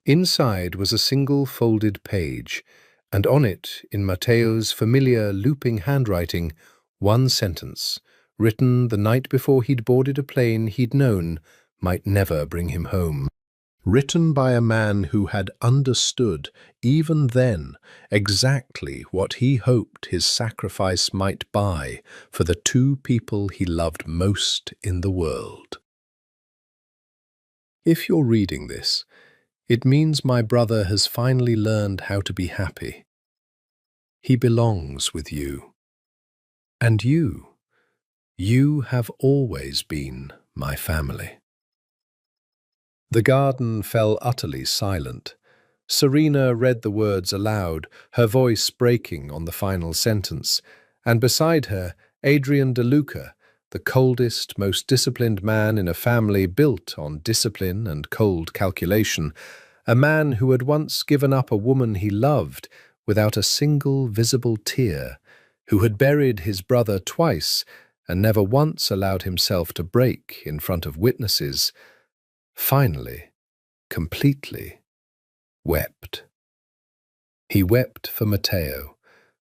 Inside was a single folded page, and on it, in Matteo's familiar looping handwriting, one sentence, written the night before he'd boarded a plane he'd known might never bring him home. Written by a man who had understood, even then, exactly what he hoped his sacrifice might buy for the two people he loved most in the world. If you're reading this, it means my brother has finally learned how to be happy. He belongs with you. And you have always been my family. The garden fell utterly silent. Serena read the words aloud, her voice breaking on the final sentence, and beside her, Adrian De Luca, the coldest, most disciplined man in a family built on discipline and cold calculation, a man who had once given up a woman he loved without a single visible tear, who had buried his brother twice and never once allowed himself to break in front of witnesses, finally, completely, wept. He wept for Matteo,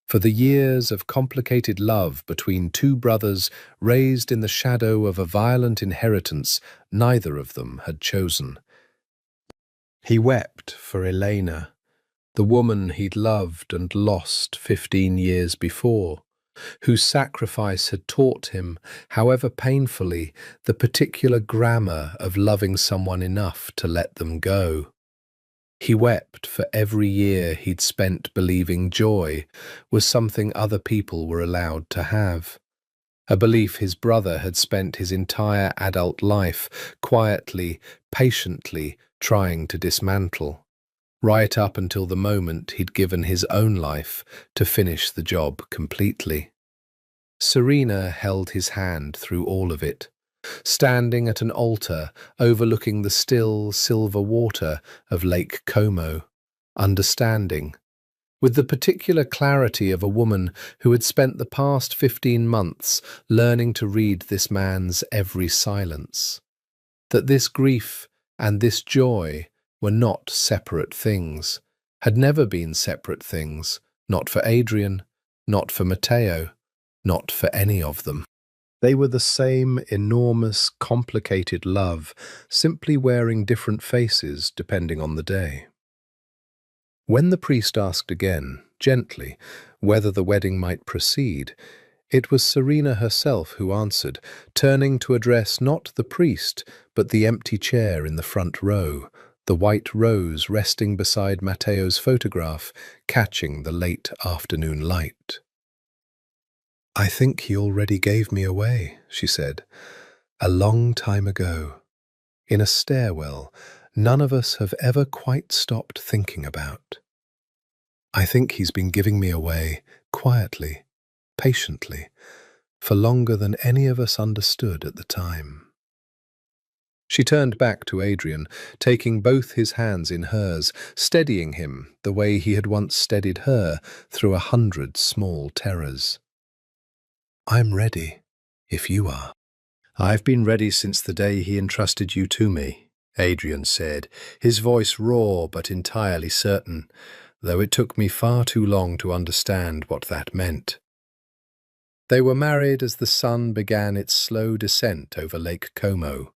for the years of complicated love between two brothers raised in the shadow of a violent inheritance neither of them had chosen. He wept for Elena, the woman he'd loved and lost 15 years before, whose sacrifice had taught him, however painfully, the particular grammar of loving someone enough to let them go. He wept for every year he'd spent believing joy was something other people were allowed to have, a belief his brother had spent his entire adult life quietly, patiently trying to dismantle, right up until the moment he'd given his own life to finish the job completely. Serena held his hand through all of it, standing at an altar overlooking the still silver water of Lake Como, understanding, with the particular clarity of a woman who had spent the past 15 months learning to read this man's every silence, that this grief and this joy were not separate things, had never been separate things, not for Adrian, not for Matteo, not for any of them. They were the same enormous, complicated love, simply wearing different faces depending on the day. When the priest asked again, gently, whether the wedding might proceed, it was Serena herself who answered, turning to address not the priest, but the empty chair in the front row, the white rose resting beside Matteo's photograph, catching the late afternoon light. "I think he already gave me away," she said, "a long time ago, in a stairwell none of us have ever quite stopped thinking about. I think he's been giving me away quietly, patiently, for longer than any of us understood at the time." She turned back to Adrian, taking both his hands in hers, steadying him the way he had once steadied her through 100 small terrors. "I'm ready, if you are." "I've been ready since the day he entrusted you to me," Adrian said, his voice raw but entirely certain, though it took me far too long to understand what that meant. They were married as the sun began its slow descent over Lake Como,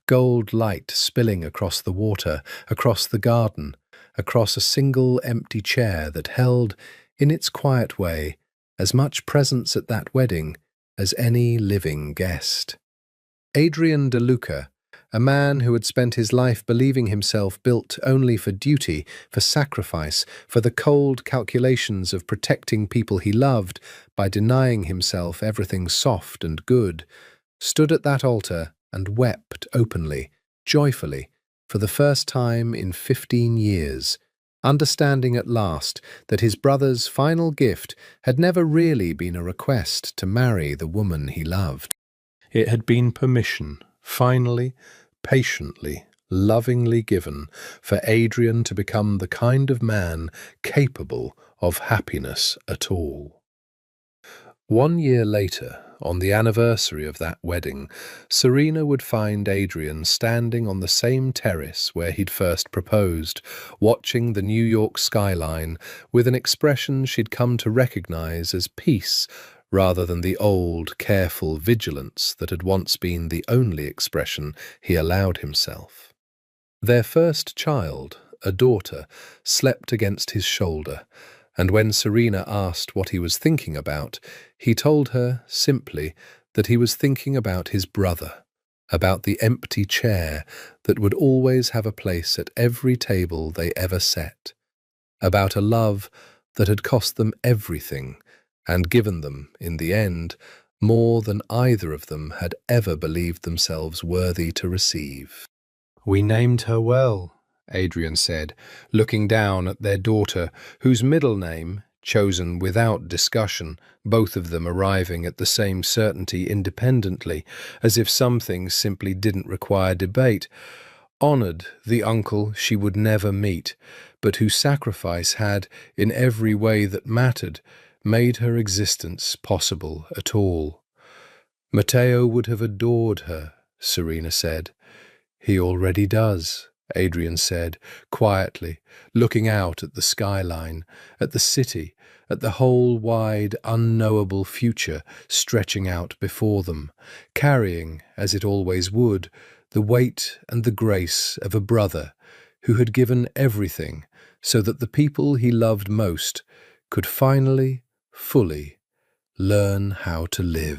gold light spilling across the water, across the garden, across a single empty chair that held, in its quiet way, as much presence at that wedding as any living guest. Adrian De Luca, a man who had spent his life believing himself built only for duty, for sacrifice, for the cold calculations of protecting people he loved by denying himself everything soft and good, stood at that altar and wept openly, joyfully, for the first time in 15 years, understanding at last that his brother's final gift had never really been a request to marry the woman he loved. It had been permission, finally, patiently, lovingly given for Adrian to become the kind of man capable of happiness at all. 1 year later, on the anniversary of that wedding, Serena would find Adrian standing on the same terrace where he'd first proposed, watching the New York skyline with an expression she'd come to recognize as peace rather than the old, careful vigilance that had once been the only expression he allowed himself. Their first child, a daughter, slept against his shoulder, and when Serena asked what he was thinking about, he told her, simply, that he was thinking about his brother, about the empty chair that would always have a place at every table they ever set, about a love that had cost them everything and given them, in the end, more than either of them had ever believed themselves worthy to receive. "We named her well," Adrian said, looking down at their daughter, whose middle name, chosen without discussion, both of them arriving at the same certainty independently, as if some things simply didn't require debate, honoured the uncle she would never meet, but whose sacrifice had, in every way that mattered, made her existence possible at all. "Matteo would have adored her," Serena said. "He already does," Adrian said, quietly, looking out at the skyline, at the city, at the whole wide, unknowable future stretching out before them, carrying, as it always would, the weight and the grace of a brother who had given everything so that the people he loved most could finally, fully, learn how to live.